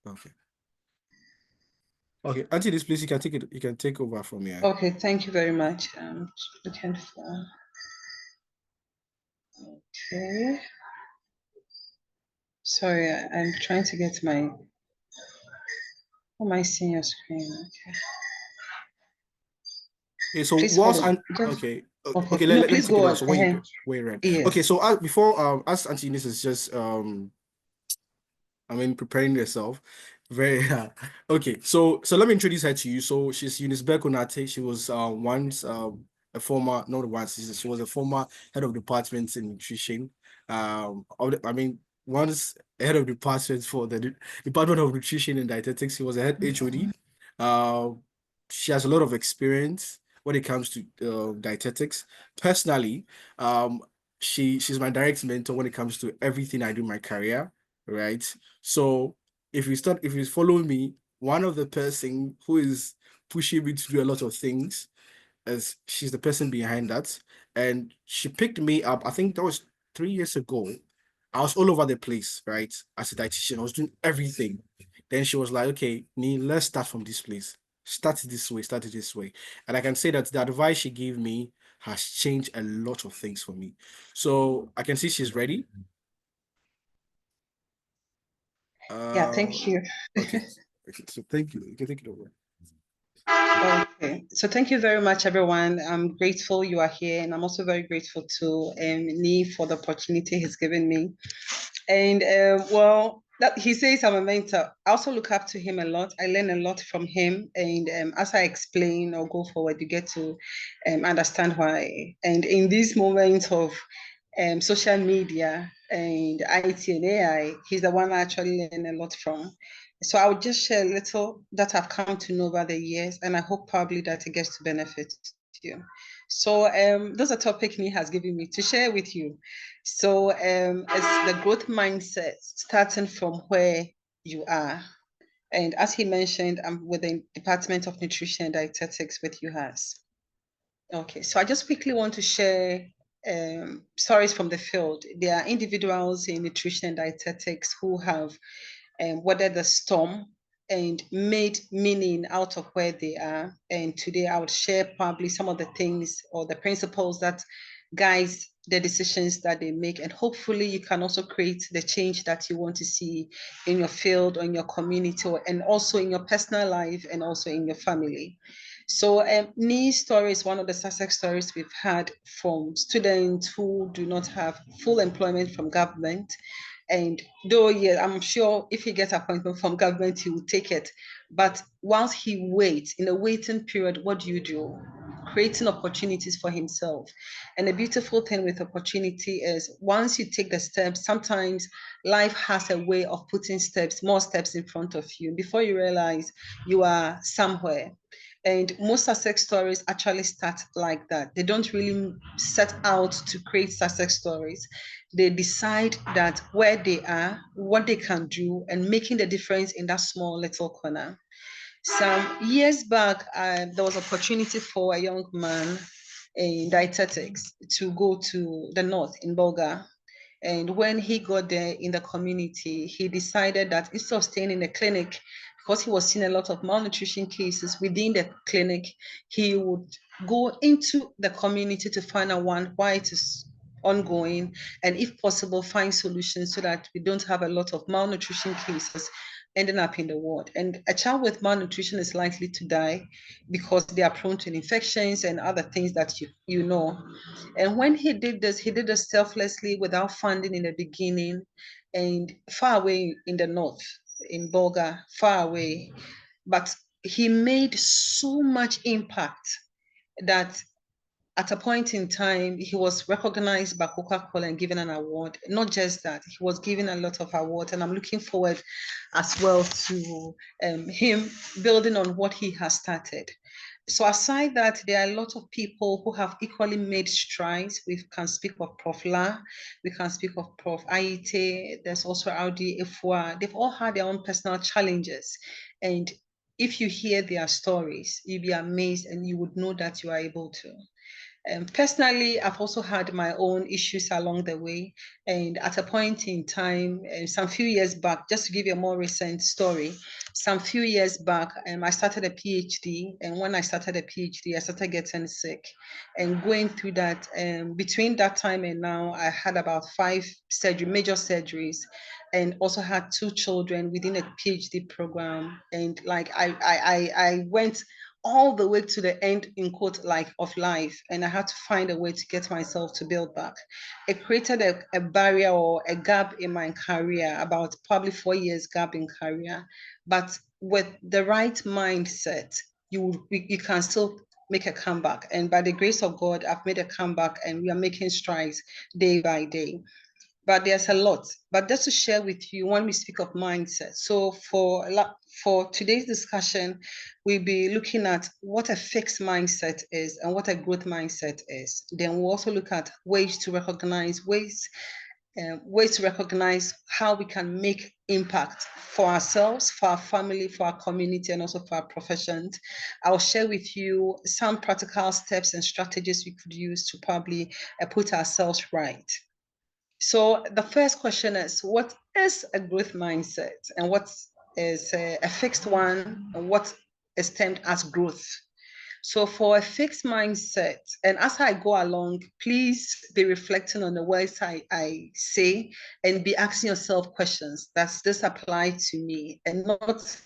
Okay. Okay, Auntie, this please, you can take it. You can take over from here. Okay, thank you very much. Looking for. Okay. Sorry, I'm trying to get my. Am I seeing your screen? Okay. Okay, so Please whilst hold it. okay, Okay. okay, No, let me please take it go over. on. So when you wait, right? Okay, Yes. so before as Auntie Eunice is just preparing yourself. Very okay. So let me introduce her to you. So she's Eunice Bekonate. She was once a former, not once, she was a former head of department in nutrition. Once head of department for the Department of Nutrition and Dietetics. She was a head HOD. Uh, she has a lot of experience when it comes to dietetics. Personally, she's my direct mentor when it comes to everything I do in my career, right? So if you follow me, one of the person who is pushing me to do a lot of things is she's the person behind that. And she picked me up, I think that was 3 years ago. I was all over the place, right? As a dietitian, I was doing everything. Then she was like, okay, Nee, let's start from this place. Start it this way, start it this way. And I can say that the advice she gave me has changed a lot of things for me. So I can see she's ready. Yeah, Uh, thank you. okay. Okay, so thank you. You can take it over. Okay, so thank you very much, everyone. I'm grateful you are here, and I'm also very grateful to Nee for the opportunity he's given me. And well, that he says I'm a mentor. I also look up to him a lot. I learn a lot from him, and as I explain or go forward, you get to understand why. And in these moments of social media and IT and AI, he's the one I actually learn a lot from. So I will just share a little that I've come to know over the years, and I hope probably that it gets to benefit you. So those are topic he has given me to share with you. So it's the growth mindset starting from where you are. And as he mentioned, I'm with the Department of Nutrition and Dietetics with UHAS. Okay, so I just quickly want to share stories from the field. There are individuals in nutrition and dietetics who have weathered the storm and made meaning out of where they are. And today I would share probably some of the things or the principles that guides the decisions that they make. And hopefully you can also create the change that you want to see in your field or in your community and also in your personal life and also in your family. So Nee's story is one of the success stories we've had from students who do not have full employment from government. And though, yeah, I'm sure if he gets appointment from government, he will take it. But once he waits, in a waiting period, what do? Creating opportunities for himself. And the beautiful thing with opportunity is once you take the steps, sometimes life has a way of putting more steps in front of you. Before you realize you are somewhere. And most success stories actually start like that. They don't really set out to create success stories. They decide that where they are, what they can do, and making the difference in that small little corner. Some years back, there was opportunity for a young man in dietetics to go to the north in Bulgar. And when he got there in the community, he decided that instead of staying in the clinic, because he was seeing a lot of malnutrition cases within the clinic, he would go into the community to find out why it is ongoing, and if possible, find solutions so that we don't have a lot of malnutrition cases ending up in the ward. And a child with malnutrition is likely to die because they are prone to infections and other things that you know. And when he did this selflessly without funding in the beginning and far away in the north, in Bulgar, far away. But he made so much impact that at a point in time, he was recognized by Coca-Cola and given an award. Not just that, he was given a lot of awards, and I'm looking forward as well to him building on what he has started. So aside that, there are a lot of people who have equally made strides. We can speak of Prof. La, we can speak of Prof. Aite, there's also Audi Ifwa. They've all had their own personal challenges. And if you hear their stories, you'll be amazed and you would know that you are able to. Personally, I've also had my own issues along the way. And at a point in time, some few years back, just to give you a more recent story, some few years back, I started a PhD. And when I started a PhD, I started getting sick. And going through that, between that time and now, I had about 5 major surgeries, and also had 2 children within a PhD program. And like I went all the way to the end, in quote, like of life, and I had to find a way to get myself to build back. It created a barrier or a gap in my career, about probably 4 years gap in career. But with the right mindset, you can still make a comeback. And by the grace of God, I've made a comeback, and we are making strides day by day. But there's a lot. But just to share with you, when we speak of mindset, so for today's discussion, we'll be looking at what a fixed mindset is and what a growth mindset is. Then we'll also look at ways to recognize how we can make impact for ourselves, for our family, for our community, and also for our professions. I'll share with you some practical steps and strategies we could use to probably put ourselves right. So the first question is, what is a growth mindset, and what is a fixed one, and what is termed as growth? So for a fixed mindset, and as I go along, please be reflecting on the words I say, and be asking yourself questions. Does this apply to me? And not,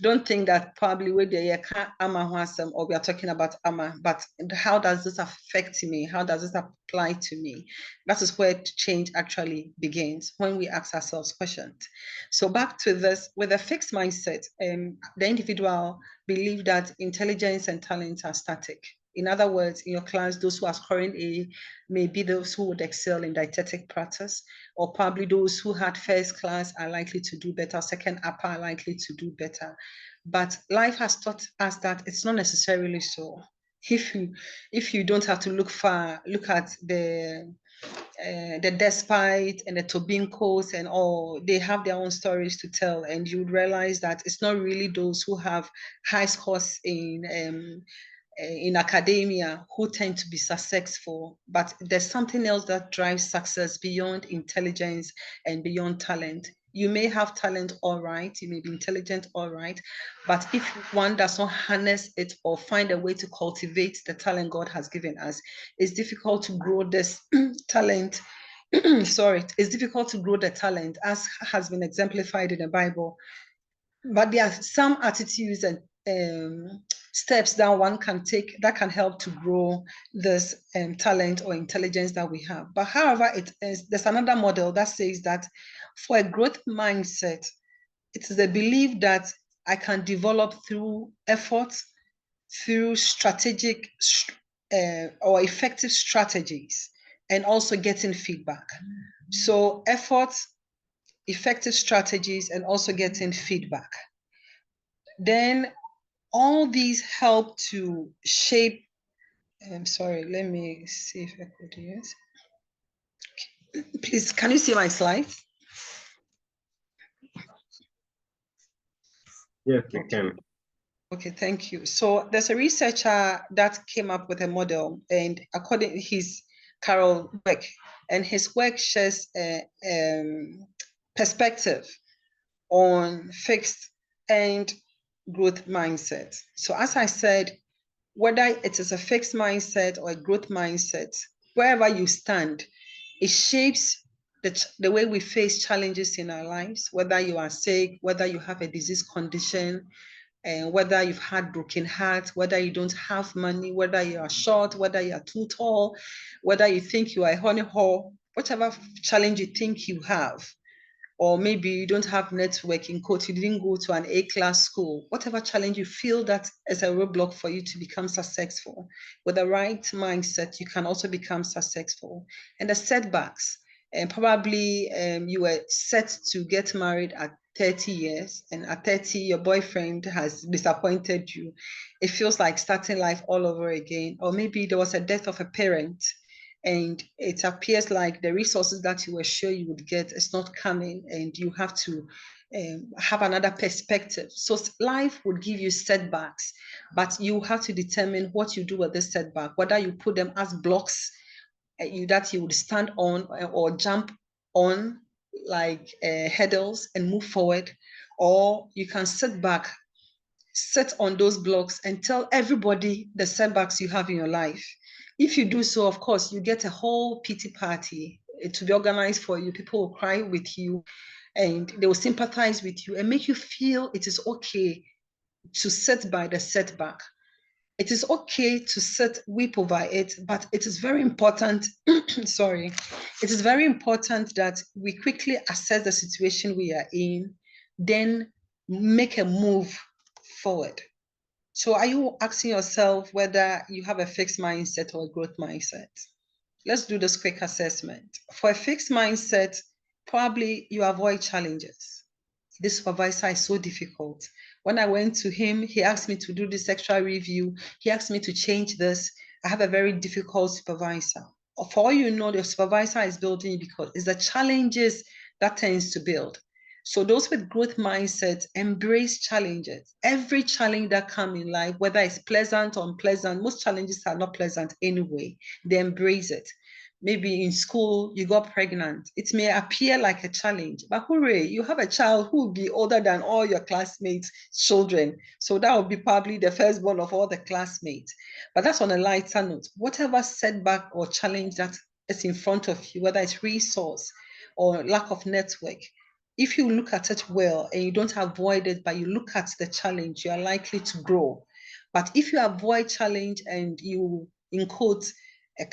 don't think that probably with the or we are talking about ama, but how does this affect me? How does this apply to me? That is where change actually begins, when we ask ourselves questions. So back to this, with a fixed mindset, the individual believe that intelligence and talent are static. In other words, in your class, those who are scoring A may be those who would excel in dietetic practice, or probably those who had first class are likely to do better, second upper are likely to do better. But life has taught us that it's not necessarily so. If you don't have to look far, look at the Despite and the Tobinkos and all, they have their own stories to tell, and you would realize that it's not really those who have high scores in academia who tend to be successful, but there's something else that drives success beyond intelligence and beyond talent. You may have talent, all right, you may be intelligent, all right, but if one does not harness it or find a way to cultivate the talent God has given us, it's difficult to grow this talent. Sorry, it's difficult to grow the talent, as has been exemplified in the Bible. But there are some attitudes and steps that one can take that can help to grow this talent or intelligence that we have. But however, there's another model that says that for a growth mindset, it is a belief that I can develop through effort, through strategic or effective strategies, and also getting feedback. So effort, effective strategies, and also getting feedback. Then all these help to shape. I'm sorry, let me see if I could use. Please, can you see my slides? Yes, we can. Okay, thank you. So there's a researcher that came up with a model, and according to his Carol Beck, and his work shares a perspective on fixed and growth mindset. So as I said, whether it is a fixed mindset or a growth mindset, wherever you stand, it shapes the way we face challenges in our lives, whether you are sick, whether you have a disease condition, and whether you've had broken heart, whether you don't have money, whether you are short, whether you are too tall, whether you think you are a honey hole, whatever challenge you think you have, or maybe you don't have networking, quote, you didn't go to an A-class school, whatever challenge you feel that is a roadblock for you to become successful, with the right mindset, you can also become successful. And the setbacks, and probably you were set to get married at 30 years, and at 30, your boyfriend has disappointed you. It feels like starting life all over again. Or maybe there was a death of a parent, and it appears like the resources that you were sure you would get is not coming, and you have to have another perspective. So life would give you setbacks, but you have to determine what you do with this setback, whether you put them as blocks that you would stand on or jump on like hurdles and move forward, or you can sit back, sit on those blocks and tell everybody the setbacks you have in your life. If you do so, of course, you get a whole pity party to be organized for you. People will cry with you and they will sympathize with you and make you feel it is okay to sit by the setback. It is okay to sit, weep over it, but it is very important, sorry, it is very important that we quickly assess the situation we are in, then make a move forward. So are you asking yourself whether you have a fixed mindset or a growth mindset? Let's do this quick assessment. For a fixed mindset, probably you avoid challenges. This supervisor is so difficult. When I went to him, he asked me to do this extra review. He asked me to change this. I have a very difficult supervisor. For all you know, the supervisor is building because it's the challenges that tends to build. So those with growth mindset embrace challenges. Every challenge that comes in life, whether it's pleasant or unpleasant, most challenges are not pleasant anyway. They embrace it. Maybe in school, you got pregnant. It may appear like a challenge, but hooray, you have a child who will be older than all your classmates' children. So that will be probably the firstborn of all the classmates. But that's on a lighter note. Whatever setback or challenge that is in front of you, whether it's resource or lack of network, if you look at it well and you don't avoid it, but you look at the challenge, you are likely to grow. But if you avoid challenge and you, in quotes,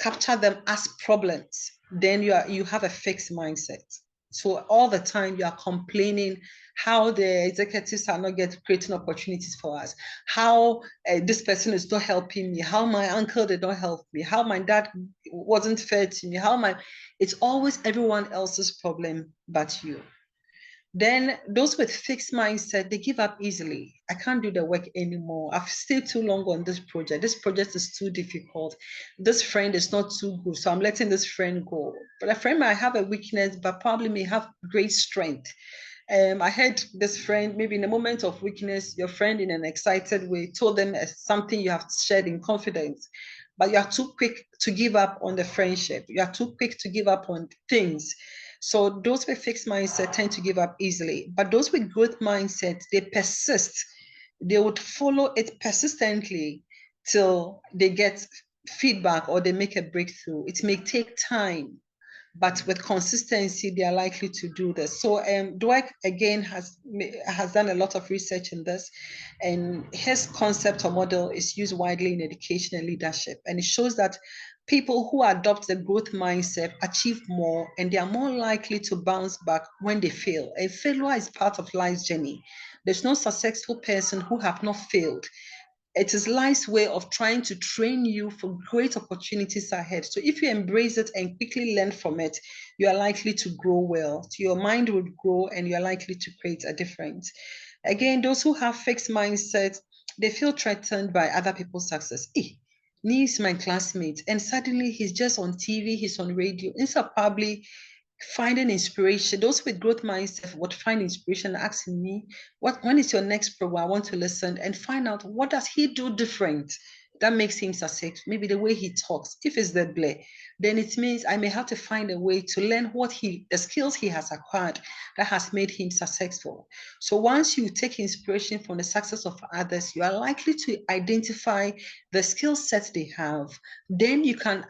capture them as problems, then you have a fixed mindset. So all the time you are complaining how the executives are not creating opportunities for us, how this person is not helping me, how my uncle did not help me, how my dad wasn't fair to me, it's always everyone else's problem but you. Then those with fixed mindset, they give up easily. I can't do the work anymore. I've stayed too long on this project. This project is too difficult. This friend is not too good, so I'm letting this friend go. But a friend might have a weakness, but probably may have great strength. I heard this friend, maybe in a moment of weakness, your friend in an excited way told them something you have shared in confidence, but you are too quick to give up on the friendship. You are too quick to give up on things. So those with fixed mindset tend to give up easily, but those with growth mindset, they persist. They would follow it persistently till they get feedback or they make a breakthrough. It may take time, but with consistency, they are likely to do this. So Dweck, again, has done a lot of research in this, and his concept or model is used widely in education and leadership. And it shows that people who adopt the growth mindset achieve more, and they are more likely to bounce back when they fail. A failure is part of life's journey. There's no successful person who have not failed. It is life's way of trying to train you for great opportunities ahead. So if you embrace it and quickly learn from it, you are likely to grow well. So your mind will grow and you're likely to create a difference. Again, those who have fixed mindsets, they feel threatened by other people's success. He's my classmate, and suddenly he's just on TV, he's on radio. Instead of probably finding inspiration, those with growth mindset would find inspiration asking me, when is your next program? I want to listen and find out what does he do different that makes him successful. Maybe the way he talks. If it's the bleh, then it means I may have to find a way to learn the skills he has acquired that has made him successful. So once you take inspiration from the success of others, you are likely to identify the skill sets they have. Then you can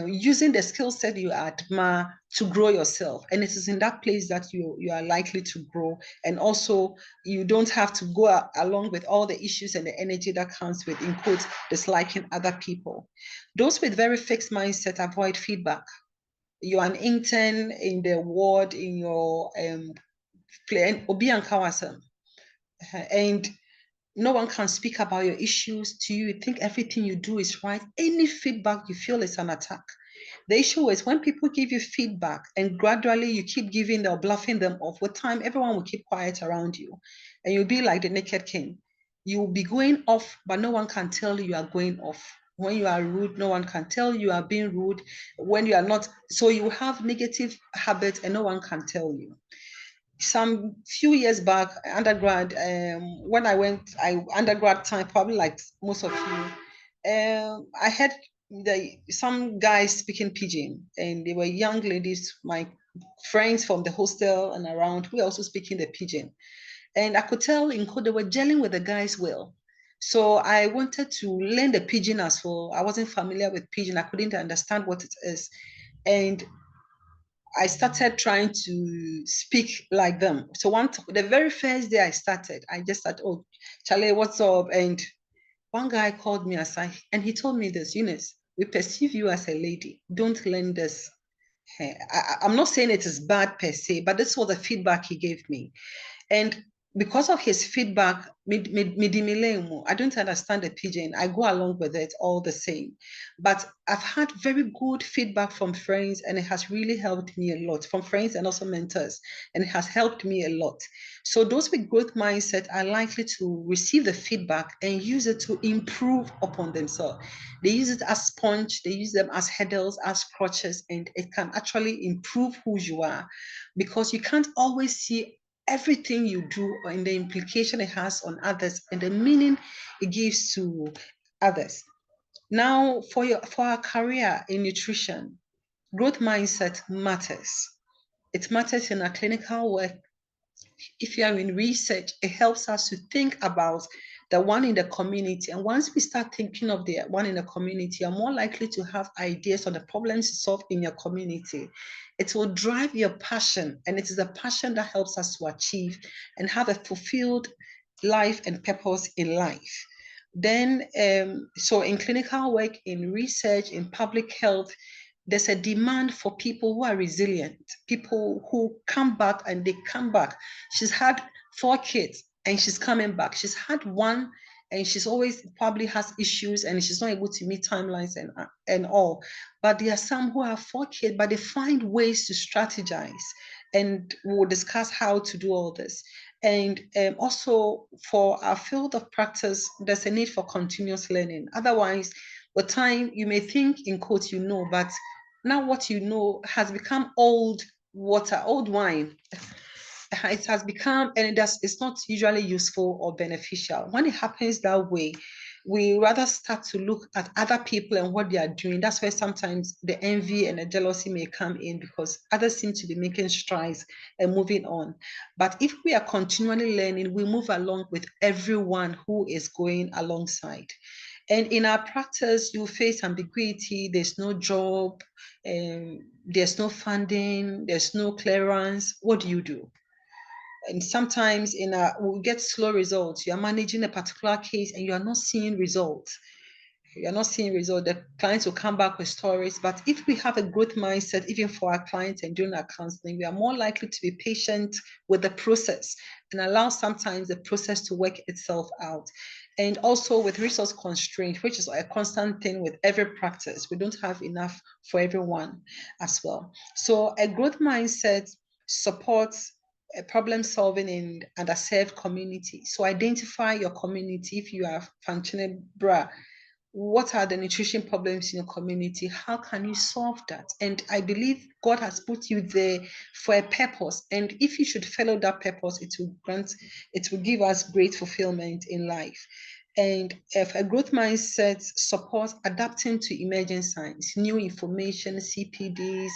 using the skill set you admire to grow yourself. And it is in that place that you are likely to grow. And also, you don't have to go along with all the issues and the energy that comes with, in quotes, disliking other people. Those with very fixed mindset avoid feedback. You're an intern in the ward, in your Obi and Kawasam. And no one can speak about your issues to you. You think everything you do is right. Any feedback you feel is an attack. The issue is when people give you feedback and gradually you keep giving them or bluffing them off, with time, everyone will keep quiet around you. And you'll be like the naked king. You'll be going off, but no one can tell you are going off. When you are rude, no one can tell you are being rude. When you are not, so you have negative habits and no one can tell you. some few years back, undergrad, when undergrad time, probably like most of you, I had some guys speaking pidgin, and they were young ladies, my friends from the hostel and around, who were also speaking the pidgin. And I could tell in code they were gelling with the guys well. So I wanted to learn the pidgin as well. I wasn't familiar with pidgin. I couldn't understand what it is. And I started trying to speak like them. So the very first day I started, I just said, "Oh, Charlie, what's up?" And one guy called me aside and he told me this, Eunice, we perceive you as a lady. Don't learn this. I'm not saying it is bad per se, but this was the feedback he gave me. And because of his feedback, I don't understand the pidgin. I go along with it all the same. But I've had very good feedback from friends, and it has really helped me a lot, from friends and also mentors, and it has helped me a lot. So those with growth mindset are likely to receive the feedback and use it to improve upon themselves. They use it as sponge, they use them as hurdles, as crutches, and it can actually improve who you are, because you can't always see everything you do and the implication it has on others and the meaning it gives to others. Now, for our career in nutrition, growth mindset matters. It matters in our clinical work. If you are in research, it helps us to think about the one in the community. And once we start thinking of the one in the community, you're more likely to have ideas on the problems to solve in your community. It will drive your passion, and it is a passion that helps us to achieve and have a fulfilled life and purpose in life. Then, so in clinical work, in research, in public health, there's a demand for people who are resilient, people who come back and they come back. She's had 4 kids and she's coming back. She's had one and she's always probably has issues and she's not able to meet timelines and all. But there are some who have 4 kids, but they find ways to strategize. And we'll discuss how to do all this. And also for our field of practice, there's a need for continuous learning. Otherwise, with time, you may think in quotes you know, but now what you know has become old water, old wine. It has become, and it's not usually useful or beneficial. When it happens that way, we rather start to look at other people and what they are doing. That's where sometimes the envy and the jealousy may come in, because others seem to be making strides and moving on. But if we are continually learning, we move along with everyone who is going alongside. And in our practice, you face ambiguity. There's no job, there's no funding, there's no clearance. What do you do? And sometimes we get slow results. You are managing a particular case and you are not seeing results. You're not seeing results. The clients will come back with stories. But if we have a growth mindset, even for our clients and during our counseling, we are more likely to be patient with the process and allow sometimes the process to work itself out. And also with resource constraint, which is a constant thing with every practice, we don't have enough for everyone as well. So a growth mindset supports problem solving in underserved community. So identify your community. If you are functioning bra, what are the nutrition problems in your community? How can you solve that? And I believe God has put you there for a purpose. And if you should follow that purpose, it will give us great fulfillment in life. And if a growth mindset supports adapting to emerging science, new information, CPDs,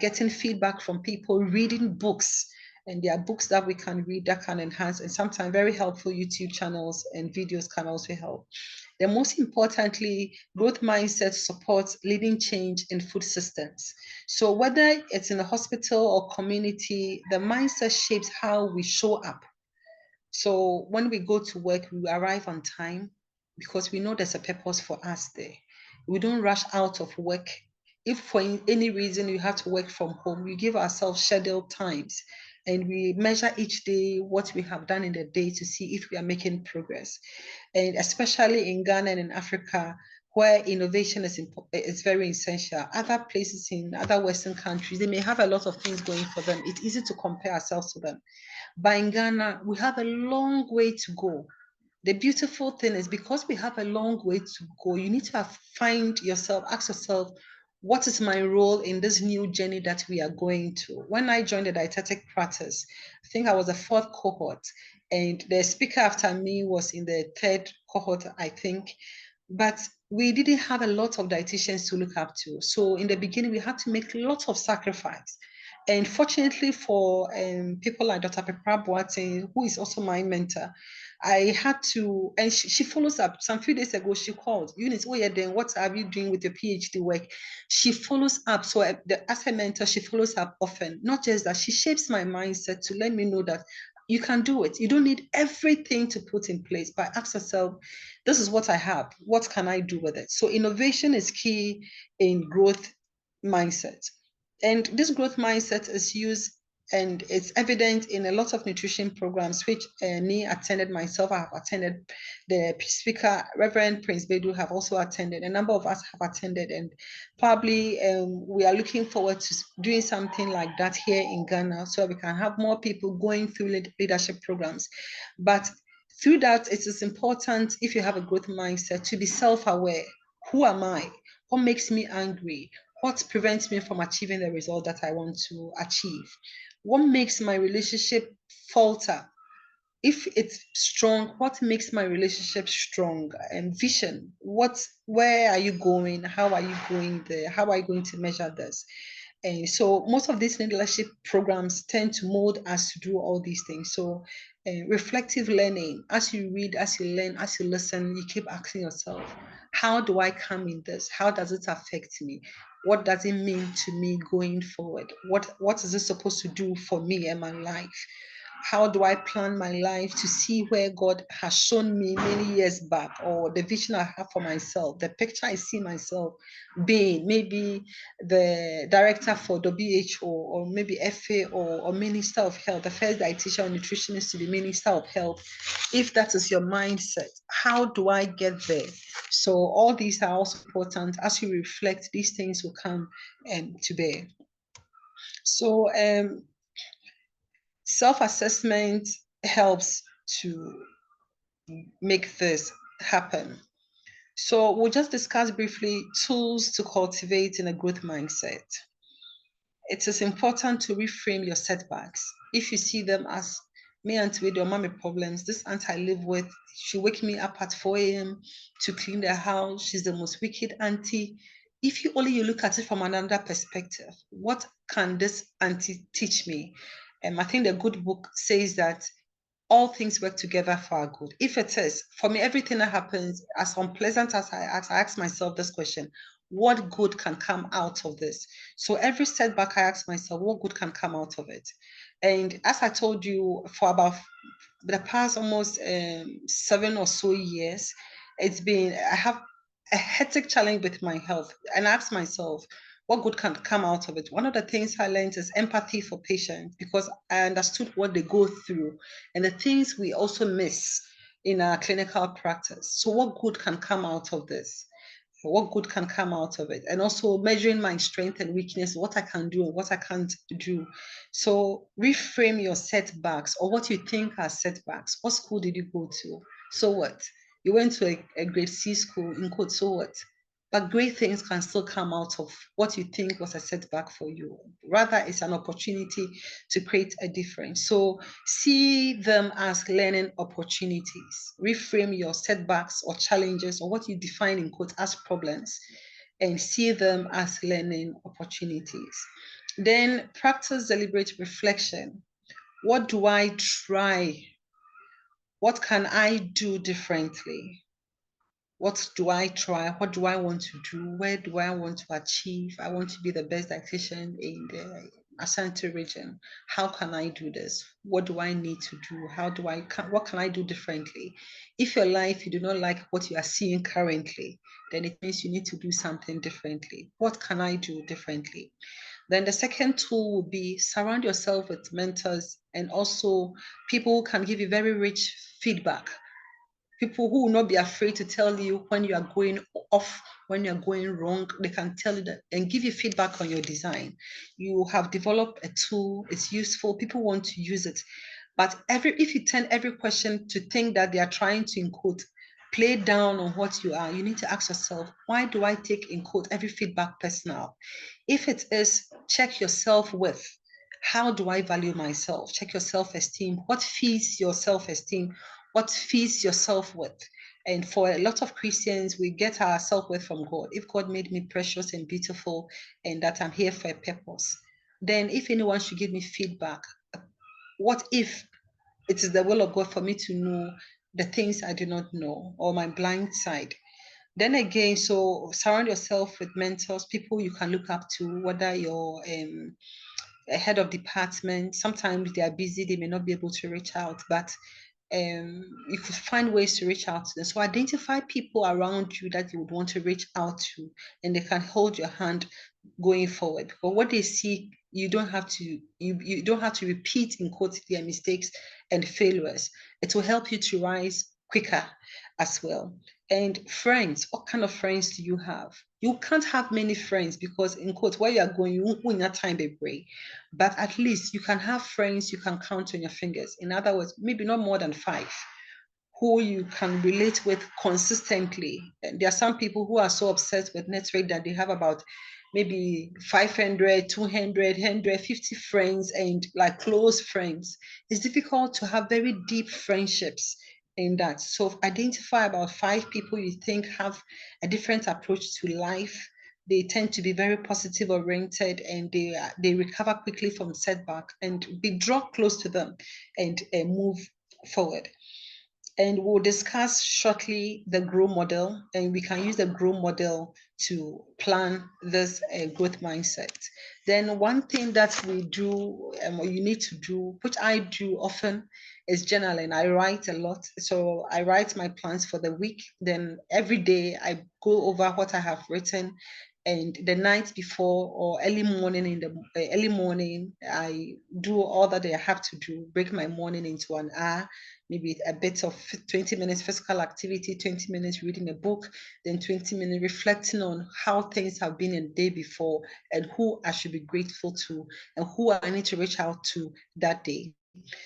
getting feedback from people, reading books. And there are books that we can read that can enhance, and sometimes very helpful YouTube channels and videos can also help. Then most importantly, growth mindset supports leading change in food systems. So whether it's in a hospital or community, the mindset shapes how we show up. So when we go to work, we arrive on time because we know there's a purpose for us there. We don't rush out of work. If for any reason you have to work from home, we give ourselves scheduled times and we measure each day what we have done in the day to see if we are making progress. And especially in Ghana and in Africa, where innovation is very essential. Other places in other Western countries, they may have a lot of things going for them. It's easy to compare ourselves to them. But in Ghana, we have a long way to go. The beautiful thing is because we have a long way to go, you need to find yourself, ask yourself, what is my role in this new journey that we are going to? When I joined the dietetic practice, I think I was the fourth cohort, and the speaker after me was in the third cohort, I think. But we didn't have a lot of dietitians to look up to. So in the beginning, we had to make lots of sacrifice. And fortunately for people like Dr. Pepra Boateng, who is also my mentor, I had to, and she follows up. Some few days ago, she called, Eunice, oh yeah, then what are you doing with your PhD work? She follows up. So as a mentor, she follows up often. Not just that, she shapes my mindset to let me know that you can do it. You don't need everything to put in place, but ask yourself, this is what I have. What can I do with it? So innovation is key in growth mindset. And this growth mindset is used and it's evident in a lot of nutrition programs, which me attended myself. I have attended. The speaker, Reverend Prince Bedu, have also attended. A number of us have attended, and probably we are looking forward to doing something like that here in Ghana, so we can have more people going through leadership programs. But through that, it is important, if you have a growth mindset, to be self-aware. Who am I? What makes me angry? What prevents me from achieving the result that I want to achieve? What makes my relationship falter? If it's strong, what makes my relationship strong? And vision, where are you going? How are you going there? How are you going to measure this? And so most of these leadership programs tend to mold us to do all these things. So reflective learning, as you read, as you learn, as you listen, you keep asking yourself, how do I come in this? How does it affect me? What does it mean to me going forward? What is it supposed to do for me and my life? How do I plan my life to see where God has shown me many years back, or the vision I have for myself, the picture I see myself being, maybe the director for WHO, or maybe FA, or Minister of Health, the first dietitian or nutritionist to the Minister of Health. If that is your mindset, how do I get there? So all these are also important. As you reflect, these things will come to bear. So self-assessment helps to make this happen. So we'll just discuss briefly tools to cultivate in a growth mindset. It is important to reframe your setbacks. If you see them as me and with your mommy problems, this aunt I live with, she wake me up at 4 a.m. to clean the house. She's the most wicked auntie. If you look at it from another perspective, what can this auntie teach me? I think the good book says that all things work together for our good. If it is, for me, everything that happens, as unpleasant as I ask myself this question, what good can come out of this? So every setback, I ask myself, what good can come out of it? And as I told you, for about the past almost 7 or so years, I have a hectic challenge with my health. And I ask myself, what good can come out of it? One of the things I learned is empathy for patients, because I understood what they go through and the things we also miss in our clinical practice. So what good can come out of this? What good can come out of it? And also measuring my strength and weakness, what I can do and what I can't do. So reframe your setbacks, or what you think are setbacks. What school did you go to? So what? You went to a grade C school, in quote, so what? But great things can still come out of what you think was a setback for you. Rather, it's an opportunity to create a difference. So see them as learning opportunities. Reframe your setbacks or challenges, or what you define in quotes as problems, and see them as learning opportunities. Then practice deliberate reflection. What do I try? What can I do differently? What do I try? What do I want to do? Where do I want to achieve? I want to be the best dietitian in the Ashanti region. How can I do this? What do I need to do? What can I do differently? If your life, you do not like what you are seeing currently, then it means you need to do something differently. What can I do differently? Then the second tool would be surround yourself with mentors and also people who can give you very rich feedback. People who will not be afraid to tell you when you are going off, when you're going wrong. They can tell you that and give you feedback on your design. You have developed a tool, it's useful, people want to use it. But if you turn every question to think that they are trying to, in quote, play down on what you are, you need to ask yourself, why do I take, in quote, every feedback personal? If it is, check your self-worth. How do I value myself? Check your self-esteem. What feeds your self-esteem? What feeds your self-worth? And for a lot of Christians, we get our self-worth from God. If God made me precious and beautiful and that I'm here for a purpose, then if anyone should give me feedback, what if it is the will of God for me to know the things I do not know, or my blind side? Then again, so surround yourself with mentors, people you can look up to, whether you're a head of department. Sometimes they are busy, they may not be able to reach out, but you could find ways to reach out to them. So identify people around you that you would want to reach out to, and they can hold your hand going forward. But what they see, you don't have to you don't have to repeat, in quotes, their mistakes and failures. It will help you to rise quicker as well. And friends, what kind of friends do you have? You can't have many friends because, in quotes, where you are going, you won't win that time they break. But at least you can have friends you can count on your fingers. In other words, maybe not more than 5 who you can relate with consistently. And there are some people who are so obsessed with net rate that they have about maybe 500, 200, 150 friends and like close friends. It's difficult to have very deep friendships in that. So identify about 5 people you think have a different approach to life. They tend to be very positive oriented, and they recover quickly from setback, and be draw close to them and move forward. And we'll discuss shortly the GROW model, and we can use the GROW model to plan this growth mindset. Then one thing that we do, or you need to do, which I do often, is journaling. I write a lot. So I write my plans for the week. Then every day I go over what I have written, and the night before or early morning, early morning, I do all that I have to do, break my morning into an hour, maybe a bit of 20 minutes physical activity, 20 minutes reading a book, then 20 minutes reflecting on how things have been in the day before, and who I should be grateful to, and who I need to reach out to that day.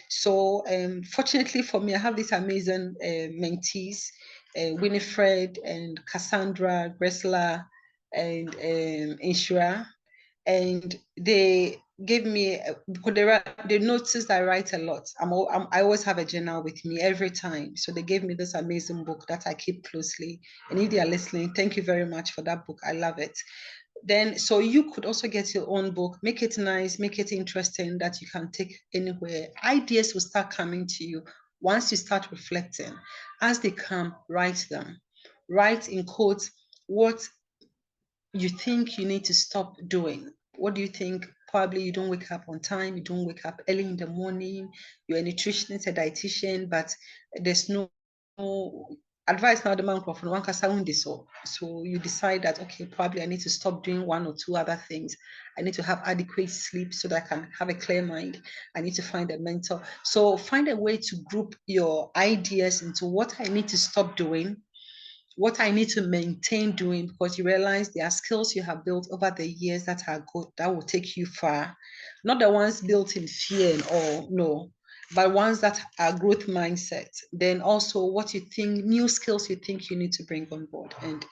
So fortunately for me, I have these amazing mentees, Winifred and Cassandra Gressler and Inshira, and they gave me, because they noticed I write a lot. I always have a journal with me every time. So they gave me this amazing book that I keep closely. And if they are listening, thank you very much for that book. I love it. Then, so you could also get your own book, make it nice, make it interesting that you can take anywhere. Ideas will start coming to you once you start reflecting. As they come, write them. Write in quotes what you think you need to stop doing. What do you think? Probably you don't wake up on time, you don't wake up early in the morning, you're a nutritionist, a dietitian, but there's no advice now the man from one so you decide that, okay, probably I need to stop doing 1 or 2 other things. I need to have adequate sleep so that I can have a clear mind. I need to find a mentor. So find a way to group your ideas into what I need to stop doing, what I need to maintain doing, because you realize there are skills you have built over the years that are good, that will take you far. Not the ones built in fear and all, no, but ones that are growth mindset. Then also what you think, new skills you think you need to bring on board. And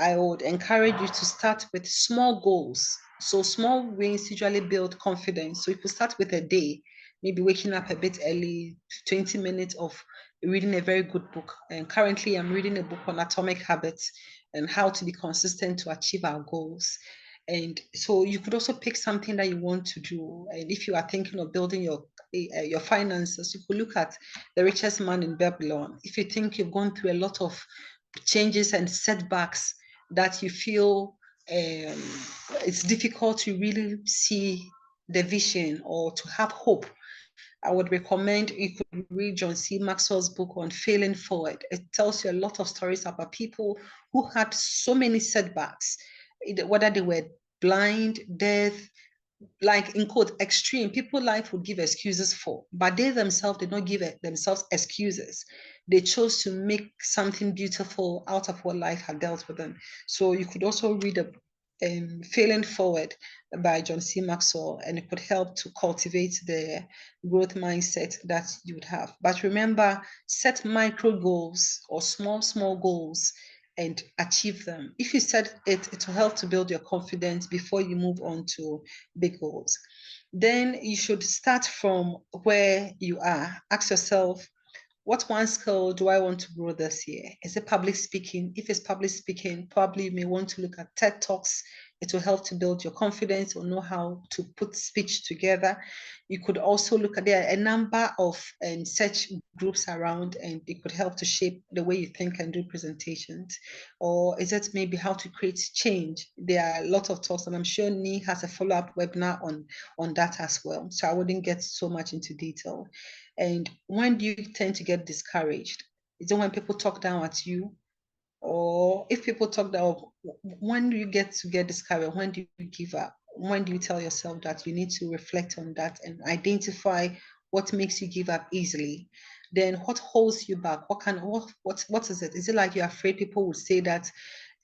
I would encourage you to start with small goals. So small wins usually build confidence. So if you start with a day, maybe waking up a bit early, 20 minutes of reading a very good book. And currently, I'm reading a book on atomic habits and how to be consistent to achieve our goals. And so you could also pick something that you want to do. And if you are thinking of building your finances, you could look at The Richest Man in Babylon. If you think you've gone through a lot of changes and setbacks that you feel it's difficult to really see the vision or to have hope, I would recommend you could read John C. Maxwell's book on Failing Forward. It tells you a lot of stories about people who had so many setbacks, whether they were blind, deaf, like in quote, extreme. People life would give excuses for, but they themselves did not give themselves excuses. They chose to make something beautiful out of what life had dealt with them. So you could also read Failing Forward by John C. Maxwell, and it could help to cultivate the growth mindset that you would have. But remember, set micro goals or small goals and achieve them. If you set it, it will help to build your confidence before you move on to big goals. Then you should start from where you are. Ask yourself, what one skill do I want to grow this year? Is it public speaking? If it's public speaking, probably you may want to look at TED Talks. It will help to build your confidence or know how to put speech together. You could also look at, there are a number of such groups around, and it could help to shape the way you think and do presentations. Or is it maybe how to create change? There are a lot of talks, and I'm sure Ni has a follow-up webinar on that as well. So I wouldn't get so much into detail. And when do you tend to get discouraged? Is it when people talk down at you? Or if people talk down, when do you get discouraged? When do you give up? When do you tell yourself that you need to reflect on that and identify what makes you give up easily? Then what holds you back? What is it? Is it like you're afraid people would say that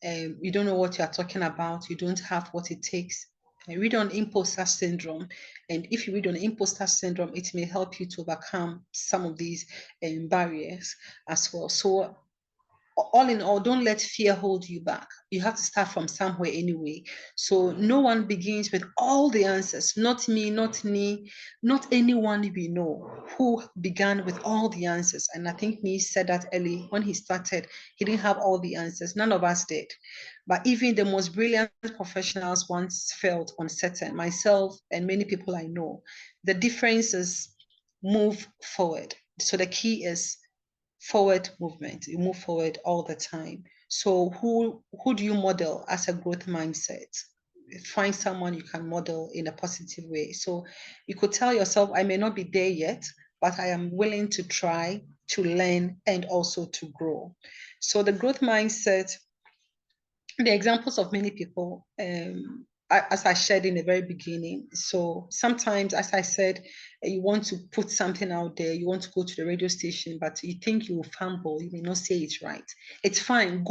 you don't know what you're talking about, you don't have what it takes? I read on imposter syndrome, and if you read on imposter syndrome, it may help you to overcome some of these barriers as well. So all in all, don't let fear hold you back. You have to start from somewhere anyway. So no one begins with all the answers. Not me, not me, not anyone we know who began with all the answers. And I think me said that early when he started, he didn't have all the answers. None of us did. But even the most brilliant professionals once felt uncertain, myself and many people I know. The difference is move forward. So the key is forward movement. You move forward all the time. So who do you model as a growth mindset? Find someone you can model in a positive way. So you could tell yourself, I may not be there yet, but I am willing to try, to learn, and also to grow. So the growth mindset, the examples of many people, as I shared in the very beginning. So sometimes, as I said, you want to put something out there, you want to go to the radio station, but you think you will fumble, you may not say it right. It's fine.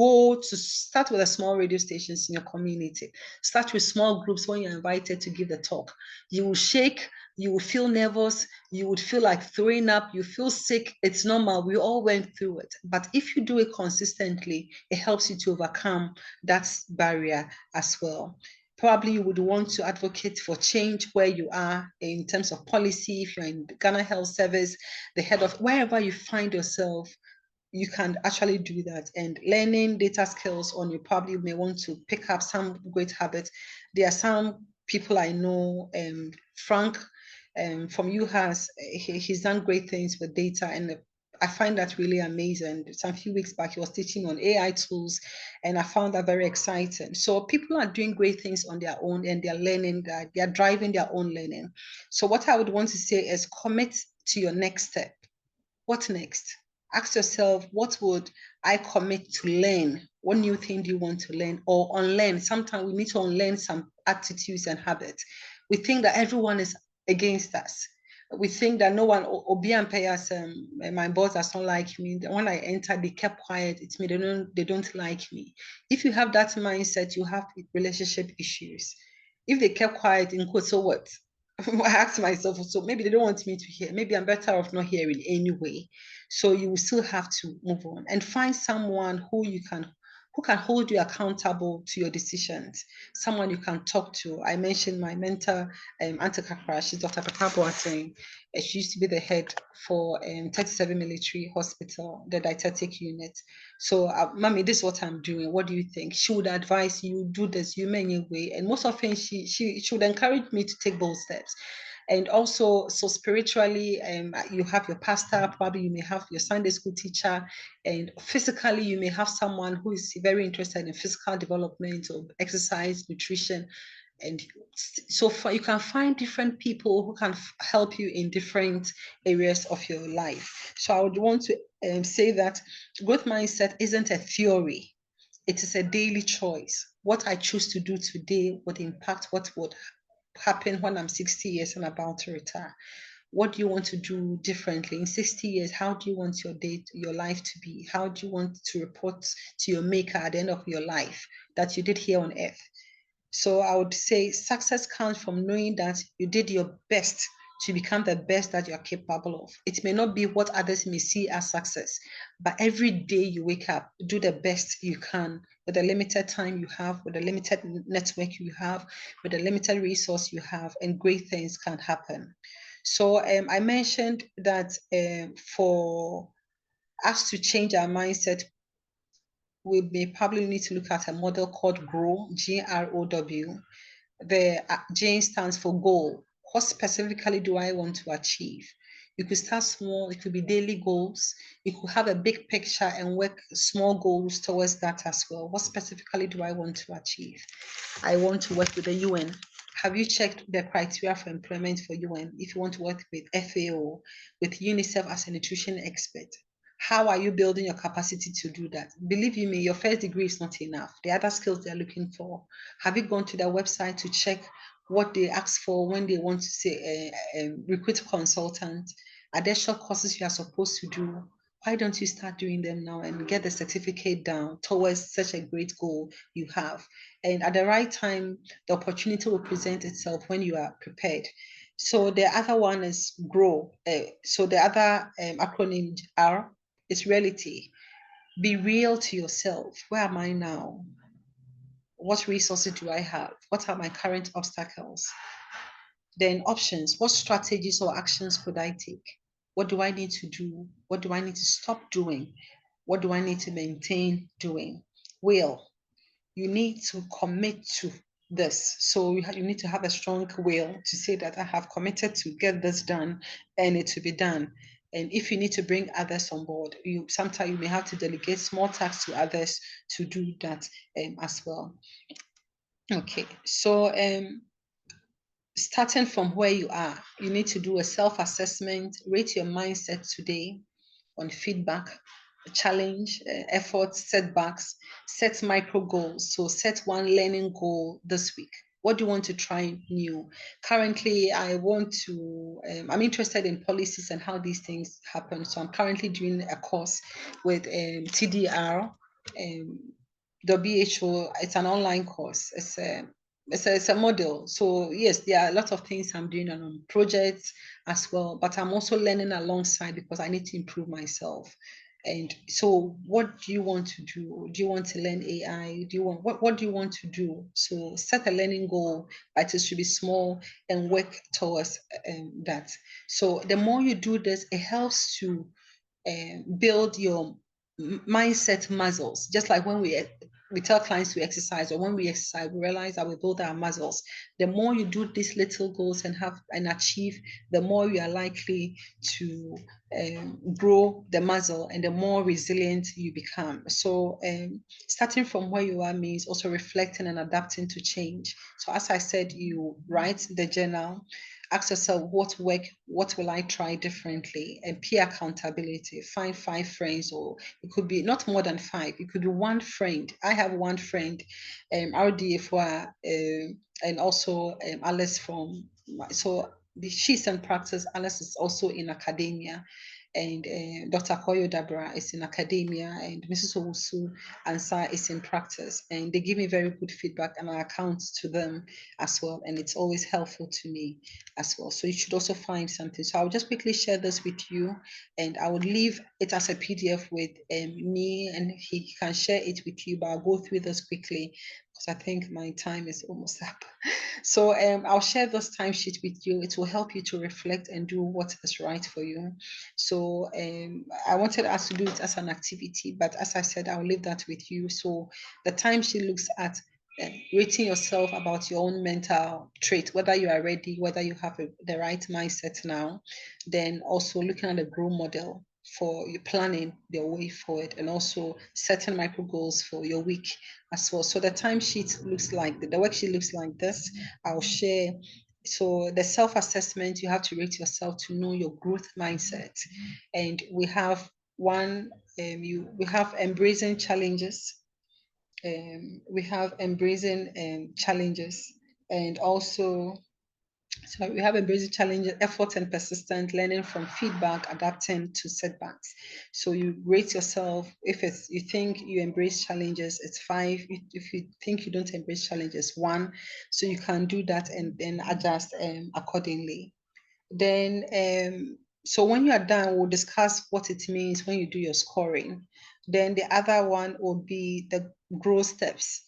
Start with a small radio stations in your community. Start with small groups when you're invited to give the talk. You will shake, you will feel nervous, you would feel like throwing up, you feel sick. It's normal. We all went through it. But if you do it consistently, it helps you to overcome that barrier as well. Probably you would want to advocate for change where you are in terms of policy. If you're in the Ghana Health Service, the head of wherever you find yourself, you can actually do that. And learning data skills on, you probably may want to pick up some great habits. There are some people I know, Frank from UHAS, he's done great things with data, and I find that really amazing. Some few weeks back, he was teaching on AI tools, and I found that very exciting. So people are doing great things on their own, and they're learning, that they're driving their own learning. So what I would want to say is commit to your next step. What next? Ask yourself, what would I commit to learn? What new thing do you want to learn or unlearn? Sometimes we need to unlearn some attitudes and habits. We think that everyone is against us. We think that no one, Obi and Payas, my boss does not like me. When I entered, they kept quiet. It's me, they don't like me. If you have that mindset, you have relationship issues. If they kept quiet, in quote, so what? I asked myself, so maybe they don't want me to hear. Maybe I'm better off not hearing anyway. So you will still have to move on and find someone who can hold you accountable to your decisions, someone you can talk to. I mentioned my mentor, Auntie Kakra, she's Dr. Papa Boateng. She used to be the head for 37 Military Hospital, the dietetic unit. So, Mommy, this is what I'm doing. What do you think? She would advise you do this, you may way. And most often, she would encourage me to take bold steps. And also, so spiritually, you have your pastor, probably you may have your Sunday school teacher, and physically, you may have someone who is very interested in physical development or exercise, nutrition. And so far, you can find different people who can help you in different areas of your life. So I would want to say that growth mindset isn't a theory. It is a daily choice. What I choose to do today would impact what would happen when I'm 60 years and about to retire. What do you want to do differently in 60 years? How do you want your life to be? How do you want to report to your maker at the end of your life that you did here on earth? So I would say success comes from knowing that you did your best to become the best that you are capable of. It may not be what others may see as success, but every day you wake up, do the best you can with the limited time you have, with the limited network you have, with the limited resource you have, and great things can happen. So I mentioned that for us to change our mindset, we may probably need to look at a model called GROW, GROW. The J stands for goal. What specifically do I want to achieve? You could start small, it could be daily goals. You could have a big picture and work small goals towards that as well. What specifically do I want to achieve? I want to work with the UN. Have you checked the criteria for employment for UN? If you want to work with FAO, with UNICEF as a nutrition expert, how are you building your capacity to do that? Believe you me, your first degree is not enough. The other skills they're looking for. Have you gone to their website to check what they ask for when they want to say recruit consultant? Are there short courses you are supposed to do? Why don't you start doing them now and get the certificate down towards such a great goal you have? And at the right time, the opportunity will present itself when you are prepared. So the other one is grow. So the other acronym R is reality. Be real to yourself. Where am I now? What resources do I have? What are my current obstacles? Then options. What strategies or actions could I take? What do I need to do? What do I need to stop doing? What do I need to maintain doing? Will. You need to commit to this. So you need to have a strong will to say that I have committed to get this done and it to be done. And if you need to bring others on board, you sometimes you may have to delegate small tasks to others to do that as well. Okay, so starting from where you are, you need to do a self-assessment, rate your mindset today on feedback, challenge, efforts, setbacks, set micro goals. So set one learning goal this week. What do you want to try new? Currently, I'm interested in policies and how these things happen. So I'm currently doing a course with TDR, WHO. It's an online course. It's a model. So yes, there are a lot of things I'm doing on projects as well, but I'm also learning alongside because I need to improve myself. And so what do you want to do? Do you want to learn AI? What do you want to do? So set a learning goal, but it should be small and work towards that. So the more you do this, it helps to build your mindset muscles. Just like when we tell clients to exercise, or when we exercise, we realize that we build our muscles. The more you do these little goals and have and achieve, the more you are likely to grow the muscle and the more resilient you become. So starting from where you are means also reflecting and adapting to change. So as I said, you write the journal, ask yourself what will I try differently, and peer accountability. Find 5 friends, or it could be not more than 5. It could be one friend. I have one friend, RDA for and also Alice from so she's in practice. Alice is also in academia, and Dr. Koyo Dabra is in academia, and Mrs. Owusu Ansa is in practice, and they give me very good feedback, and I account to them as well, and it's always helpful to me as well. So you should also find something. So I'll just quickly share this with you, and I would leave it as a PDF with me, and he can share it with you, but I'll go through this quickly because I think my time is almost up. So I'll share this timesheet with you. It will help you to reflect and do what is right for you. So I wanted us to do it as an activity, but as I said, I'll leave that with you. So the timesheet looks at rating yourself about your own mental trait, whether you are ready, whether you have the right mindset now, then also looking at the grow model for your planning your way forward, and also setting micro goals for your week as well. So the timesheet looks like the worksheet looks like this. I'll share. So the self-assessment, you have to rate yourself to know your growth mindset, and we have one. We have embracing challenges. We have embracing challenges, and also So we have embracing challenges, effort and persistent, learning from feedback, adapting to setbacks. So you rate yourself. If it's you think you embrace challenges, it's 5. If you think you don't embrace challenges, 1. So you can do that and then adjust accordingly. Then, so when you are done, we'll discuss what it means when you do your scoring. Then the other one will be the growth steps.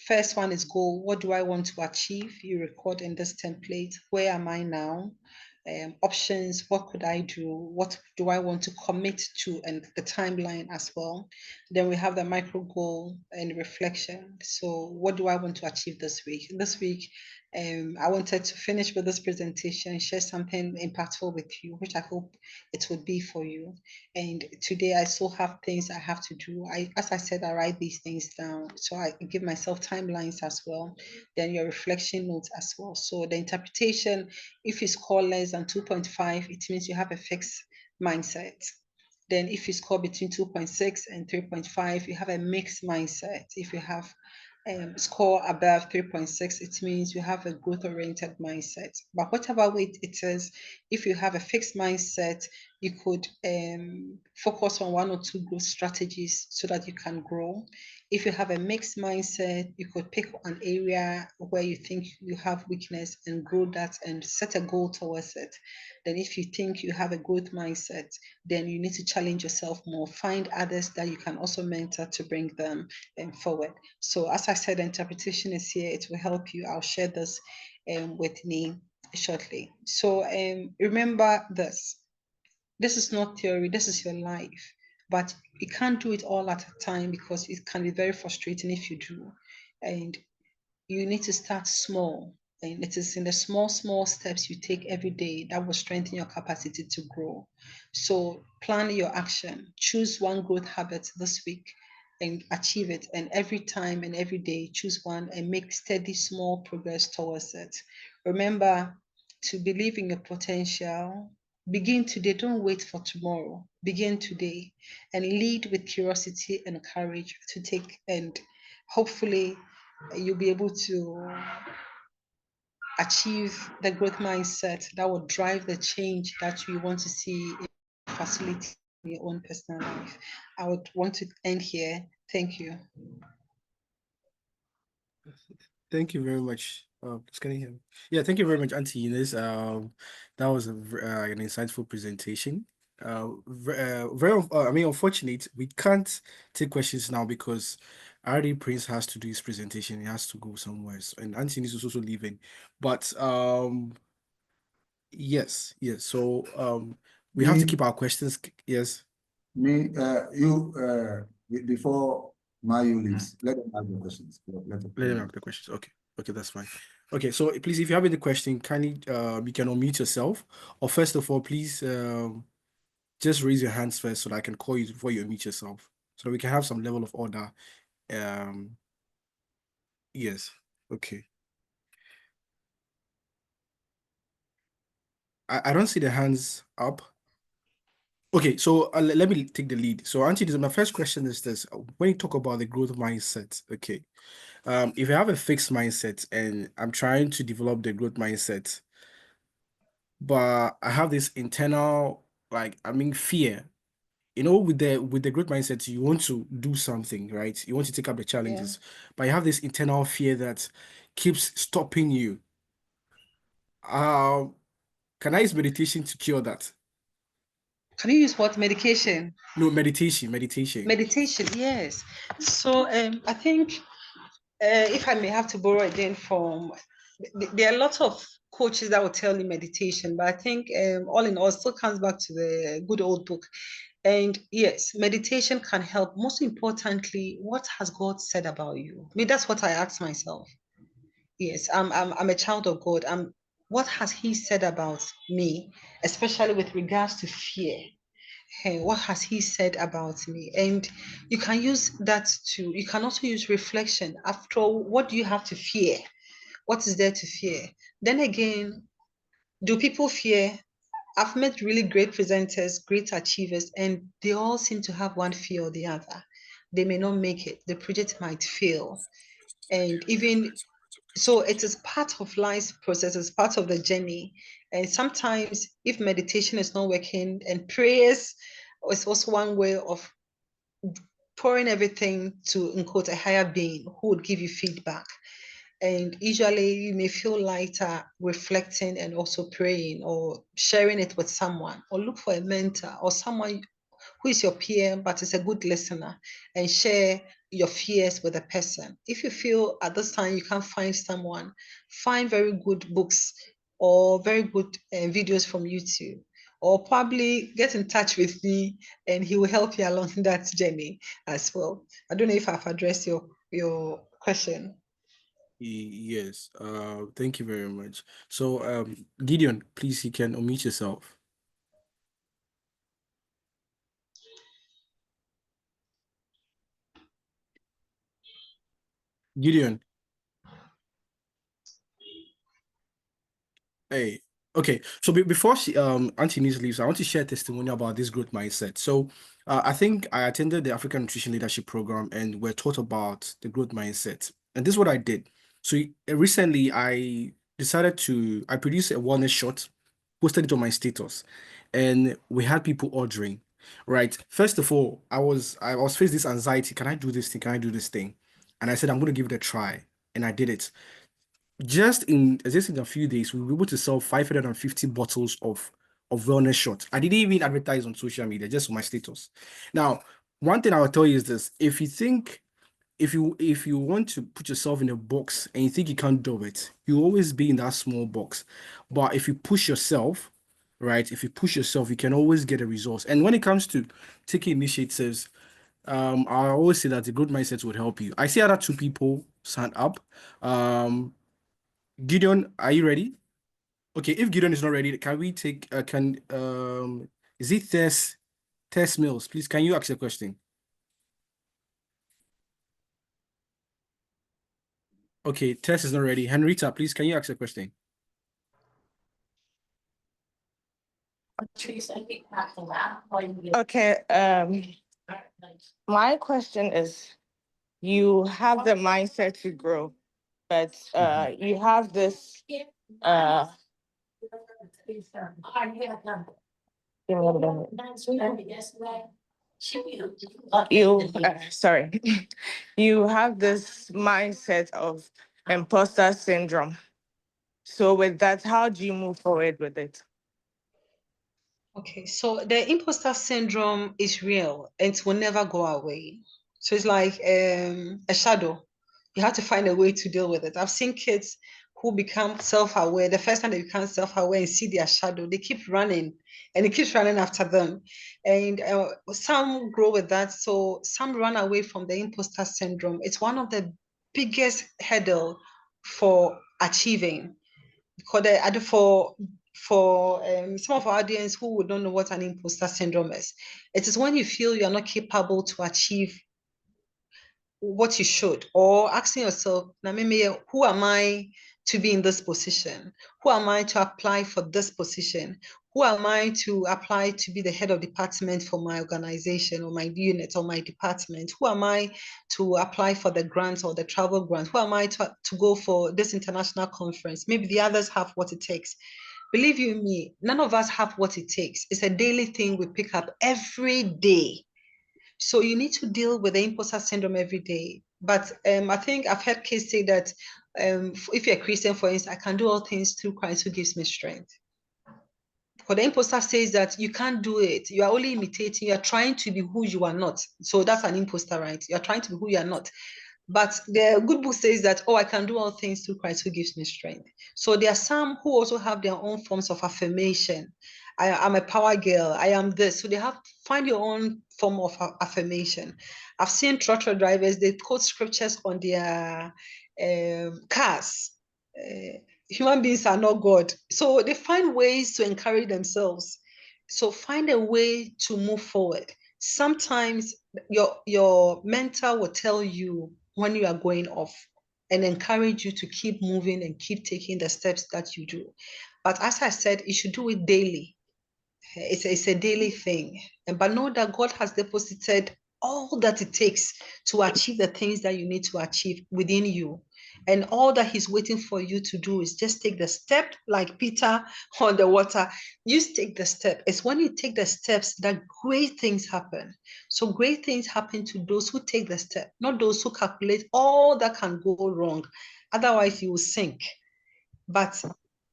First one is goal. What do I want to achieve? You record in this template. Where am I now? Options. What could I do? What do I want to commit to? And the timeline as well. Then we have the micro goal and reflection. So, what do I want to achieve this week? This week, I wanted to finish with this presentation, share something impactful with you, which I hope it would be for you. And today I still have things I have to do. As I said, I write these things down. So I give myself timelines as well. Then your reflection notes as well. So the interpretation, if you score less than 2.5, it means you have a fixed mindset. Then if you score between 2.6 and 3.5, you have a mixed mindset. If you have score above 3.6, it means you have a growth oriented mindset. But whatever way it is, if you have a fixed mindset, you could focus on 1 or 2 growth strategies so that you can grow. If you have a mixed mindset, you could pick an area where you think you have weakness and grow that and set a goal towards it. Then, if you think you have a growth mindset, then you need to challenge yourself more. Find others that you can also mentor to bring them forward. So, as I said, interpretation is here. It will help you. I'll share this with me shortly. So, remember this. This is not theory. This is your life. But you can't do it all at a time because it can be very frustrating if you do. And you need to start small. And it is in the small steps you take every day that will strengthen your capacity to grow. So plan your action. Choose one growth habit this week and achieve it. And every time and every day, choose one and make steady, small progress towards it. Remember to believe in your potential. Begin today. Don't wait for tomorrow. Begin today and lead with curiosity and courage to take and hopefully you'll be able to achieve the growth mindset that will drive the change that you want to see in facility in your own personal life. I would want to end here. Thank you. Thank you very much. Can you hear me? Yeah, thank you very much, Auntie Ines. That was an insightful presentation. I mean, unfortunate, we can't take questions now because already Prince has to do his presentation. He has to go somewhere, and Auntie Ines is also leaving. But yes, yes. So we have to Me, keep our questions. Yes, before Mayu leaves, let them have the questions. let them have the questions. Okay, okay, that's fine. Okay, so please, if you have any question, kindly you can unmute yourself. Or first of all, please just raise your hands first so that I can call you before you unmute yourself. So that we can have some level of order. Um, yes. Okay. I don't see the hands up. Okay, so let me take the lead. So, Auntie, my first question is this: when you talk about the growth mindset, okay, if I have a fixed mindset and I'm trying to develop the growth mindset, but I have this internal, like, I mean, fear. You know, with the growth mindset, you want to do something, right? You want to take up the Yeah. challenges, but you have this internal fear that keeps stopping you. Um, can I use meditation to cure that? Can you use what medication? No, meditation. Meditation, yes. So I think if I may have to borrow again from, there are lots of coaches that will tell you meditation, but I think all in all, it still comes back to the good old book. And yes, meditation can help. Most importantly, what has God said about you? I mean, that's what I ask myself. Yes, I'm a child of God. What has He said about me, especially with regards to fear? Hey, what has He said about me? And you can use that to, you can also use reflection. After all, what do you have to fear? What is there to fear? Then again, do people fear? I've met really great presenters, great achievers, and they all seem to have one fear or the other. They may not make it, the project might fail. And even So it is part of life's process, it's part of the journey. And sometimes if meditation is not working, and prayers is also one way of pouring everything to, in quote, a higher being who would give you feedback. And usually you may feel lighter reflecting and also praying or sharing it with someone, or look for a mentor or someone who is your peer but is a good listener, and share your fears with a person. If you feel at this time you can't find someone, find very good books or very good videos from YouTube, or probably get in touch with me and he will help you along that journey as well. I don't know if I've addressed your question. Yes. Thank you very much. So, Gideon, please, you can unmute yourself. Gideon. Hey. Okay. So before Auntie Niece leaves, I want to share testimony about this growth mindset. So, I think I attended the African Nutrition Leadership Program, and we're taught about the growth mindset. And this is what I did. So recently, I produced a wellness shot, posted it on my status, and we had people ordering. Right. First of all, I was faced this anxiety. Can I do this thing? Can I do this thing? And I said, I'm going to give it a try. And I did it. Just in a few days, we were able to sell 550 bottles of wellness shots. I didn't even advertise on social media, just on my status. Now, one thing I will tell you is this: if you want to put yourself in a box and you think you can't do it, you always be in that small box. But if you push yourself, right? If you push yourself, you can always get a result. And when it comes to taking initiatives, I always say that the growth mindset would help you. I see other two people sign up. Gideon, are you ready? Okay, if Gideon is not ready, can we take can is it Tess Mills? Please, can you ask a question? Okay, Tess is not ready. Henrietta, please, can you ask a question? Okay, my question is, you have the mindset to grow, but you have this uh sorry, you have this mindset of imposter syndrome. So with that, how do you move forward with it? Okay, so the imposter syndrome is real and it will never go away. So it's like a shadow. You have to find a way to deal with it. I've seen kids who become self-aware. The first time they become self-aware and see their shadow, they keep running and it keeps running after them. And some grow with that. So some run away from the imposter syndrome. It's one of the biggest hurdle for achieving. Because for some of our audience who would not know what an imposter syndrome is, it is when you feel you're not capable to achieve what you should, or asking yourself, now maybe who am I to be in this position? Who am I to apply for this position? Who am I to apply to be the head of department for my organization or my unit or my department? Who am I to apply for the grants or the travel grant? Who am I to go for this international conference? Maybe the others have what it takes. Believe you me, none of us have what it takes. It's a daily thing we pick up every day. So you need to deal with the imposter syndrome every day. But I think I've heard kids say that if you're a Christian, for instance, I can do all things through Christ who gives me strength. But the imposter says that you can't do it. You are only imitating. You are trying to be who you are not. So that's an imposter, right? You are trying to be who you are not. But the good book says that, oh, I can do all things through Christ who gives me strength. So there are some who also have their own forms of affirmation. I am a power girl. I am this. So they have find your own form of affirmation. I've seen tractor drivers, they quote scriptures on their cars. Human beings are not God. So they find ways to encourage themselves. So find a way to move forward. Sometimes your mentor will tell you when you are going off and encourage you to keep moving and keep taking the steps that you do. But as I said, you should do it daily. It's a daily thing. But know that God has deposited all that it takes to achieve the things that you need to achieve within you. And all that he's waiting for you to do is just take the step, like Peter on the water. You take the step. It's when you take the steps that great things happen. So great things happen to those who take the step, not those who calculate all that can go wrong. Otherwise, you will sink. But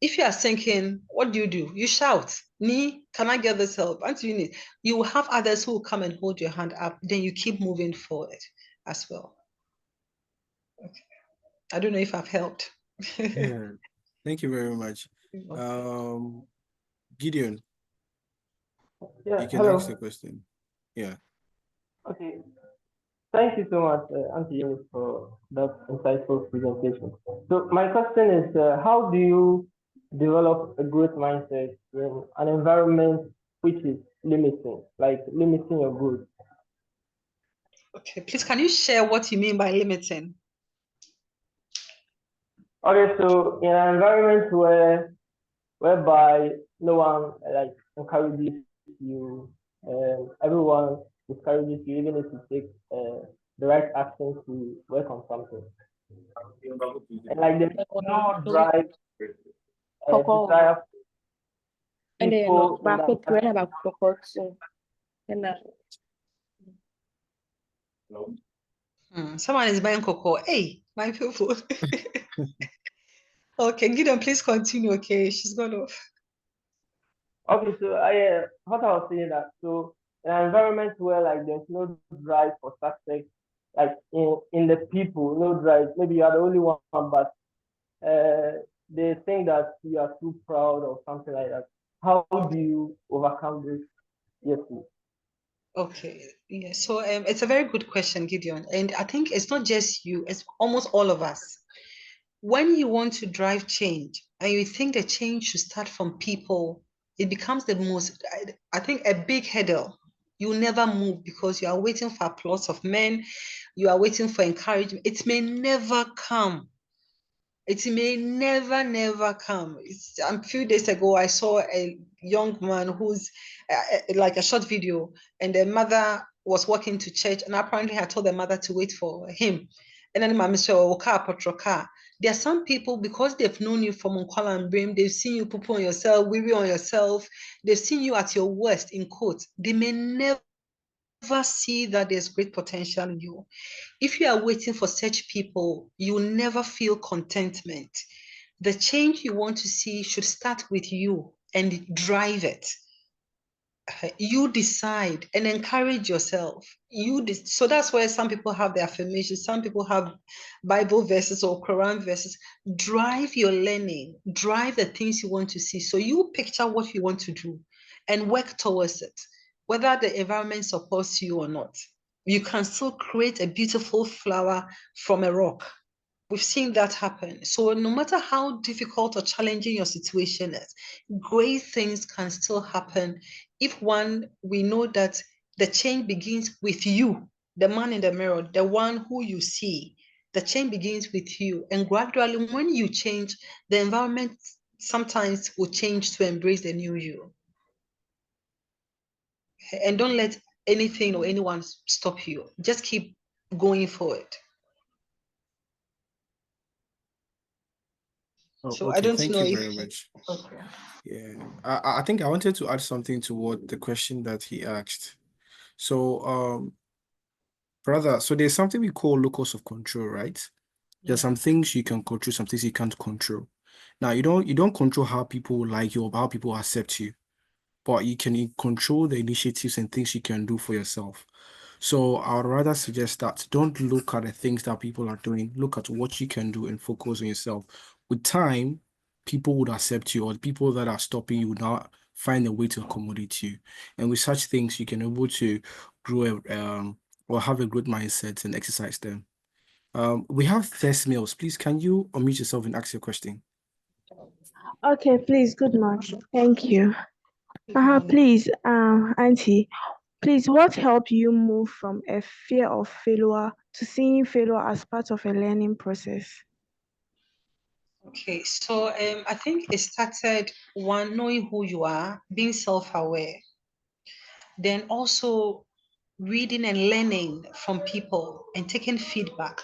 if you are sinking, what do? You shout, "Nee, can I get this help?" Until you need, you will have others who will come and hold your hand up. Then you keep moving forward as well. Okay. I don't know if I've helped. Yeah. Thank you very much. Gideon, Yeah, you can ask the hello. question. Yeah. Okay. Thank you so much, Auntie Eunice, for that insightful presentation. So my question is, how do you develop a growth mindset in an environment which is limiting, like limiting your growth? Okay, please, can you share what you mean by limiting? Okay, so in an environment whereby no one like encourages you, everyone discourages you, even if you take the right action to work on something. And like there's no drive, desire And then people in back that. about so and Someone is buying cocoa. Hey, my people. Okay, Gideon, please continue. Okay, she's gone off. Okay, so I what I was saying that so in an environment where like there's no drive for success, like in the people, no drive. Maybe you are the only one, but they think that you are too proud or something like that. How do you overcome this? Yes, please. Okay, yeah. So it's a very good question, Gideon. And I think it's not just you, it's almost all of us. When you want to drive change and you think the change should start from people, it becomes the most, I think, a big hurdle. You never move because you are waiting for applause of men, you are waiting for encouragement. It may never come. It may never come. A few days ago, I saw a young man who's like a short video, and the mother was walking to church, and apparently had told the mother to wait for him. And then mommy said, "Oh, car." There are some people, because they've known you from Nkwala and Brim, they've seen you poop on yourself, weary on yourself, they've seen you at your worst, in quotes. They may never see that there's great potential in you. If you are waiting for such people, you will never feel contentment. The change you want to see should start with you and drive it. You decide and encourage yourself. So that's where some people have their affirmations, some people have Bible verses or Quran verses. Drive your learning, drive the things you want to see. So you picture what you want to do and work towards it, whether the environment supports you or not. You can still create a beautiful flower from a rock. We've seen that happen. So no matter how difficult or challenging your situation is, great things can still happen if we know that the change begins with you, the man in the mirror, the one who you see. The change begins with you. And gradually, when you change, the environment sometimes will change to embrace the new you. And don't let anything or anyone stop you. Just keep going forward. Oh, So I okay. don't Thank know you if very much. okay. Yeah. I think I wanted to add something to what the question that he asked. So, brother, so there's something we call locus of control, right? There's some things you can control, some things you can't control. Now, you don't control how people like you or how people accept you, but you can control the initiatives and things you can do for yourself. So I would rather suggest that don't look at the things that people are doing. Look at what you can do and focus on yourself. With time, people would accept you, or the people that are stopping you would now find a way to accommodate you. And with such things, you can be able to grow or have a good mindset and exercise them. We have test mails. Please, can you unmute yourself and ask your question? Okay, please, good morning. Thank you. Please, Auntie, please, what helped you move from a fear of failure to seeing failure as part of a learning process? Okay, so I think it started one, knowing who you are, being self-aware, then also reading and learning from people and taking feedback.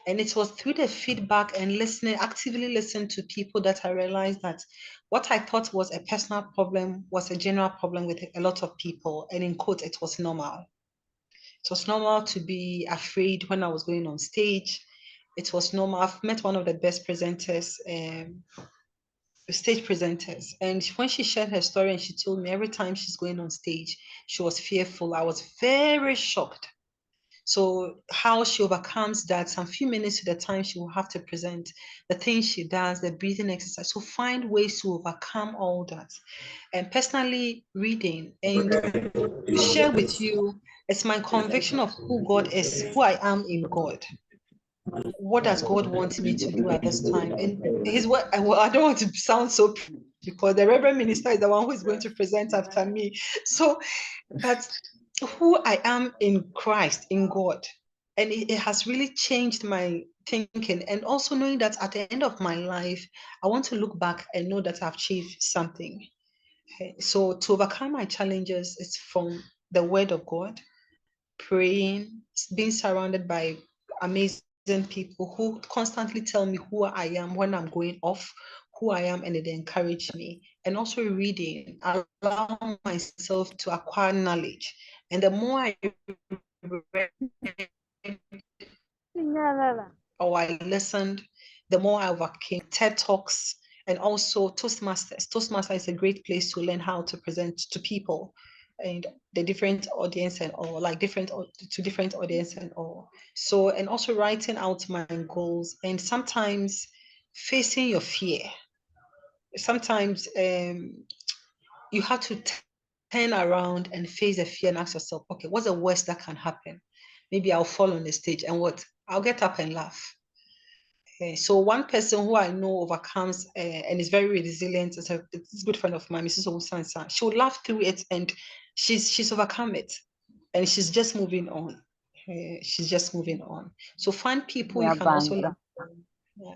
And it was through the feedback and actively listening to people, that I realized that what I thought was a personal problem was a general problem with a lot of people. And in quotes, it was normal. It was normal to be afraid when I was going on stage. It was normal. I've met one of the best presenters, stage presenters, and when she shared her story and she told me every time she's going on stage, she was fearful. I was very shocked. So how she overcomes that, some few minutes to the time she will have to present, the things she does, the breathing exercise. So find ways to overcome all that. And personally, reading and to share with you, it's my conviction of who God is, who I am in God. What does God want me to do at this time? And his what I don't want to sound so, because the Reverend Minister is the one who is going to present after me. So, but who I am in Christ, in God. And it has really changed my thinking. And also knowing that at the end of my life, I want to look back and know that I've achieved something. So to overcome my challenges, it's from the word of God, praying, being surrounded by amazing people who constantly tell me who I am when I'm going off, who I am, and they encourage me. And also reading, allow myself to acquire knowledge. And the more I read or I listened, the more I overcame. TED Talks and also Toastmasters. Toastmasters is a great place to learn how to present to people and the different audience and all, like different audience and all. So, and also writing out my goals and sometimes facing your fear. Sometimes you have to turn around and face the fear and ask yourself, okay, what's the worst that can happen? Maybe I'll fall on the stage and what? I'll get up and laugh. So one person who I know overcomes and is very resilient is a good friend of mine, Mrs. Owusansa. She will laugh through it and she's overcome it and she's just moving on. She's just moving on. So find people you can also learn.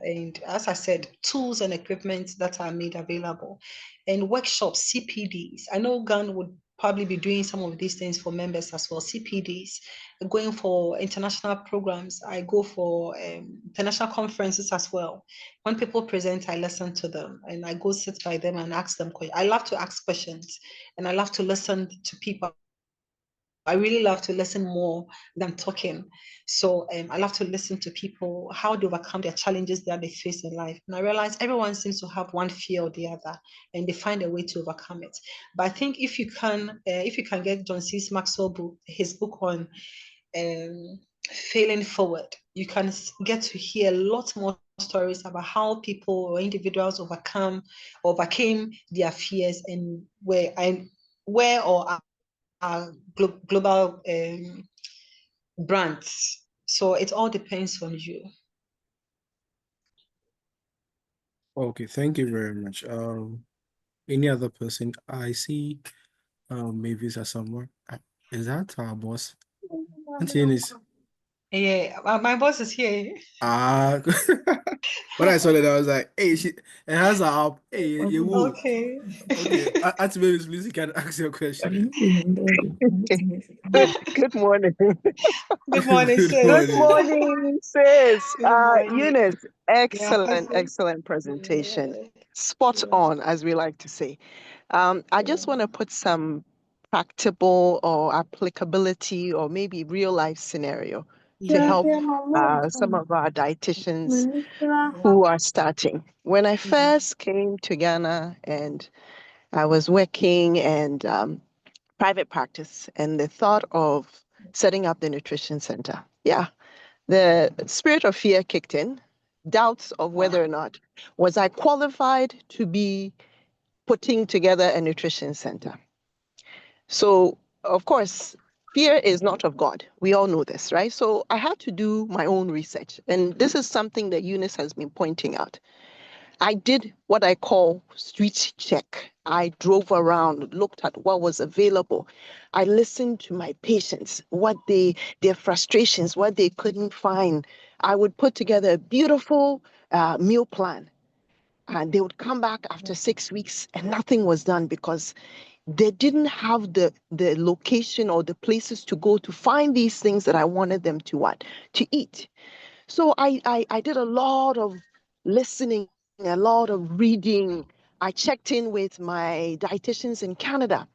And as I said, tools and equipment that are made available, and workshops, CPDs. I know GAN would probably be doing some of these things for members as well. CPDs, going for international programs. I go for international conferences as well. When people present, I listen to them and I go sit by them and ask them questions. I love to ask questions and I love to listen to people. I really love to listen more than talking. So I love to listen to people, how they overcome their challenges that they face in life. And I realize everyone seems to have one fear or the other, and they find a way to overcome it. But I think if you can get John C. Maxwell book, his book on failing forward, you can get to hear a lot more stories about how people or individuals overcame their fears and where or global brands. So it all depends on you. Okay, thank you very much. Any other person? I see Mavis are somewhere. Is that our boss? Auntie Eunice. Yeah, my boss is here. When I saw that, I was like, hey, she it has her up. Hey, you will. Okay. Okay. Auntie Mavis, please, you can ask your question. Good morning. Good morning, Good sis. Good morning. morning, sis. Good morning. Eunice, excellent, Yeah. excellent presentation. Spot on, as we like to say. I just want to put some practical or applicability or maybe real life scenario to help some of our dietitians who are starting. When I first came to Ghana and I was working and private practice and the thought of setting up the nutrition center. Yeah, the spirit of fear kicked in, doubts of whether or not was I qualified to be putting together a nutrition center. So, of course, fear is not of God. We all know this, right? So I had to do my own research. And this is something that Eunice has been pointing out. I did what I call street check. I drove around, looked at what was available. I listened to my patients, their frustrations, what they couldn't find. I would put together a beautiful meal plan. And they would come back after 6 weeks and nothing was done because they didn't have the location or the places to go to find these things that I wanted them to eat. So I did a lot of listening, a lot of reading. I checked in with my dietitians in Canada.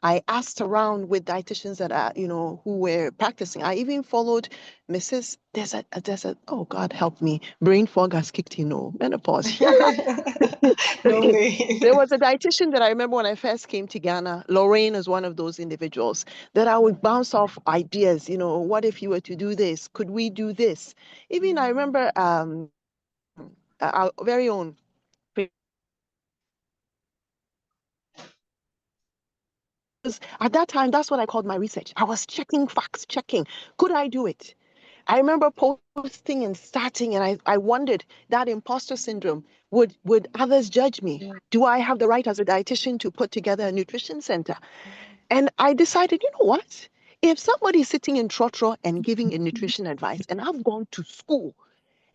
I asked around with dietitians that are, who were practicing. I even followed Mrs. There's a oh God help me, brain fog has kicked in. No menopause. Yeah. No way. There was a dietitian that I remember when I first came to Ghana. Lorraine is one of those individuals that I would bounce off ideas. What if you were to do this? Could we do this? Even I remember our very own. At that time, that's what I called my research. I was checking facts, checking. Could I do it? I remember posting and starting, and I wondered that imposter syndrome. Would others judge me? Do I have the right as a dietitian to put together a nutrition center? And I decided, you know what? If somebody is sitting in Trotro and giving a nutrition advice, and I've gone to school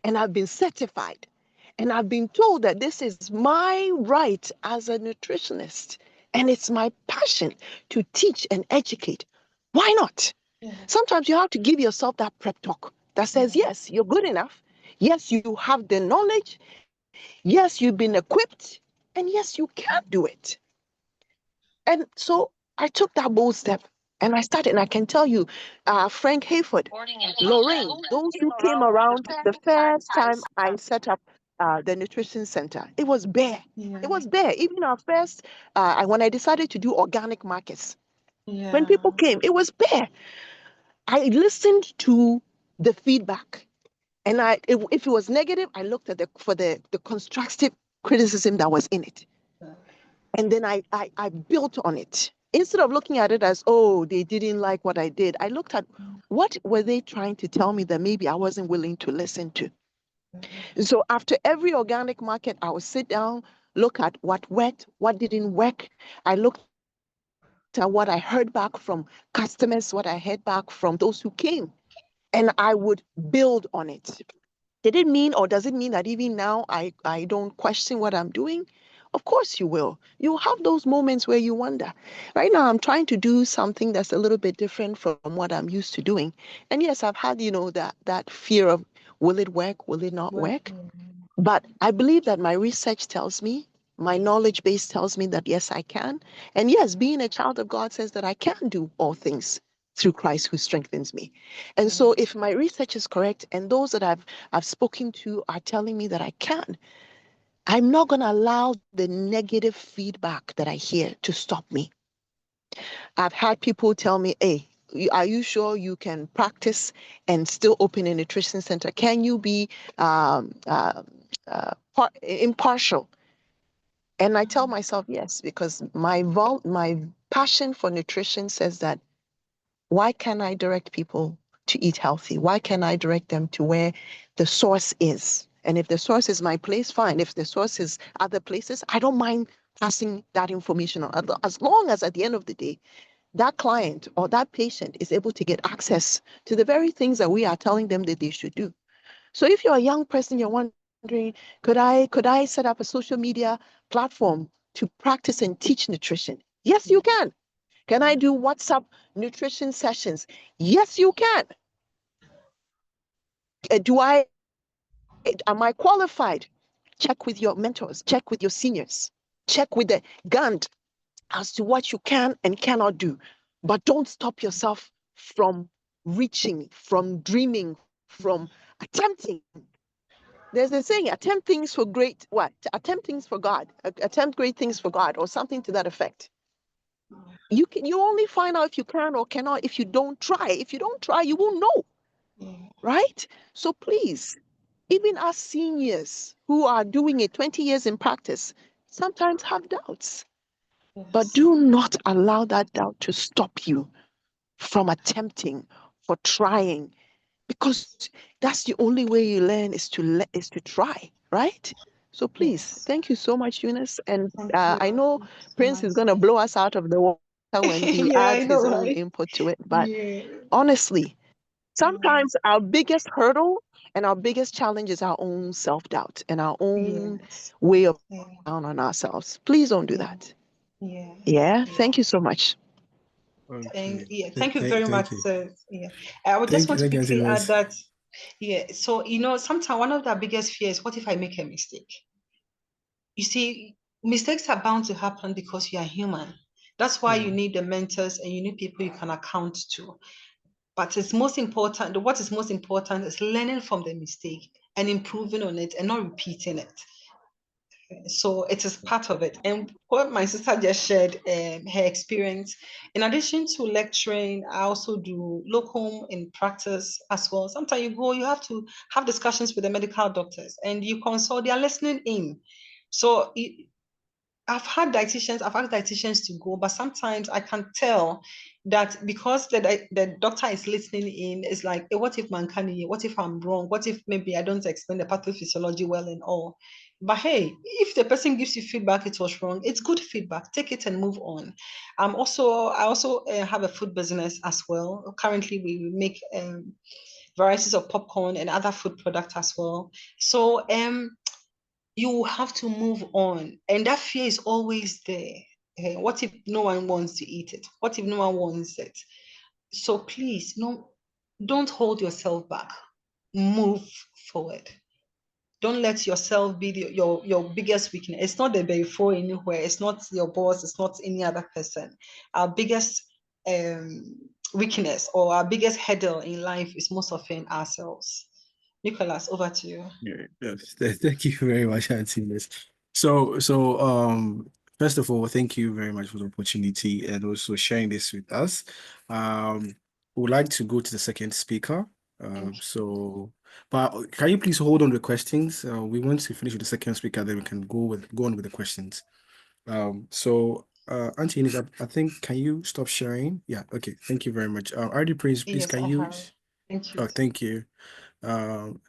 and I've been certified, and I've been told that this is my right as a nutritionist, and it's my passion to teach and educate, why not? Sometimes you have to give yourself that prep talk that says, yes, you're good enough. Yes, you have the knowledge. Yes, you've been equipped. And yes, you can do it. And so I took that bold step and I started. And I can tell you, Frank Hayford, Lorraine, those who came around the first time I set up the nutrition center, it was bare. It was bare. Even our first, when I decided to do organic markets, when people came, it was bare. I listened to the feedback, and if it was negative, I looked at the constructive criticism that was in it, and then I built on it. Instead of looking at it as, oh, they didn't like what I did, I looked at what were they trying to tell me that maybe I wasn't willing to listen to. So after every organic market, I would sit down, look at what worked, what didn't work. I looked at what I heard back from customers, what I heard back from those who came, and I would build on it. Did it mean, or does it mean that even now I don't question what I'm doing? Of course you will. You'll have those moments where you wonder. Right now, I'm trying to do something that's a little bit different from what I'm used to doing. And yes, I've had, that fear of, will it work? Will it not work? But I believe that my research tells me, my knowledge base tells me that yes, I can. And yes, being a child of God says that I can do all things through Christ who strengthens me. And so if my research is correct and those that I've spoken to are telling me that I can, I'm not going to allow the negative feedback that I hear to stop me. I've had people tell me, hey, are you sure you can practice and still open a nutrition center? Can you be impartial? And I tell myself yes, because my passion for nutrition says that why can't I direct people to eat healthy? Why can't I direct them to where the source is? And if the source is my place, fine. If the source is other places, I don't mind passing that information on, as long as at the end of the day, that client or that patient is able to get access to the very things that we are telling them that they should do. So if you're a young person, you're wondering, could I set up a social media platform to practice and teach nutrition? Yes, you can. Can I do WhatsApp nutrition sessions? Yes, you can. Am I qualified? Check with your mentors, check with your seniors, check with the GANT as to what you can and cannot do. But don't stop yourself from reaching, from dreaming, from attempting. There's a saying, attempt things for great, what? Attempt things for God, attempt great things for God, or something to that effect. You only find out if you can or cannot if you don't try. If you don't try, you won't know, right? So please, even as seniors who are doing it 20 years in practice, sometimes have doubts, but do not allow that doubt to stop you from attempting, for trying, because that's the only way you learn is to try, right? So please, thank you so much, Eunice. And I know Prince is going to blow us out of the water when he Yeah, I adds his know, own right? input to it. But Yeah. honestly, sometimes our biggest hurdle and our biggest challenge is our own self-doubt and our own Yes. way of Yeah. down on ourselves. Please don't do Yeah. that. Yeah. Yeah. Thank you so much. Thank Okay. yeah. Thank you very much, Thank you. sir. Yeah. I would just want to Thank you, Auntie quickly add Lois. that Yeah. So, sometimes one of the biggest fears, what if I make a mistake? You see, mistakes are bound to happen because you are human. That's why you need the mentors and you need people you can account to. But it's most important, what is most important is learning from the mistake and improving on it and not repeating it. So it is part of it. And what my sister just shared, her experience, in addition to lecturing, I also do locum in practice as well. Sometimes you have to have discussions with the medical doctors and you consult, they are listening in. So I've asked dietitians to go, but sometimes I can tell that because the doctor is listening in, it's like, what if man can hear? What if I'm wrong? What if maybe I don't explain the pathophysiology well and all? But hey, if the person gives you feedback, it was wrong, it's good feedback. Take it and move on. I also have a food business as well. Currently, we make varieties of popcorn and other food products as well. So you have to move on. And that fear is always there. What if no one wants to eat it? What if no one wants it? So please, no, don't hold yourself back. Move forward. Don't let yourself be your biggest weakness. It's not the before anywhere. It's not your boss. It's not any other person. Our biggest weakness or our biggest hurdle in life is most often ourselves. Nicholas, over to you. Yeah, yes. Thank you very much, Auntie Miss. So, first of all, thank you very much for the opportunity and also sharing this with us. We would like to go to the second speaker. But can you please hold on the questions? We want to finish with the second speaker, then we can go on with the questions. Auntie Ines, I think, can you stop sharing? Yeah, okay. Thank you very much. RD Prince, please, Yes, can I you? have. Thank you. Oh, thank you. Um,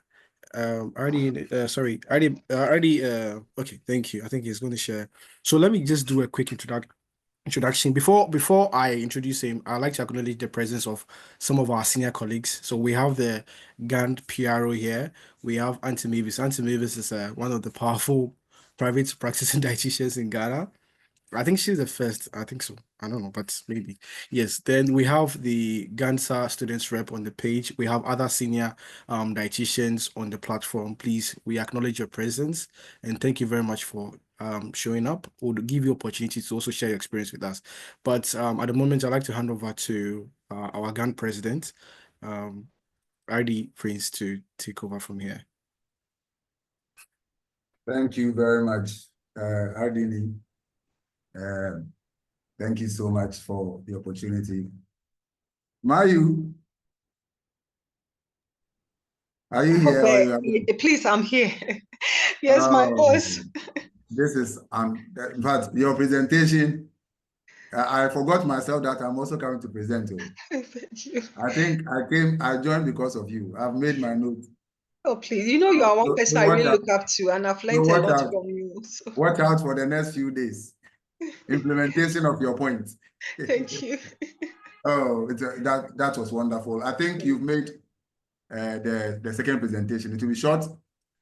okay, thank you. I think he's going to share. So let me just do a quick introduction. Before I introduce him, I'd like to acknowledge the presence of some of our senior colleagues. So we have the GAND PRO here. We have Auntie Mavis. Auntie Mavis is one of the powerful private practicing dietitians in Ghana. I think she's the first. I think so. I don't know, but maybe. Yes. Then we have the Gansa students rep on the page. We have other senior dietitians on the platform. Please, we acknowledge your presence and thank you very much for showing up. We'll give you opportunity to also share your experience with us. But at the moment, I'd like to hand over to our GAN president, RD Prince, to take over from here. Thank you very much, Ardini. Thank you so much for the opportunity. Mayu, are you here? Or you are... Please, I'm here. Yes, my boss. This is in fact, your presentation. I forgot myself that I'm also coming to present. Thank you. I joined because of you. I've made my notes. Oh, please. You are one person I really look up to, and I've learned a lot from you. So. Watch out for the next few days. Implementation of your point. Thank you. Oh, that was wonderful. I think you've made the second presentation. It will be short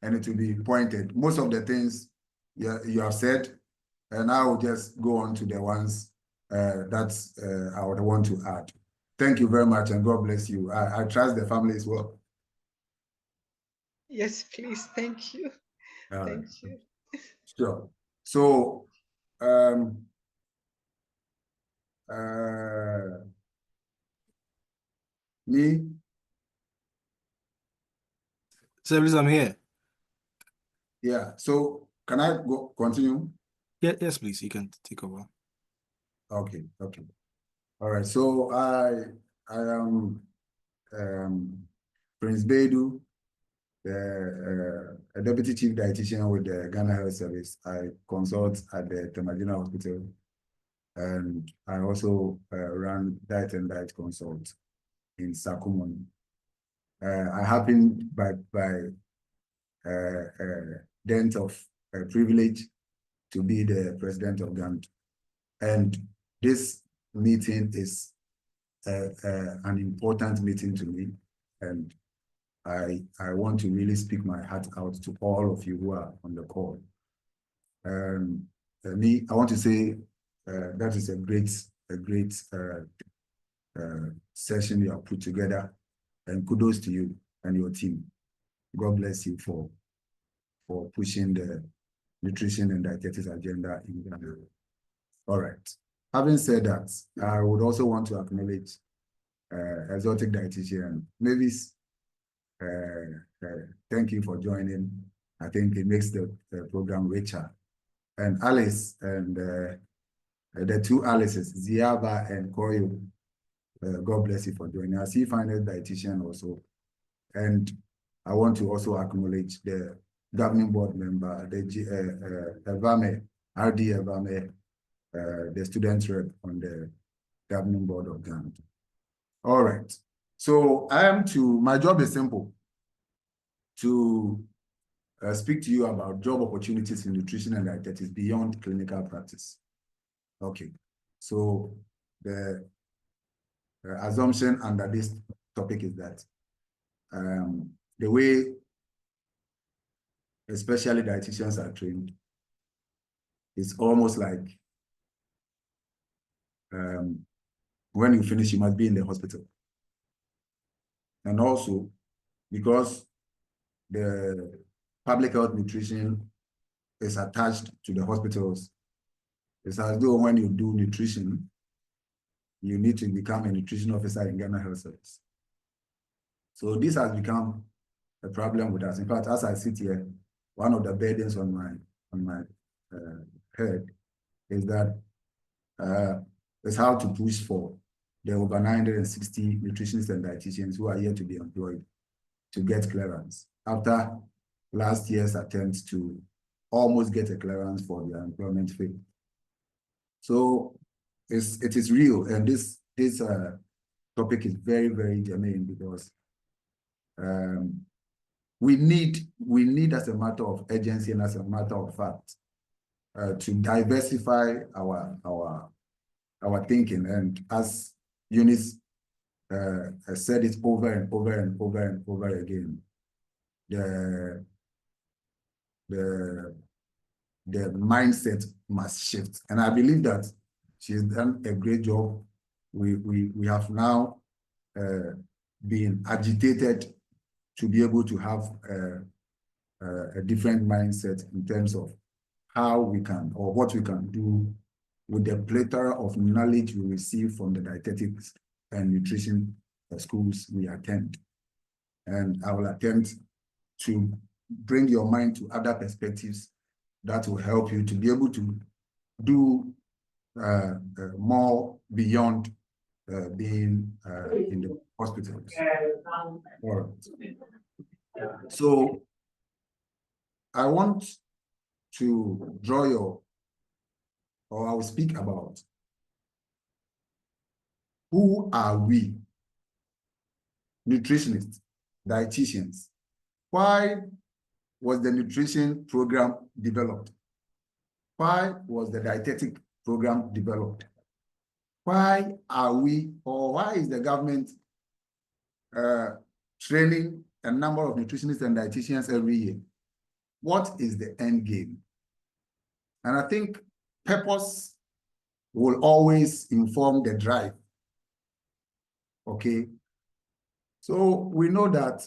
and it will be pointed. Most of the things you have said, and I will just go on to the ones that I would want to add. Thank you very much and God bless you. I trust the family as well. Yes, please. Thank you. Thank you. Sure. So, me? So, please, I'm here. Yeah. So, can I continue? Yeah, yes, please. You can take over. Okay. All right. So, I am Prince Bedu, a deputy chief dietitian with the Ghana Health Service. I consult at the Temagina Hospital, and I also run Diet and Diet Consult in Sakumon. I happen by dent of privilege to be the president of GANT, and this meeting is an important meeting to me, and I want to really speak my heart out to all of you who are on the call. Me, I want to say that is a great session you have put together, and kudos to you. and your team. God bless you for pushing the nutrition and dietetics agenda in Ghana. All right. Having said that, I would also want to acknowledge exotic dietitian Mavis. Thank you for joining. I think it makes the program richer. And Alice and the two Alices, Ziaba and Koyo, God bless you for joining. I see final dietitian also. And I want to also acknowledge the governing board member, the Evame, RD Evame, the student rep on the governing board of Ghana. All right. So my job is simple, to speak to you about job opportunities in nutrition and dietetics beyond clinical practice. Okay. So the assumption under this topic is that the way especially dietitians are trained is almost like when you finish, you must be in the hospital. And also, because the public health nutrition is attached to the hospitals, it's as though when you do nutrition, you need to become a nutrition officer in Ghana Health Service. So this has become a problem with us. In fact, as I sit here, one of the burdens on my head is that is how to push for the over 960 nutritionists and dietitians who are yet to be employed to get clearance after last year's attempt to almost get a clearance for their employment failed. So it is real, and this topic is very, very germane, because we need as a matter of urgency and as a matter of fact to diversify our thinking. And as Eunice said it over and over and over and over again, the mindset must shift. And I believe that she's done a great job. We have now been agitated to be able to have a different mindset in terms of how we can, or what we can do with the plethora of knowledge we receive from the dietetics and nutrition schools we attend. And I will attempt to bring your mind to other perspectives that will help you to be able to do more beyond being in the hospitals. All right. So I want to draw or I will speak about who are we, nutritionists, dietitians. Why was the nutrition program developed? Why was the dietetic program developed? Why are we, or why is the government training a number of nutritionists and dietitians every year? What is the end game? And I think purpose will always inform the drive. Okay. So we know that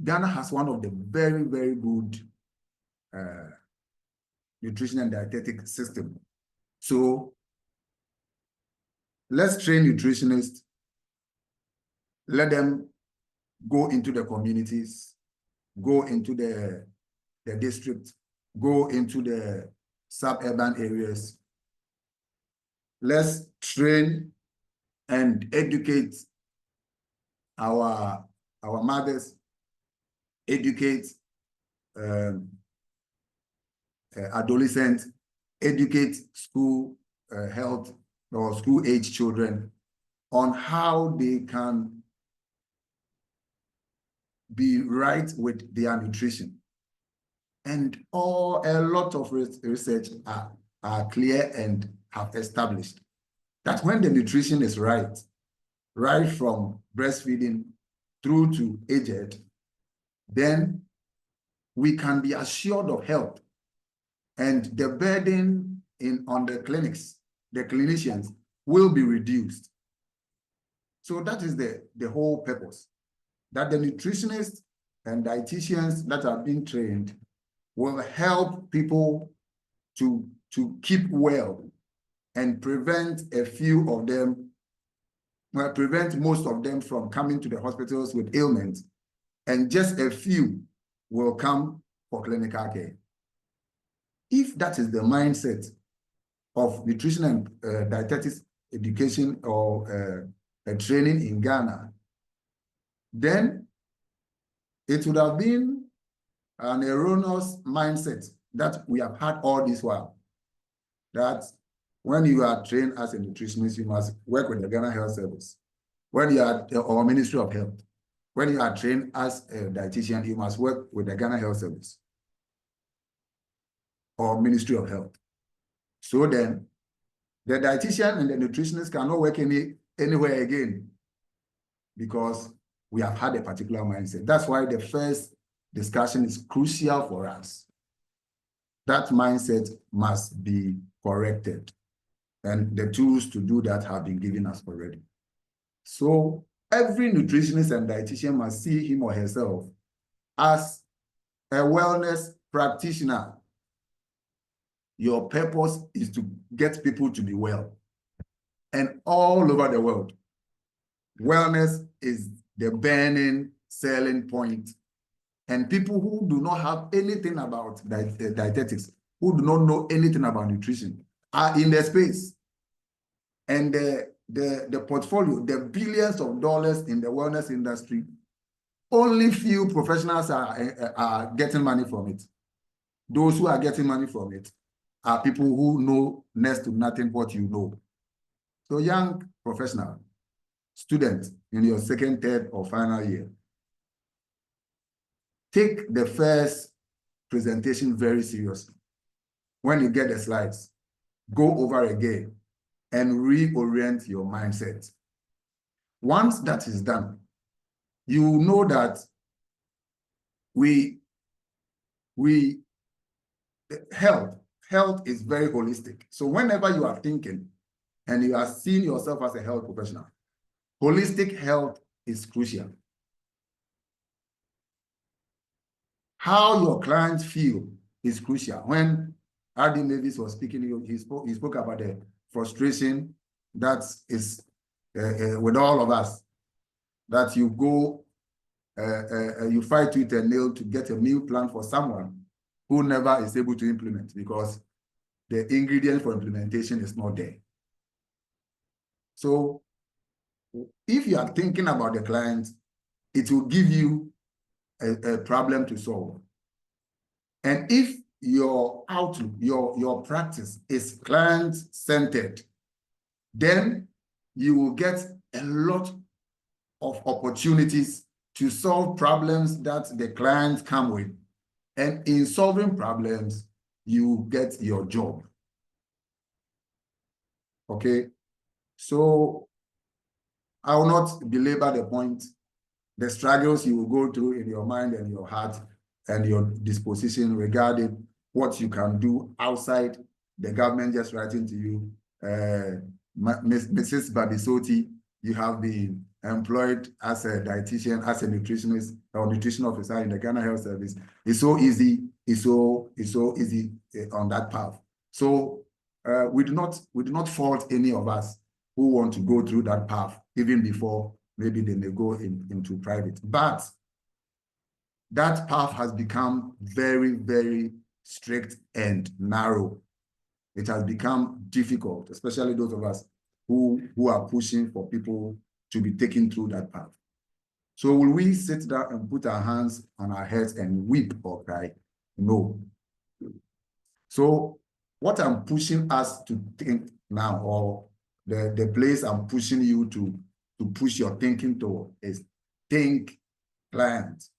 Ghana has one of the very, very good nutrition and dietetic system. So let's train nutritionists, let them go into the communities, go into the district, go into the suburban areas. Let's train and educate our mothers, educate adolescents, educate school health or school age children on how they can be right with their nutrition. And a lot of research are clear and have established that when the nutrition is right from breastfeeding through to aged, then we can be assured of health, and the burden on the clinics, the clinicians, will be reduced. So that is the whole purpose. that the nutritionists and dietitians that are being trained will help people to keep well and prevent a few of them, well, prevent most of them from coming to the hospitals with ailments, and just a few will come for clinical care. If that is the mindset of nutrition and dietetics education or training in Ghana, then it would have been an erroneous mindset that we have had all this while. That when you are trained as a nutritionist, you must work with the Ghana Health Service. When you are, or Ministry of Health, when you are trained as a dietitian, you must work with the Ghana Health Service or Ministry of Health. So then, the dietitian and the nutritionist cannot work anywhere again because we have had a particular mindset. That's why the first discussion is crucial for us. That mindset must be corrected. And the tools to do that have been given us already. So every nutritionist and dietitian must see him or herself as a wellness practitioner. Your purpose is to get people to be well. And all over the world, wellness is the burning selling point. And people who do not have anything about dietetics, who do not know anything about nutrition, are in the space. And the portfolio, the billions of dollars in the wellness industry, only few professionals are getting money from it. Those who are getting money from it are people who know next to nothing what you know. So young professional, student in your second, third, or final year, take the first presentation very seriously. When you get the slides, go over again and reorient your mindset. Once that is done, you know that health is very holistic. So whenever you are thinking and you are seeing yourself as a health professional, holistic health is crucial. How your clients feel is crucial. When R.D. Mavis was speaking, he spoke about the frustration that is with all of us, that you go, you fight tooth and nail to get a meal plan for someone who never is able to implement because the ingredient for implementation is not there. So if you are thinking about the client, it will give you a problem to solve. And if your outlook, your practice is client-centered, then you will get a lot of opportunities to solve problems that the clients come with. And in solving problems, you get your job. Okay? So I will not belabor the point. The struggles you will go through in your mind and your heart and your disposition regarding what you can do outside the government just writing to you. Mrs. Babisoti, you have been employed as a dietitian, as a nutritionist or nutrition officer in the Ghana Health Service. It's so easy. It's so easy on that path. So we do not fault any of us who want to go through that path even before maybe they may go into private. But that path has become very, very strict and narrow. It has become difficult, especially those of us who are pushing for people to be taken through that path. So will we sit down and put our hands on our heads and weep or cry? No. So what I'm pushing us to think now, or the place I'm pushing you to push your thinking toward, is think clients.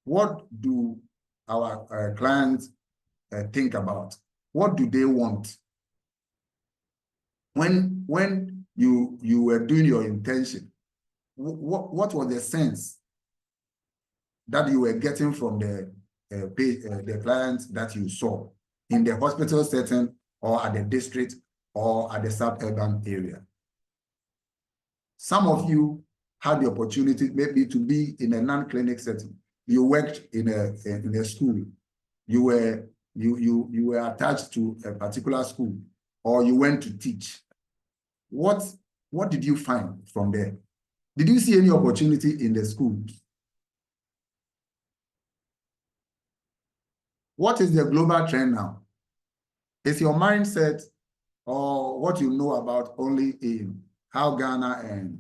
What do our clients think about? What do they want? When you were doing your intention, what was the sense that you were getting from the clients that you saw in the hospital setting or at the district or at the suburban area? Some of you had the opportunity maybe to be in a non-clinic setting. You worked in a school. You were attached to a particular school, or you went to teach. What did you find from there? Did you see any opportunity in the schools? What is the global trend now? Is your mindset or what you know about only in how Ghana and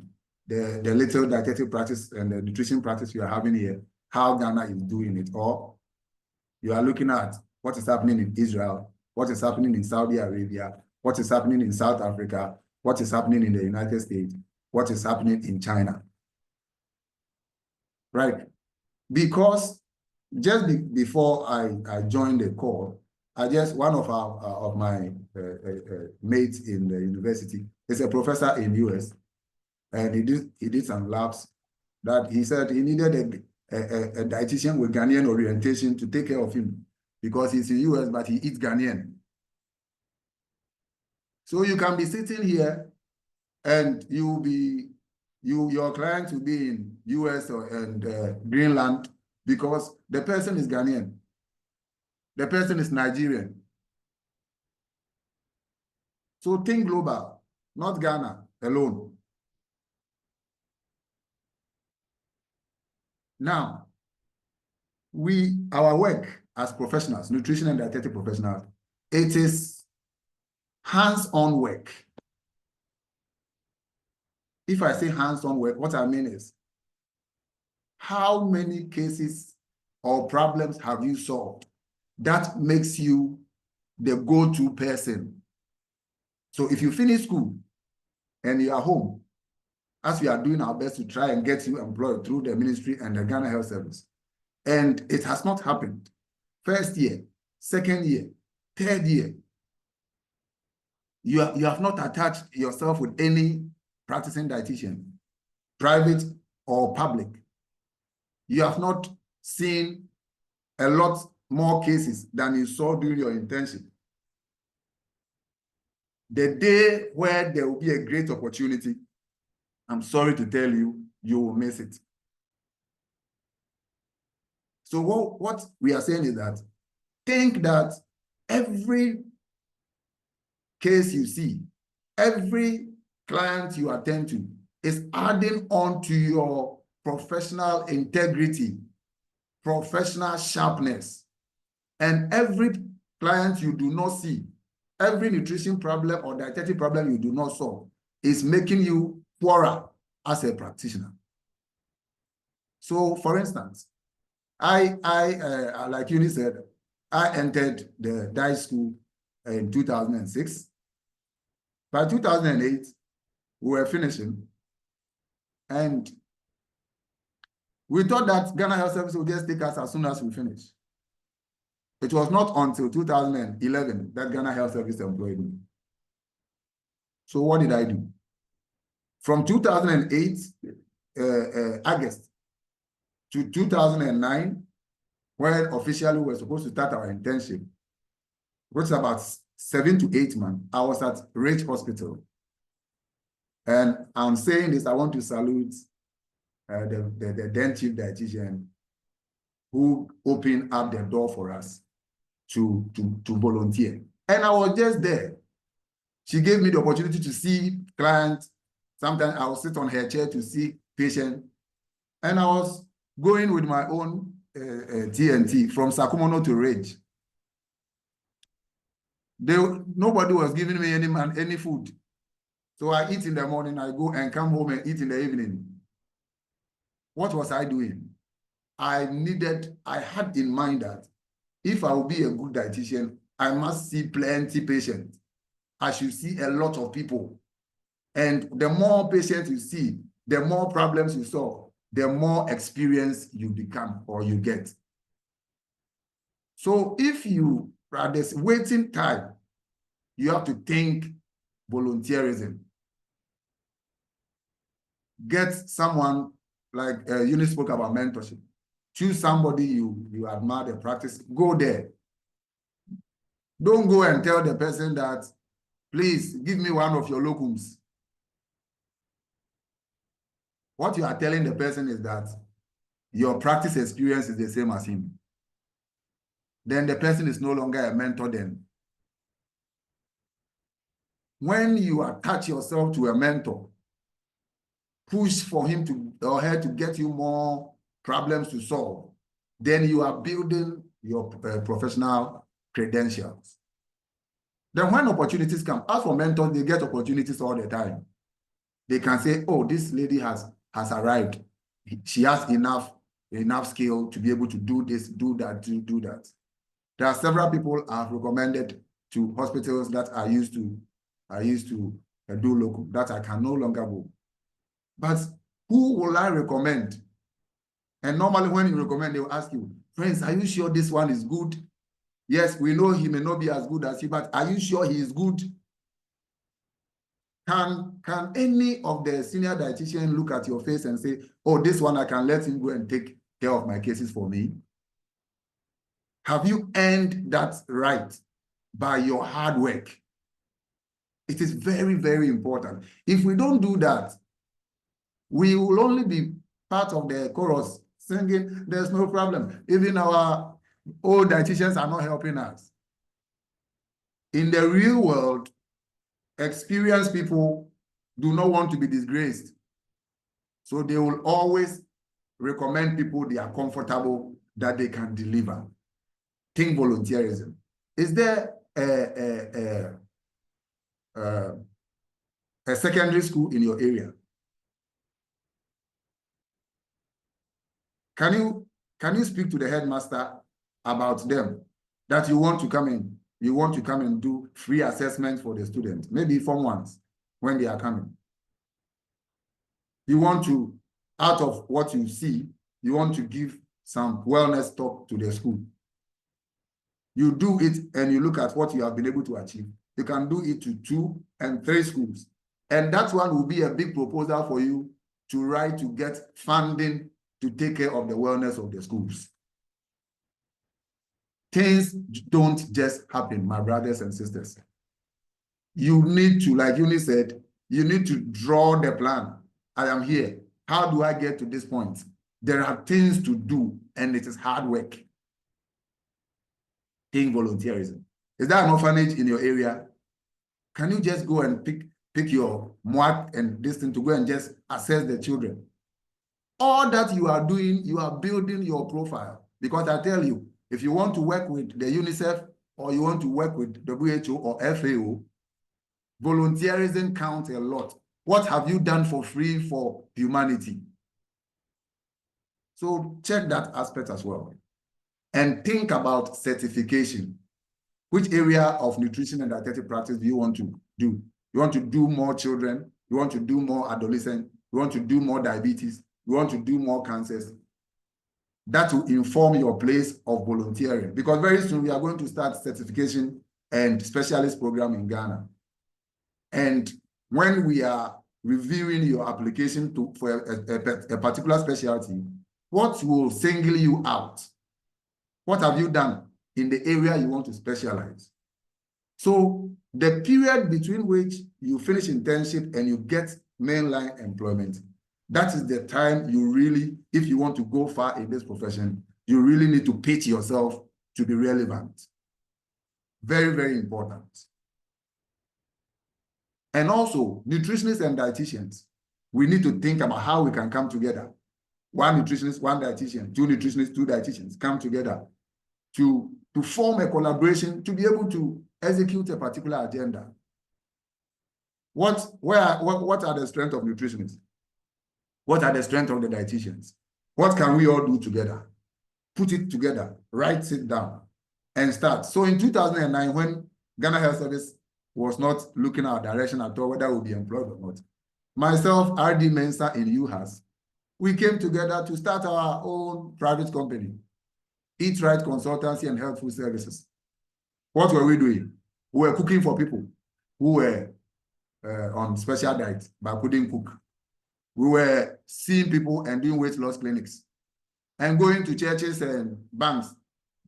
the little dietetic practice and the nutrition practice you are having here, how Ghana is doing it? Or you are looking at what is happening in Israel, what is happening in Saudi Arabia, what is happening in South Africa, what is happening in the United States, what is happening in China? Right? Because just before I joined the call, one of my mates in the university is a professor in US, and he did some labs that he said he needed a dietitian with Ghanaian orientation to take care of him because he's in US, but he eats Ghanaian. So you can be sitting here and your client will be in US and Greenland because the person is Ghanaian. The person is Nigerian. So think global, not Ghana alone. Now, our work as professionals, nutrition and dietetic professionals, it is hands-on work. If I say hands-on work, what I mean is, how many cases or problems have you solved that makes you the go-to person? So if you finish school and you are home, as we are doing our best to try and get you employed through the ministry and the Ghana Health Service, and it has not happened. First year, second year, third year, you have not attached yourself with any practicing dietitian, private or public. You have not seen a lot more cases than you saw during your internship. The day where there will be a great opportunity, I'm sorry to tell you, you will miss it. So what we are saying is that think that every case you see, every client you attend to is adding on to your professional integrity, professional sharpness. And every client you do not see, every nutrition problem or dietetic problem you do not solve is making you poorer as a practitioner. So, for instance, I like Eunice said, I entered the diet school in 2006. By 2008, we were finishing, and we thought that Ghana Health Service would just take us as soon as we finish. It was not until 2011 that Ghana Health Service employed me. So what did I do? From 2008, August, to 2009, when officially we were supposed to start our internship, which is about 7 to 8 months, I was at Rich Hospital. And I'm saying this, I want to salute the then chief dietitian who opened up the door for us to volunteer. And I was just there. She gave me the opportunity to see clients. Sometimes I would sit on her chair to see patients. And I was going with my own TNT from Sakumono to Ridge. Nobody was giving me any food. So I eat in the morning, I go and come home and eat in the evening. What was I doing? I had in mind that if I will be a good dietitian, I must see plenty patients. I should see a lot of people. And the more patients you see, the more problems you solve, the more experience you become or you get. So if you are this waiting time, you have to think volunteerism. Get someone like Eunice spoke about mentorship. Choose somebody you admire the practice. Go there. Don't go and tell the person that, please give me one of your locums. what you are telling the person is that your practice experience is the same as him. Then the person is no longer a mentor then. When you attach yourself to a mentor, push for him to or her to get you more problems to solve, then you are building your professional credentials. Then when opportunities come, as for mentors, they get opportunities all the time. They can say, oh, this lady has arrived. She has enough skill to be able to do this, do that, do that. There are several people I've recommended to hospitals that I used to do local, that I can no longer go. But who will I recommend? And normally when you recommend, they will ask you, friends, are you sure this one is good? Yes, we know he may not be as good as you, but are you sure he is good? Can any of the senior dietitians look at your face and say, oh, this one I can let him go and take care of my cases for me? Have you earned that right by your hard work? It is very, very important. If we don't do that, we will only be part of the chorus singing, there's no problem. Even our old dietitians are not helping us. In the real world, experienced people do not want to be disgraced. So they will always recommend people they are comfortable that they can deliver. Think volunteerism. Is there a secondary school in your area? Can you speak to the headmaster about them, that you want to come in? You want to come and do free assessments for the students, maybe Form 1s when they are coming. You want to, out of what you see, you want to give some wellness talk to the school. You do it and you look at what you have been able to achieve. You can do it to 2 and 3 schools. And that one will be a big proposal for you to write to get funding to take care of the wellness of the schools. Things don't just happen, my brothers and sisters. You need to, like Eunice said, you need to draw the plan. I am here. How do I get to this point? There are things to do, and it is hard work. Think volunteerism. Is there an orphanage in your area? Can you just go and pick your MWAC and this thing to go and just assess the children? All that you are doing, you are building your profile. Because I tell you, if you want to work with the UNICEF or you want to work with WHO or FAO, volunteerism counts a lot. What have you done for free for humanity? So check that aspect as well. And think about certification. Which area of nutrition and dietetic practice do you want to do? You want to do more children? You want to do more adolescents? You want to do more diabetes? You want to do more cancers? That will inform your place of volunteering. Because very soon we are going to start certification and specialist program in Ghana. And when we are reviewing your application for a particular specialty, what will single you out? What have you done in the area you want to specialize? So the period between which you finish internship and you get mainline employment, that is the time you really, if you want to go far in this profession, you really need to pitch yourself to be relevant. Very, very important. And also, nutritionists and dietitians, we need to think about how we can come together. 1 nutritionist, 1 dietitian, 2 nutritionists, 2 dietitians come together to form a collaboration to be able to execute a particular agenda. What are the strengths of nutritionists? What are the strengths of the dietitians? What can we all do together? Put it together, write it down, and start. So in 2009, when Ghana Health Service was not looking our direction at all, whether we'll be employed or not, myself, R.D. Mensah in UHAS, we came together to start our own private company, Eat Right Consultancy and Health Food Services. What were we doing? We were cooking for people who were on special diet but couldn't cook. We were seeing people and doing weight loss clinics and going to churches and banks.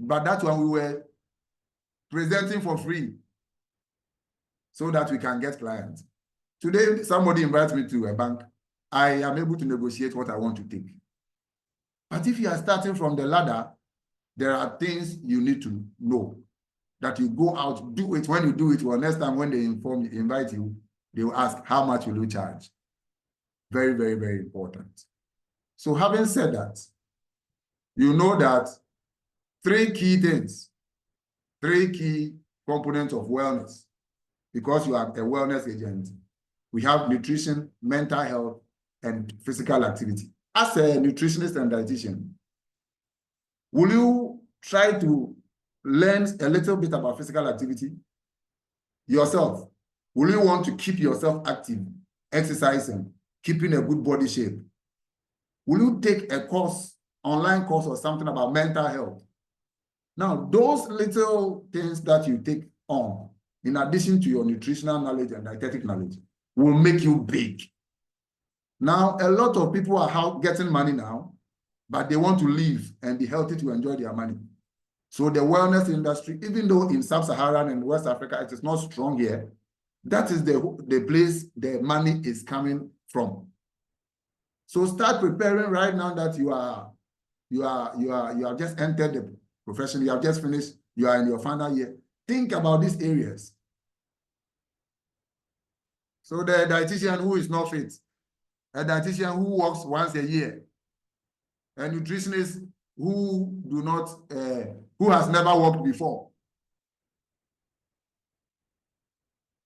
But that one we were presenting for free so that we can get clients. Today, somebody invites me to a bank I am able to negotiate what I want to take. But if you are starting from the ladder, there are things you need to know that you go out, do it. When you do it, well, next time when they invite you, they will ask, how much will you charge? Very, very, very important. So having said that, you know that three key things, three key components of wellness, because you are a wellness agent. We have nutrition, mental health, and physical activity. As a nutritionist and dietitian, will you try to learn a little bit about physical activity yourself? Will you want to keep yourself active, exercising, keeping a good body shape? Will you take a course, online course or something about mental health? Now, those little things that you take on, in addition to your nutritional knowledge and dietetic knowledge, will make you big. Now, a lot of people are out getting money now, but they want to live and be healthy to enjoy their money. So the wellness industry, even though in Sub-Saharan and West Africa, it is not strong here, that is the place the money is coming from. So start preparing right now that you have just entered the profession, you have just finished, you are in your final year. Think about these areas. So the dietitian who is not fit, a dietitian who works once a year, a nutritionist who who has never worked before,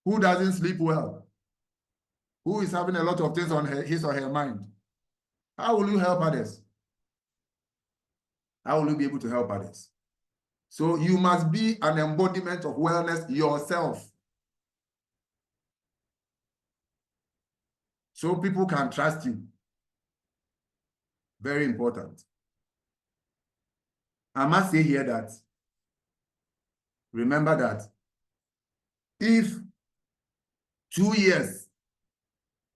who doesn't sleep well, who is having a lot of things on his or her mind. How will you help others? How will you be able to help others? So you must be an embodiment of wellness yourself, so people can trust you. Very important. I must say here that, remember that if 2 years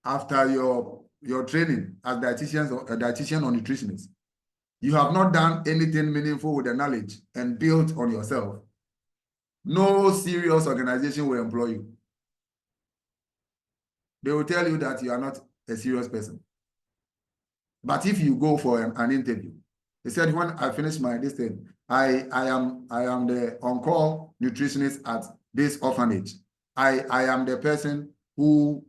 after your training as dietitians or a dietitian or nutritionist, you have not done anything meaningful with the knowledge and built on yourself, no serious organization will employ you. They will tell you that you are not a serious person. But if you go for an interview, they said, when I finish my this thing, I am the on-call nutritionist at this orphanage. I am the person who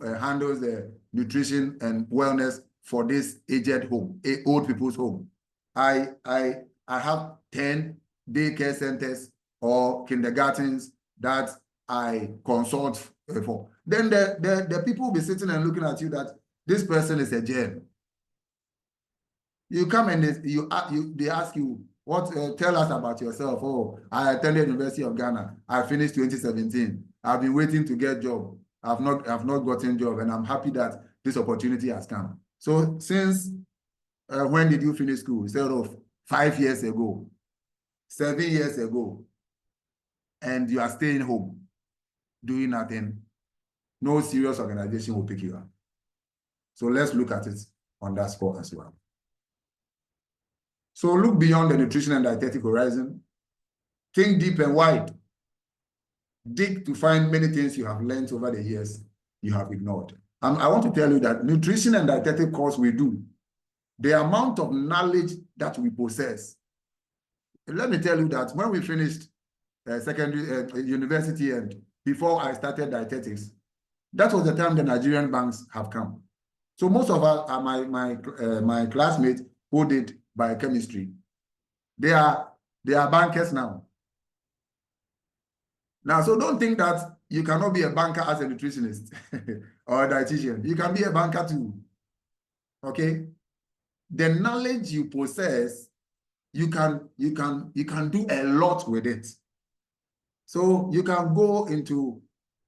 handles the nutrition and wellness for this aged home, old people's home. I have 10 daycare centers or kindergartens that I consult for. Then the people will be sitting and looking at you that this person is a gem. You come and they ask you, tell us about yourself. Oh, I attended University of Ghana. I finished 2017. I've been waiting to get a job. I've not gotten a job, and I'm happy that this opportunity has come. So since when did you finish school? Instead of 5 years ago, 7 years ago, and you are staying home, doing nothing, no serious organization will pick you up. So let's look at it on that score as well. So look beyond the nutrition and dietetic horizon. Think deep and wide. Dig to find many things you have learned over the years you have ignored. I want to tell you that nutrition and dietetic course we do, the amount of knowledge that we possess. Let me tell you that when we finished secondary university and before I started dietetics, that was the time the Nigerian banks have come. So most of us are my classmates who did biochemistry. They are bankers now. Now, so don't think that you cannot be a banker as a nutritionist or a dietitian. You can be a banker too. Okay? The knowledge you possess, you can do a lot with it. So you can go into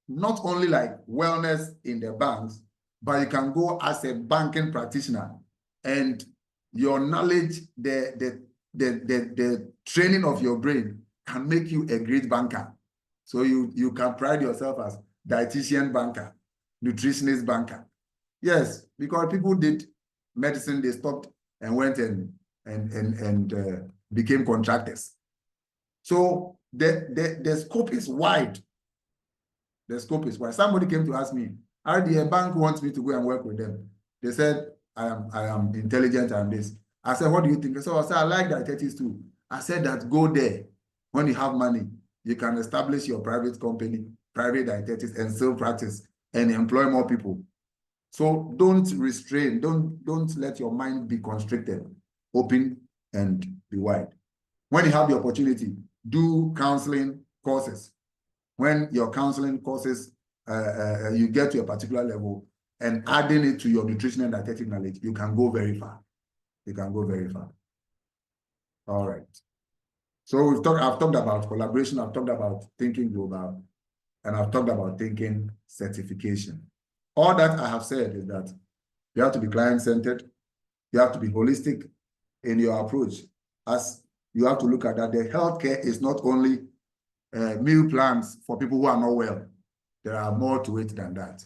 not only like wellness in the banks, but you can go as a banking practitioner, and your knowledge, the training of your brain can make you a great banker. So you can pride yourself as dietitian banker, nutritionist banker. Yes, because people did medicine, they stopped and went and became contractors. So the scope is wide. The scope is wide. Somebody came to ask me, how do a bank wants me to go and work with them? They said, I am intelligent and this. I said, what do you think? So I said, I like dietetics too. I said that go there. When you have money, you can establish your private company, private dietetics, and still practice and employ more people. So don't restrain, don't let your mind be constricted. Open and be wide. When you have the opportunity, do counseling courses. When your counseling courses, you get to a particular level and adding it to your nutrition and dietetic knowledge, you can go very far. You can go very far. All right. So I've talked about collaboration, I've talked about thinking global, and I've talked about thinking certification. All that I have said is that you have to be client-centered, you have to be holistic in your approach, as you have to look at that the healthcare is not only meal plans for people who are not well. There are more to it than that.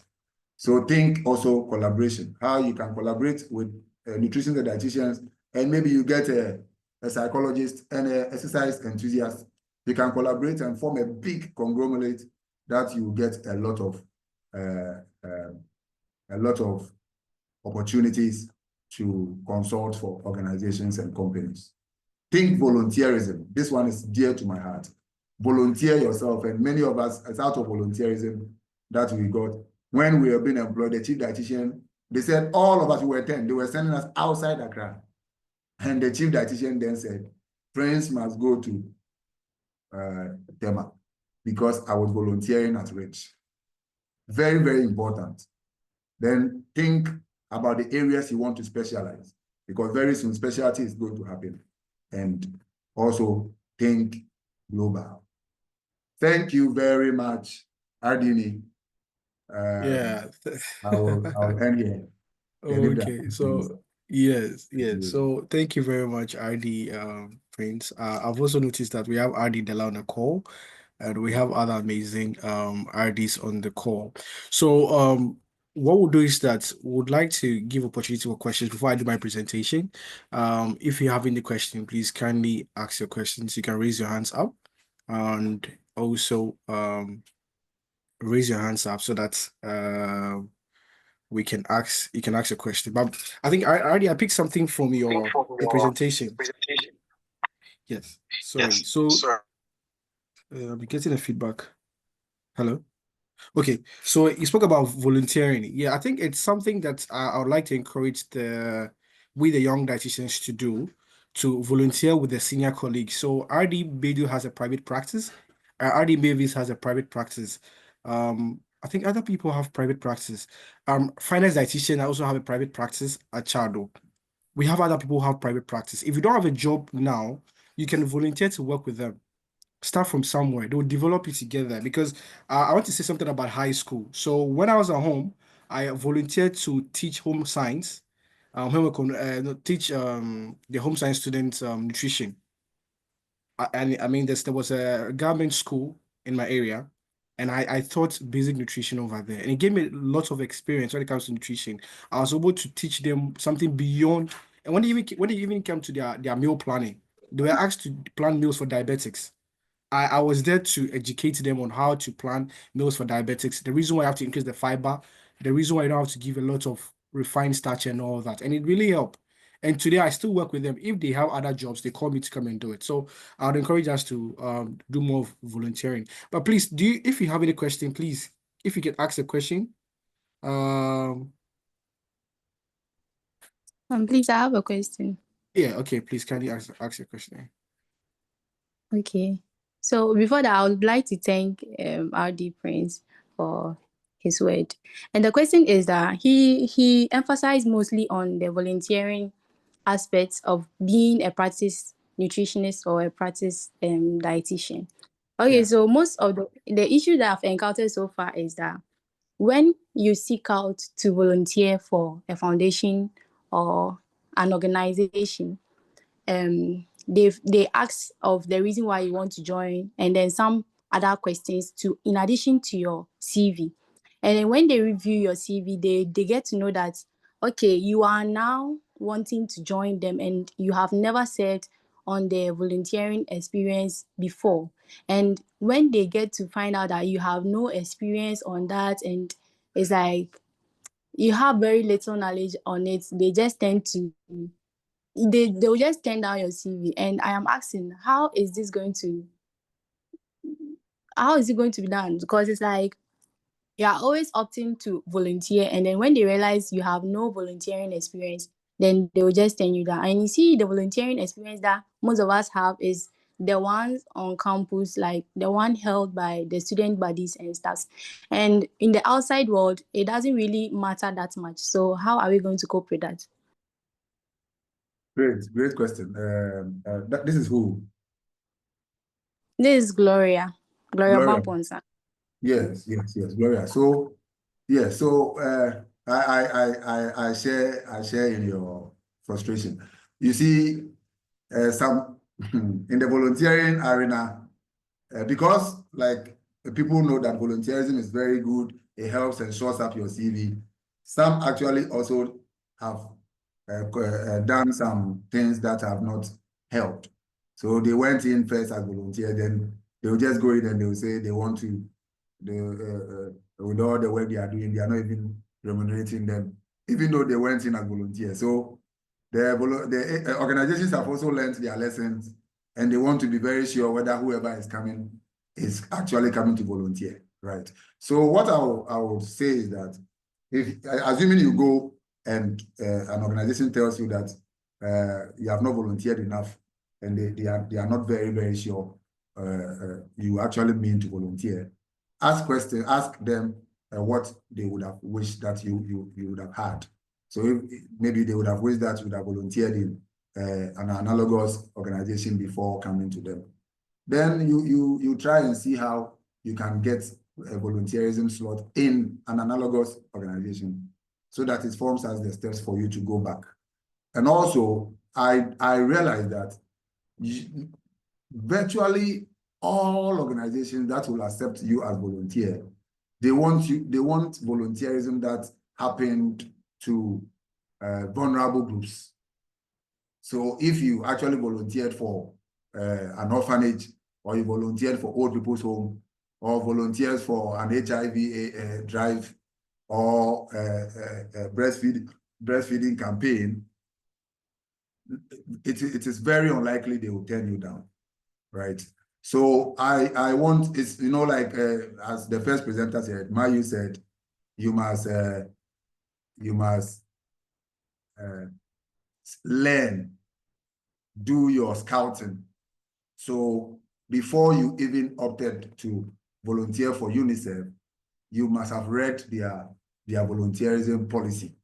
So think also collaboration, how you can collaborate with nutritionists and dietitians, and maybe you get a psychologist and an exercise enthusiast. You can collaborate and form a big conglomerate that you get a lot of opportunities to consult for organizations and companies. Think volunteerism. This one is dear to my heart. Volunteer yourself, and many of us, it's out of volunteerism that we got. When we were being employed, the chief dietitian, they said all of us, we were 10, they were sending us outside Accra. And the chief dietitian then said, Prince must go to Tema because I was volunteering at Rich. Very, very important. Then think about the areas you want to specialize, because very soon specialty is going to happen. And also think global. Thank you very much, Ardini. Yeah. I'll end here. Okay, so yes. So thank you very much, RD, Prince. I've also noticed that we have RD Dela on the call, and we have other amazing RDs on the call. So what we'll do is that we would like to give opportunity for questions before I do my presentation. If you have any question, please kindly ask your questions. You can raise your hands up, and also raise your hands up so that you can ask a question. But I think I picked something from your presentation. Yes. Sorry. So I'm getting a feedback. Hello. Okay. So you spoke about volunteering. Yeah, I think it's something that I would like to encourage the young dietitians to do, to volunteer with the senior colleagues. So RD Bedu has a private practice. RD Mavis has a private practice. I think other people have private practice. Finance dietitian, I also have a private practice at Chado. We have other people who have private practice. If you don't have a job now, you can volunteer to work with them. Start from somewhere. They will develop it together, because I want to say something about high school. So when I was at home, I volunteered to teach home science, teach the home science students nutrition. And I mean, there was a government school in my area, and I taught basic nutrition over there, and it gave me lots of experience when it comes to nutrition. I was able to teach them something beyond, and when they even came to their meal planning, they were asked to plan meals for diabetics. I was there to educate them on how to plan meals for diabetics, the reason why you have to increase the fiber, the reason why you don't have to give a lot of refined starch and all that. And it really helped. And today I still work with them. If they have other jobs, they call me to come and do it. So I would encourage us to do more volunteering. But please, if you have any question, please, if you can ask a question. Please, I have a question. Yeah, okay, please kindly ask your question. Okay. So before that, I would like to thank RD Prince for his word. And the question is that he emphasized mostly on the volunteering aspects of being a practice nutritionist or a practice dietitian. Okay, Yeah. so most of the issue that I've encountered so far is that when you seek out to volunteer for a foundation or an organization, they ask of the reason why you want to join, and then some other questions to in addition to your CV. And then when they review your CV, they get to know that okay, you are now wanting to join them, and you have never said on the volunteering experience before. And when they get to find out that you have no experience on that, and it's like you have very little knowledge on it, they just tend to they'll just turn down your CV. And I am asking, how is it going to be done? Because it's like you are always opting to volunteer, and then when they realize you have no volunteering experience, then they will just turn you down. And you see, the volunteering experience that most of us have is the ones on campus, like the one held by the student bodies and stuff. And in the outside world, it doesn't really matter that much. So how are we going to cope with that? Great question. This is who? This is Gloria Gloria. Bamponsa. Yes, Gloria. So, yeah, so I share in your frustration. You see, some in the volunteering arena, because like people know that volunteerism is very good, it helps and shows up your CV. Some actually also have done some things that have not helped. So they went in first as volunteer, then they'll just go in and they'll say they want to, with all the work they are doing, they are not even remunerating them, even though they went in as volunteers. So the organizations have also learned their lessons, and they want to be very sure whether whoever is coming is actually coming to volunteer, right? So what I would say is that if, assuming you go and an organization tells you that you have not volunteered enough, and they are not very sure you actually mean to volunteer, ask them what they would have wished that you would have had. So if, maybe they would have wished that you would have volunteered in an analogous organization before coming to them. Then you try and see how you can get a volunteerism slot in an analogous organization, so that it forms as the steps for you to go back. And also, I realized that virtually all organizations that will accept you as volunteer, they want volunteerism that happened to vulnerable groups. So if you actually volunteered for an orphanage, or you volunteered for old people's home, or volunteers for an HIV drive, or breastfeeding campaign, it is very unlikely they will turn you down, right? So I want, it's, you know, like as the first presenter said, Mayu said, you must learn, do your scouting. So before you even opted to volunteer for UNICEF, you must have read their volunteerism policy,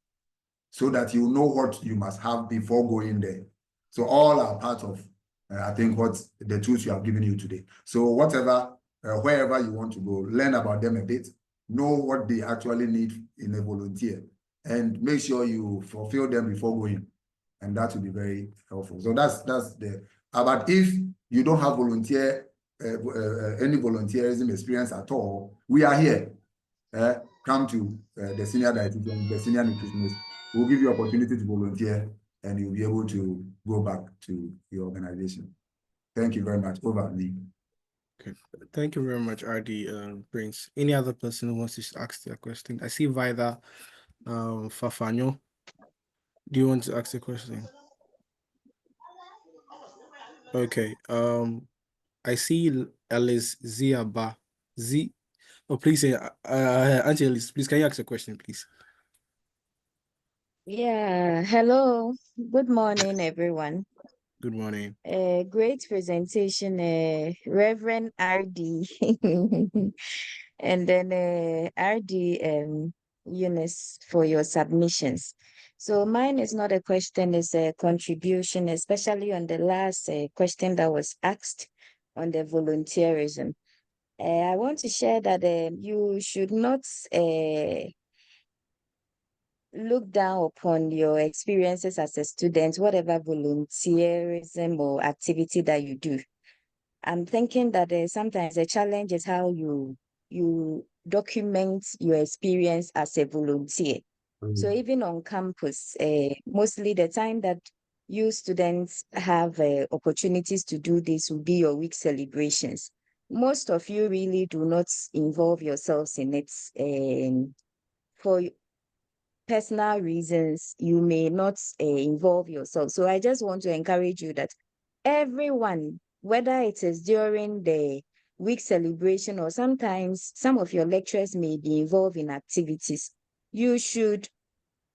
so that you know what you must have before going there. So all are part of, I think, what the tools you have given you today. So whatever, wherever you want to go, learn about them a bit, know what they actually need in a volunteer, and make sure you fulfill them before going. And that will be very helpful. So that's the, but if you don't have any volunteerism experience at all, we are here. Come to the senior dietitian, the senior nutritionist. We'll give you opportunity to volunteer, and you'll be able to go back to your organization. Thank you very much. Over, Lee. Okay. Thank you very much, RD Prince. Any other person who wants to ask their question? I see Vida Fafano. Do you want to ask a question? Okay. I see Alice Ziaba. Oh, please say, Auntie Alice, please, can you ask a question, please? Yeah, hello. Good morning, everyone. Good morning. Great presentation, Reverend RD. And then RD Eunice for your submissions. So mine is not a question, it's a contribution, especially on the last question that was asked on the volunteerism. I want to share that you should not look down upon your experiences as a student, whatever volunteerism or activity that you do. I'm thinking that sometimes the challenge is how you document your experience as a volunteer. So even on campus, mostly the time that you students have opportunities to do this will be your week celebrations. Most of you really do not involve yourselves in it. For personal reasons, you may not involve yourself. So I just want to encourage you that everyone, whether it is during the week celebration or sometimes some of your lecturers may be involved in activities, you should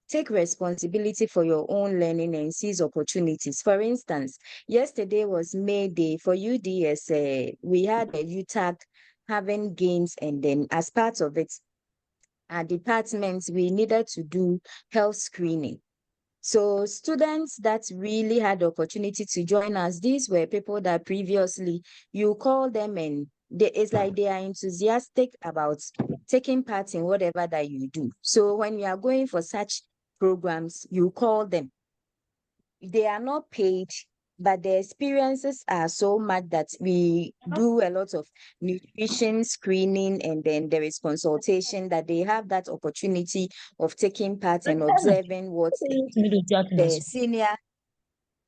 take responsibility for your own learning and seize opportunities. For instance, yesterday was May Day for UDS. We had a UTAG having games, and then as part of it, our departments, we needed to do health screening. So students that really had the opportunity to join us, these were people that previously you call them and it's like they are enthusiastic about taking part in whatever that you do. So when you are going for such programs, you call them. They are not paid, but the experiences are so much that we do a lot of nutrition screening, and then there is consultation that they have that opportunity of taking part and observing what the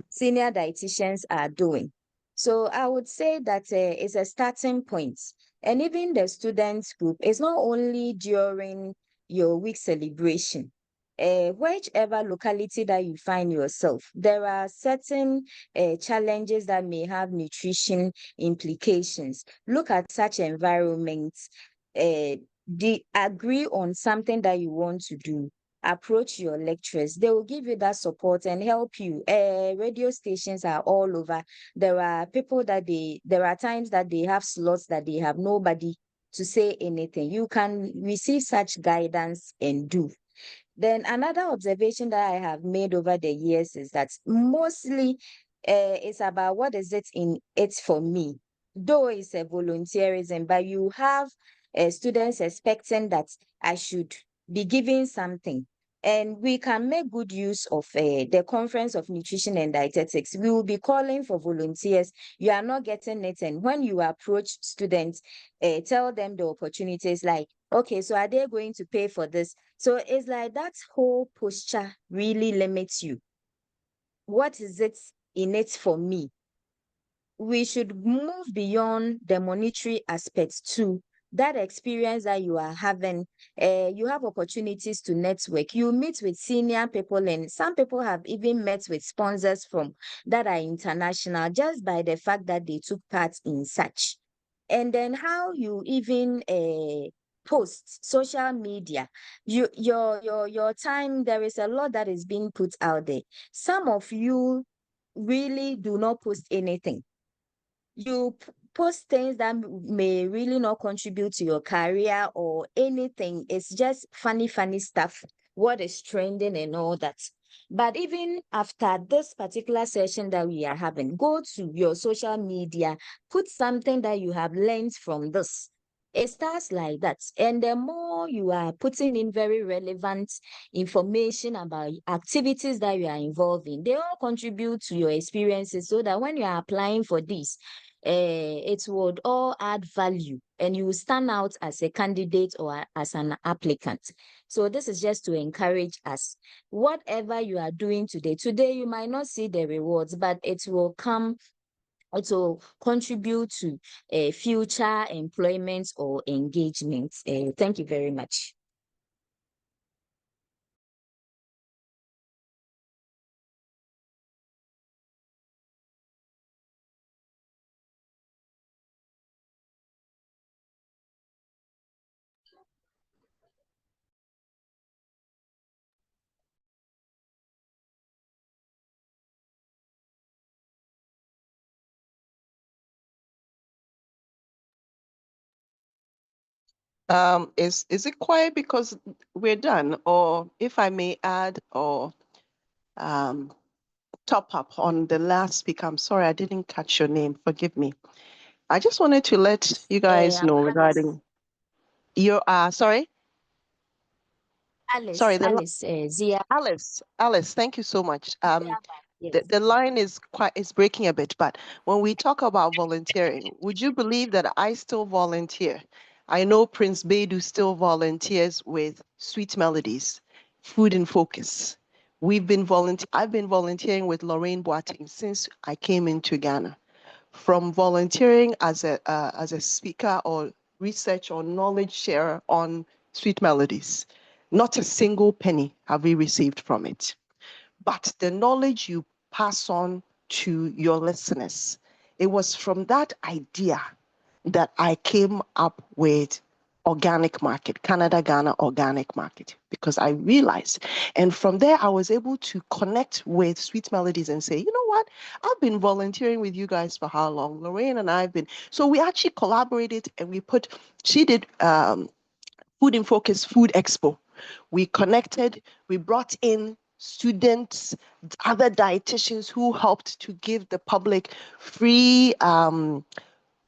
senior dietitians are doing. So I would say that it's a starting point. And even the students group is not only during your week celebration. Whichever locality that you find yourself, there are certain challenges that may have nutrition implications. Look at such environments, agree on something that you want to do, approach your lecturers. They will give you that support and help you. Radio stations are all over. There are people that there are times that they have slots that they have nobody to say anything. You can receive such guidance and do. Then another observation that I have made over the years is that mostly it's about what is it in it for me. Though it's a volunteerism, but you have students expecting that I should be giving something. And we can make good use of the Conference of Nutrition and Dietetics. We will be calling for volunteers. You are not getting it. And when you approach students, tell them the opportunities like, okay, so are they going to pay for this? So it's like that whole posture really limits you. What is it in it for me? We should move beyond the monetary aspects to that experience that you are having. You have opportunities to network. You meet with senior people, and some people have even met with sponsors from that are international just by the fact that they took part in such. And then how you even post social media, your time, there is a lot that is being put out there. Some of you really do not post anything. You post things that may really not contribute to your career or anything. It's just funny stuff, what is trending and all that. But even after this particular session that we are having, go to your social media, put something that you have learned from this. It starts like that. And the more you are putting in very relevant information about activities that you are involved in, they all contribute to your experiences so that when you are applying for this, it would all add value and you will stand out as a candidate or as an applicant. So this is just to encourage us. Whatever you are doing today you might not see the rewards, but it will come, it will contribute to future employment or engagement. Thank you very much. Is it quiet because we're done? Or if I may add or top up on the last speaker, I'm sorry, I didn't catch your name. Forgive me. I just wanted to let you guys know regarding your, sorry? Sorry, Zia. Alice, thank you so much. Yes. The line is breaking a bit, but when we talk about volunteering, would you believe that I still volunteer? I know Prince Bedu still volunteers with Sweet Melodies, Food in Focus. I've been volunteering with Lorraine Boateng since I came into Ghana. From volunteering as a speaker or research or knowledge sharer on Sweet Melodies. Not a single penny have we received from it. But the knowledge you pass on to your listeners, it was from that idea that I came up with organic market, Canada, Ghana organic market, because I realized, and from there I was able to connect with Sweet Melodies and say, you know what, I've been volunteering with you guys for how long? Lorraine and I've been, so we actually collaborated and she did Food in Focus Food Expo. We connected, we brought in students, other dietitians who helped to give the public free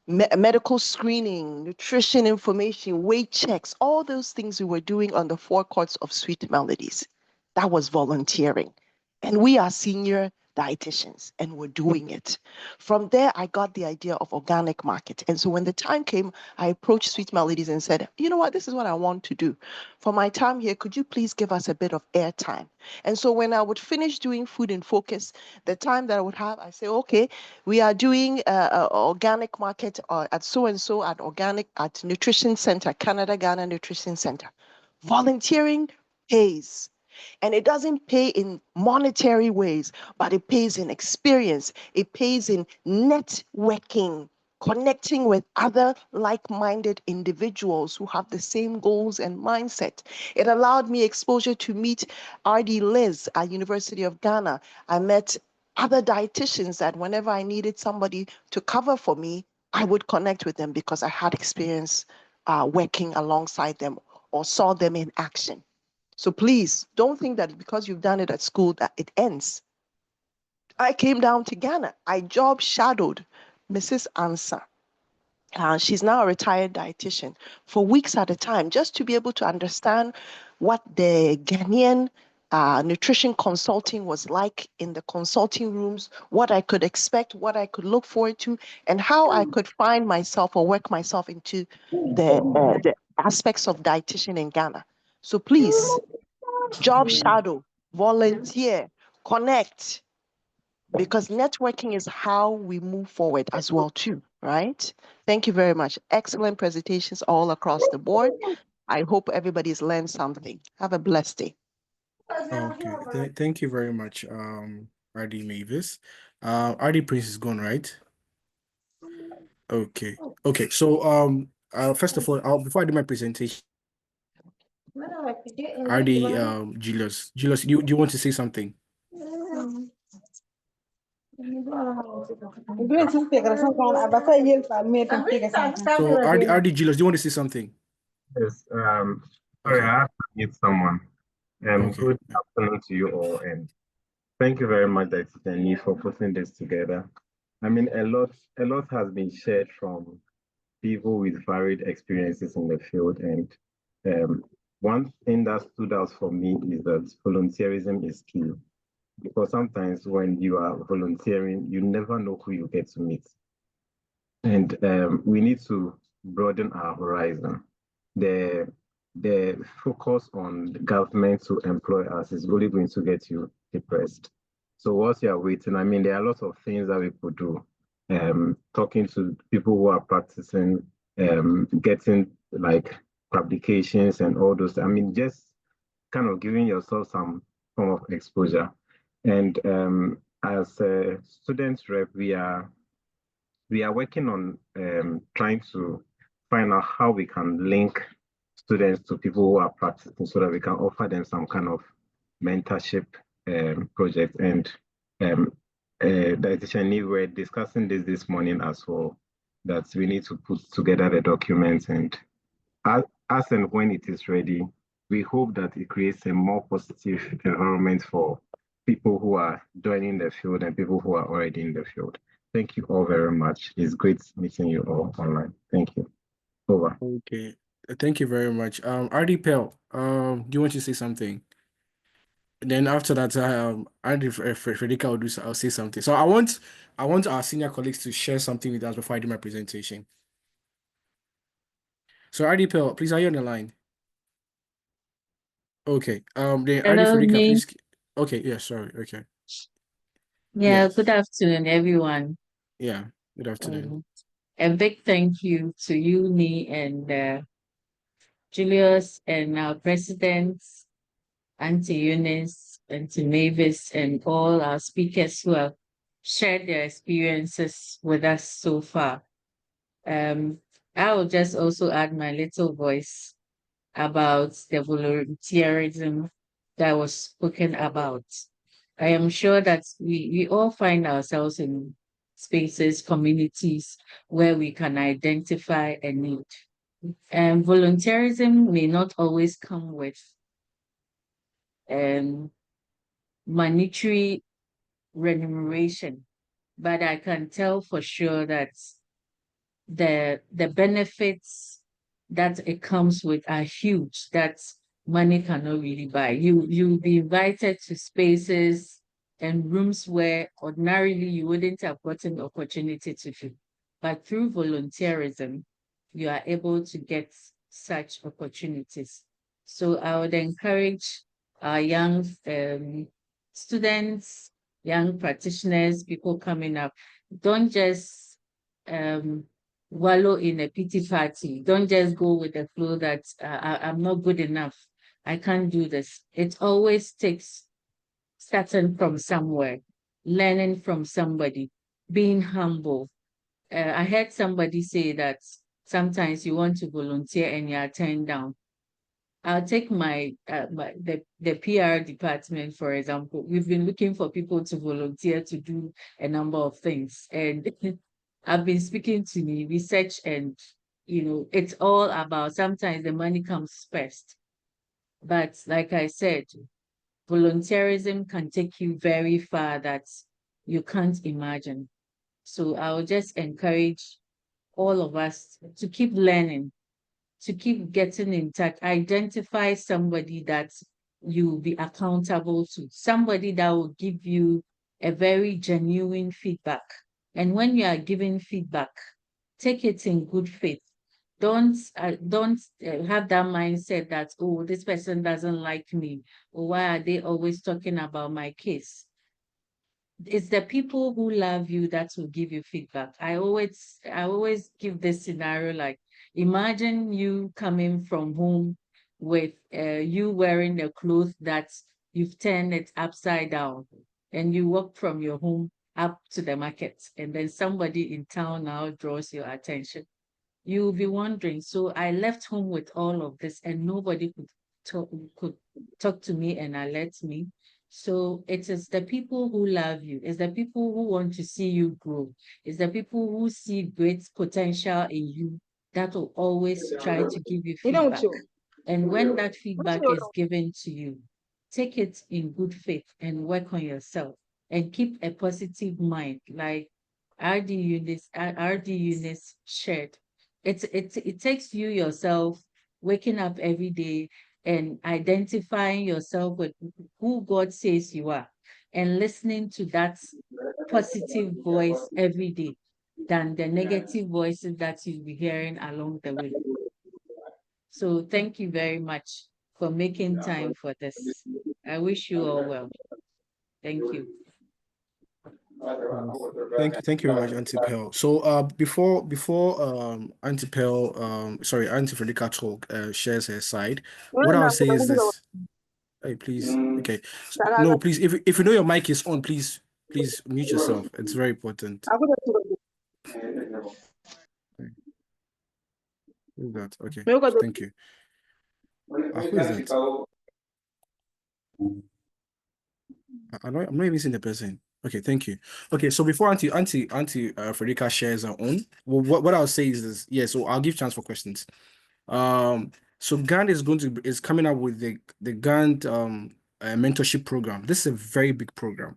medical screening, nutrition information, weight checks, all those things we were doing on the forecourts of Sweet Melodies. That was volunteering. And we are senior dietitians and we're doing it. From there, I got the idea of organic market. And so when the time came, I approached Sweet Melodies and said, you know what, this is what I want to do. For my time here, could you please give us a bit of airtime? And so when I would finish doing Food in Focus, the time that I would have, I say, okay, we are doing organic market at so-and-so at Nutrition Center, Canada, Ghana Nutrition Center. Volunteering pays. And it doesn't pay in monetary ways, but it pays in experience. It pays in networking, connecting with other like-minded individuals who have the same goals and mindset. It allowed me exposure to meet RD Liz at University of Ghana. I met other dietitians that whenever I needed somebody to cover for me, I would connect with them because I had experience working alongside them or saw them in action. So please don't think that because you've done it at school that it ends. I came down to Ghana. I job shadowed Mrs. Ansa. She's now a retired dietitian for weeks at a time, just to be able to understand what the Ghanaian nutrition consulting was like in the consulting rooms, what I could expect, what I could look forward to, and how I could find myself or work myself into the aspects of dietitian in Ghana. So please, job shadow, volunteer, connect, because networking is how we move forward as well too, right? Thank you very much. Excellent presentations all across the board. I hope everybody's learned something. Have a blessed day. Okay, thank you very much, RD Mavis. RD Prince is gone, right? Okay. Okay. So first of all, before I do my presentation, RD Julius. Julius, do you want to say something? So RD Julius, do you want to say something? Yes, sorry, Okay. I have to meet someone. Okay. Good afternoon to you all, and thank you very much, Dietitian, for putting this together. I mean, a lot has been shared from people with varied experiences in the field, and one thing that stood out for me is that volunteerism is key, because sometimes when you are volunteering, you never know who you get to meet, and we need to broaden our horizon. The focus on the government to employ us is really going to get you depressed. So whilst you are waiting, I mean, there are lots of things that we could do. Talking to people who are practicing, getting like publications and all those. I mean, just kind of giving yourself some form of exposure. And as a student rep, we are working on trying to find out how we can link students to people who are practicing so that we can offer them some kind of mentorship project. And Dietitian, we're discussing this morning as well, that we need to put together the documents, and as and when it is ready, we hope that it creates a more positive environment for people who are joining the field and people who are already in the field. Thank you all very much. It's great meeting you all online. Thank you. Over. Okay. Thank you very much. RD Pell, do you want to say something? And then after that, RD Frederica I'll say something. So I want our senior colleagues to share something with us before I do my presentation. So RD Pell, please, are you on the line? Okay. Then RD Hello, Frederica, Nick. please. Okay. Yeah. Sorry. Okay. Yeah, Yes. good afternoon, everyone. Yeah. Good afternoon. A big thank you to you, Nee, and Julius and our presidents, Auntie Eunice, Auntie Mavis, and all our speakers who have shared their experiences with us so far. I will just also add my little voice about the volunteerism that was spoken about. I am sure that we all find ourselves in spaces, communities where we can identify a need. And volunteerism may not always come with monetary remuneration, but I can tell for sure that the benefits that it comes with are huge that money cannot really buy. You'll be invited to spaces and rooms where ordinarily you wouldn't have gotten the opportunity to do. But through volunteerism, you are able to get such opportunities. So I would encourage our young students, young practitioners, people coming up, don't just wallow in a pity party. Don't just go with the flow that I'm not good enough. I can't do this. It always takes starting from somewhere, learning from somebody, being humble. I heard somebody say that sometimes you want to volunteer and you are turned down. I'll take the PR department, for example. We've been looking for people to volunteer to do a number of things. And I've been speaking to me, research, and it's all about sometimes the money comes first. But like I said, volunteerism can take you very far that you can't imagine. So I will just encourage all of us to keep learning, to keep getting in touch, identify somebody that you'll be accountable to, somebody that will give you a very genuine feedback. And when you are giving feedback, take it in good faith. Don't have that mindset that, oh, this person doesn't like me, or why are they always talking about my case? It's the people who love you that will give you feedback. I always give this scenario, like, imagine you coming from home with you wearing a cloth that you've turned it upside down, and you walk from your home up to the market, and then somebody in town now draws your attention. You'll be wondering, so I left home with all of this and nobody could talk to me and alert me. So it is the people who love you, it's the people who want to see you grow, it's the people who see great potential in you that will always try to give you feedback. And when that feedback is given to you, take it in good faith and work on yourself and keep a positive mind, like RD Eunice shared. It takes you yourself waking up every day and identifying yourself with who God says you are and listening to that positive voice every day than the negative voices that you'll be hearing along the way. So thank you very much for making time for this. I wish you all well. Thank you. Thank you very much, Auntie Pearl. So before Auntie Pearl, sorry, Auntie Frederica talk shares her side, what I'll say is this. Hey, please. Okay. No, please, if you know your mic is on, please mute yourself. It's very important. Who's that? Okay. Thank you. Who is that? I'm not even seeing the person. Okay, thank you. Okay, so before Auntie Frederica shares her own, well, what I'll say is this. Yeah, so I'll give chance for questions. So Gand is coming up with the Gand mentorship program. This is a very big program.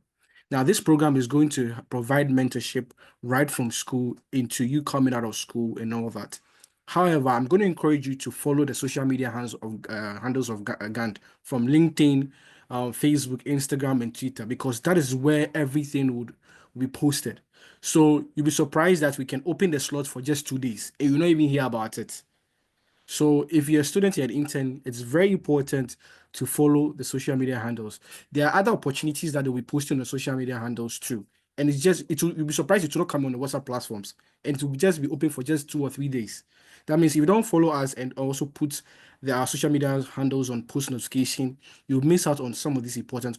Now, this program is going to provide mentorship right from school into you coming out of school and all that. However, I'm going to encourage you to follow the social media handles of Gand from LinkedIn, Facebook, Instagram, and Twitter, because that is where everything would be posted. So you'll be surprised that we can open the slot for just 2 days and you'll not even hear about it. So if you're a student at intern, it's very important to follow the social media handles. There are other opportunities that we post on the social media handles too. And you'll be surprised it will not come on the WhatsApp platforms. And it will just be open for just 2 or 3 days. That means if you don't follow us and also put our social media handles on post notification, you'll miss out on some of this important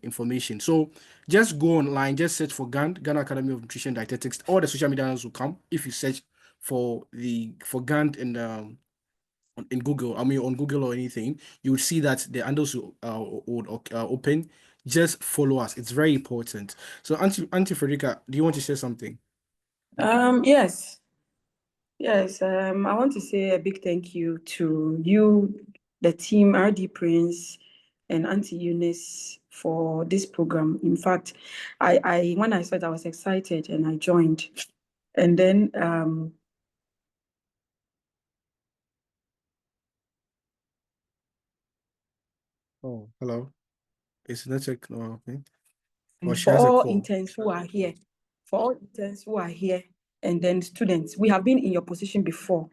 information. So just go online, just search for GAND, Ghana Academy of Nutrition Dietetics. All the social media handles will come if you search for GAND in Google. I mean, on Google or anything, you would see that the handles would open. Just follow us. It's very important. So, Auntie Frederica, do you want to say something? Yes. Yes, I want to say a big thank you to you, the team, RD Prince and Auntie Eunice for this program. In fact, I when I saw it, I was excited and I joined. And then Oh, hello. It's network. Oh, okay. Or she for has a all call. interns who are here, and then students, we have been in your position before.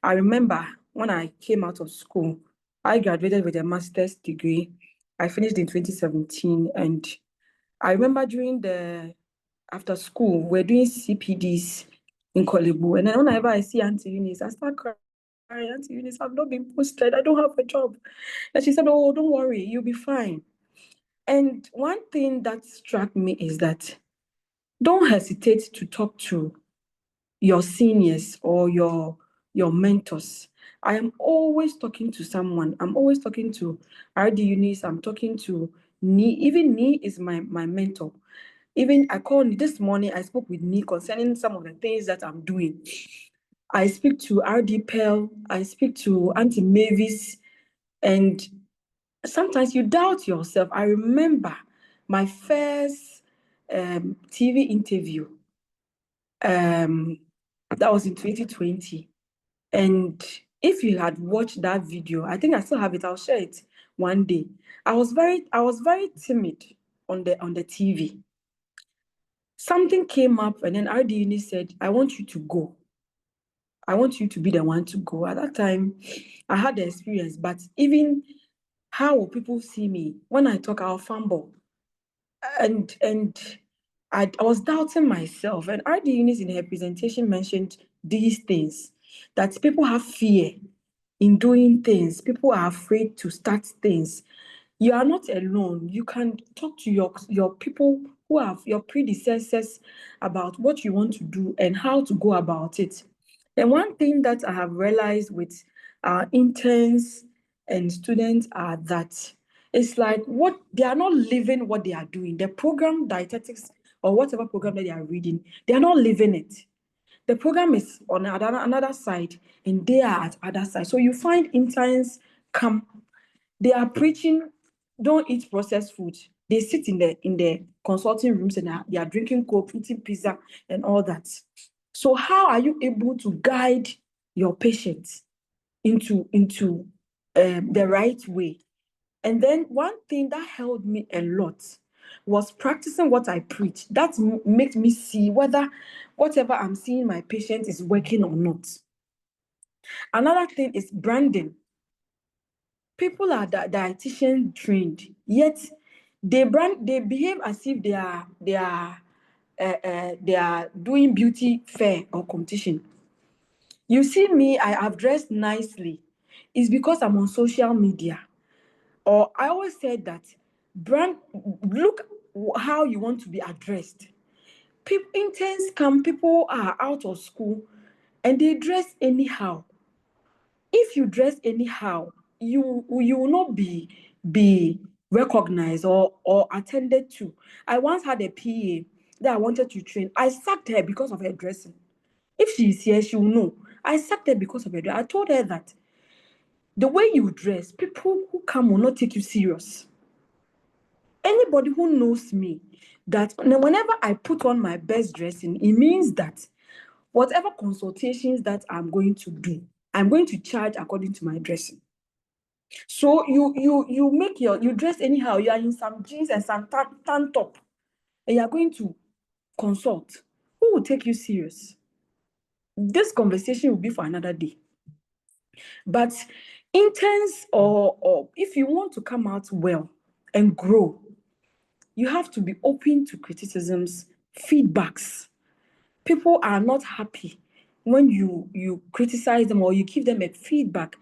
I remember when I came out of school, I graduated with a master's degree. I finished in 2017, and I remember after school, we're doing CPDs in Kolebu, and then whenever I see Auntie Eunice, I start crying. Auntie Eunice, I've not been posted. I don't have a job. And she said, "Oh, don't worry, you'll be fine." And one thing that struck me is that don't hesitate to talk to your seniors or your mentors. I am always talking to someone. I'm always talking to RD Eunice. I'm talking to Ni. Even Ni is my mentor. Even I called Ni this morning. I spoke with Ni concerning some of the things that I'm doing. I speak to RD Pearl. I speak to Auntie Mavis, and sometimes you doubt yourself. I remember my first TV interview. That was in 2020. And if you had watched that video, I think I still have it. I'll share it one day. I was very timid on the TV. Something came up, and then RD Eunice said, "I want you to go. I want you to be the one to go." At that time, I had the experience, but even how will people see me when I talk? I'll fumble, and I was doubting myself. And RD Eunice in her presentation mentioned these things, that people have fear in doing things. People are afraid to start things. You are not alone. You can talk to your people who have your predecessors about what you want to do and how to go about it. And one thing that I have realized with our interns and students are that it's like what they are not living what they are doing. The program dietetics or whatever program that they are reading, they are not living it. The program is on another side and they are at other side. So you find interns come, they are preaching, don't eat processed food. They sit in the consulting rooms and they are drinking Coke, eating pizza and all that. So how are you able to guide your patients into the right way? And then one thing that helped me a lot was practicing what I preach. That makes me see whether whatever I'm seeing my patient is working or not. Another thing is branding. People are dietitian trained, yet they behave as if they are doing beauty fair or competition. You see me, I have dressed nicely. It's because I'm on social media. Or I always said that look how you want to be addressed. Interns come, people are out of school and they dress anyhow. If you dress anyhow, you will not be recognized or attended to. I once had a PA that I wanted to train. I sacked her because of her dressing. If she is here, she will know. I sacked her because of her dress. I told her that the way you dress, people who come will not take you serious. Anybody who knows me, that whenever I put on my best dressing, it means that whatever consultations that I'm going to do, I'm going to charge according to my dressing. So you dress anyhow, you are in some jeans and some tank top, and you are going to consult. Who will take you serious? This conversation will be for another day. But interns or if you want to come out well and grow, you have to be open to criticisms, feedbacks. People are not happy when you criticize them or you give them a feedback,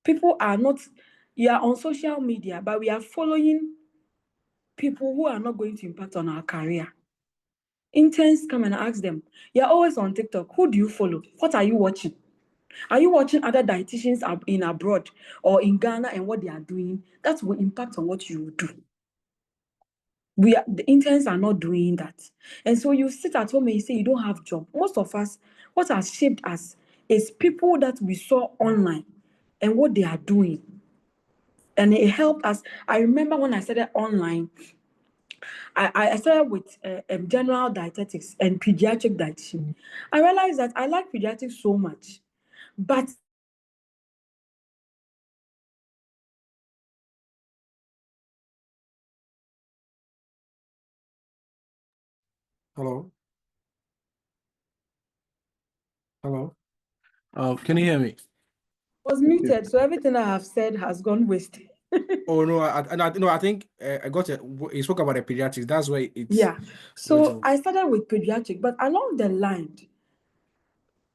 people are not, you are on social media, but we are following people who are not going to impact on our career. Interns come and ask them, you're always on TikTok, who do you follow? What are you watching? Are you watching other dietitians in abroad or in Ghana and what they are doing? That will impact on what you do. The interns are not doing that. And so you sit at home and you say you don't have job. Most of us, what has shaped us is people that we saw online and what they are doing. And it helped us. I remember when I started online, I started with general dietetics and pediatric dietitian. I realized that I like pediatrics so much, but Hello? Hello? Can you hear me? was muted, so everything I have said has gone wasted. Oh no, I think I got it. You spoke about the pediatrics. That's why it's Yeah. So I started with pediatric, but along the line,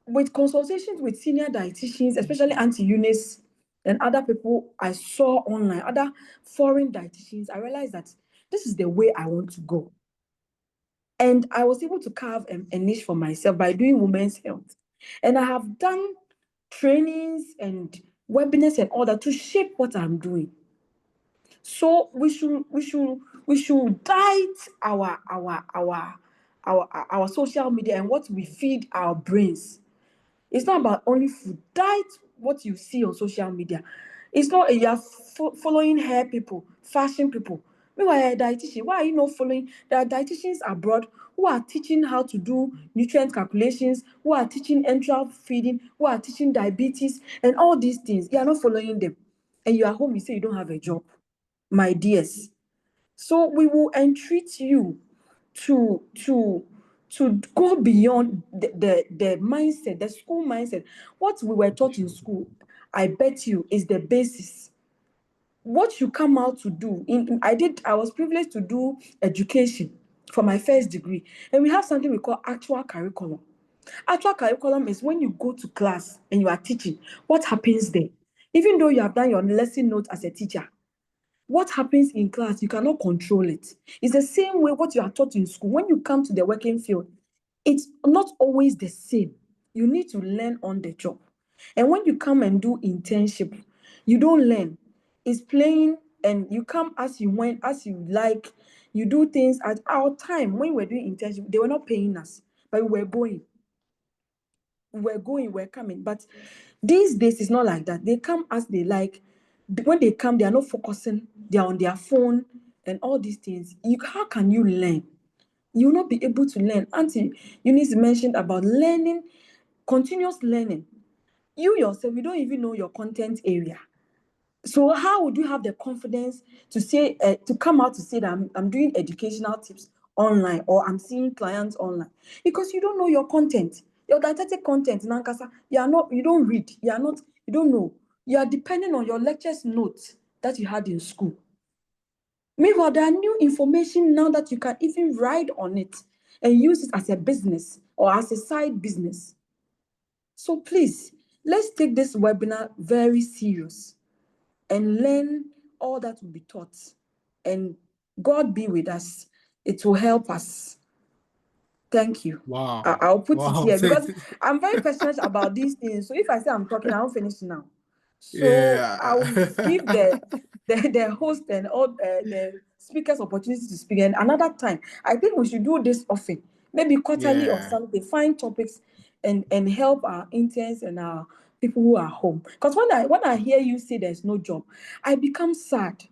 with consultations with senior dietitians, especially Auntie Eunice and other people I saw online, other foreign dietitians, I realized that this is the way I want to go. And I was able to carve a niche for myself by doing women's health. And I have done trainings and webinars and all that to shape what I'm doing. So we should diet our social media and what we feed our brains. It's not about only food. Diet what you see on social media. It's not you are following hair people, fashion people. Meanwhile, you're a dietitian. Why are you not following? There are dietitians abroad who are teaching how to do nutrient calculations, who are teaching enteral feeding, who are teaching diabetes, and all these things. You are not following them. And you are home, you say you don't have a job. My dears. So we will entreat you to go beyond the mindset, the school mindset. What we were taught in school, I bet you, is the basis. What you come out to do, I was privileged to do education for my first degree, and we have something we call actual curriculum. Actual curriculum is when you go to class and you are teaching, what happens there? Even though you have done your lesson notes as a teacher, what happens in class, you cannot control it. It's the same way what you are taught in school. When you come to the working field, it's not always the same. You need to learn on the job. And when you come and do internship, you don't learn. It's playing and you come as you went, as you like. You do things at our time. When we were doing internship, they were not paying us, but we were going. We're coming. But these days, it's not like that. They come as they like. When they come, they are not focusing. They are on their phone and all these things. How can you learn? You will not be able to learn. Auntie Eunice mentioned about learning, continuous learning. You yourself, you don't even know your content area. So how would you have the confidence to say, to come out to say that I'm doing educational tips online or I'm seeing clients online? Because you don't know your content. Your dietetic content, Nankasa, you don't read, you don't know. You are depending on your lectures notes that you had in school. Meanwhile, there are new information now that you can even ride on it and use it as a business or as a side business. So please, let's take this webinar very serious and learn all that will be taught. And God be with us. It will help us. Thank you. wow. I'll put Wow. it here because I'm very passionate about these things. So if I say I'm talking, I won't finish now. So Yeah. I will give the host and all the speakers opportunity to speak. And another time, I think we should do this often, maybe quarterly or Yeah. something. Find topics and help our interns and our people who are home. Because when I hear you say there's no job, I become sad.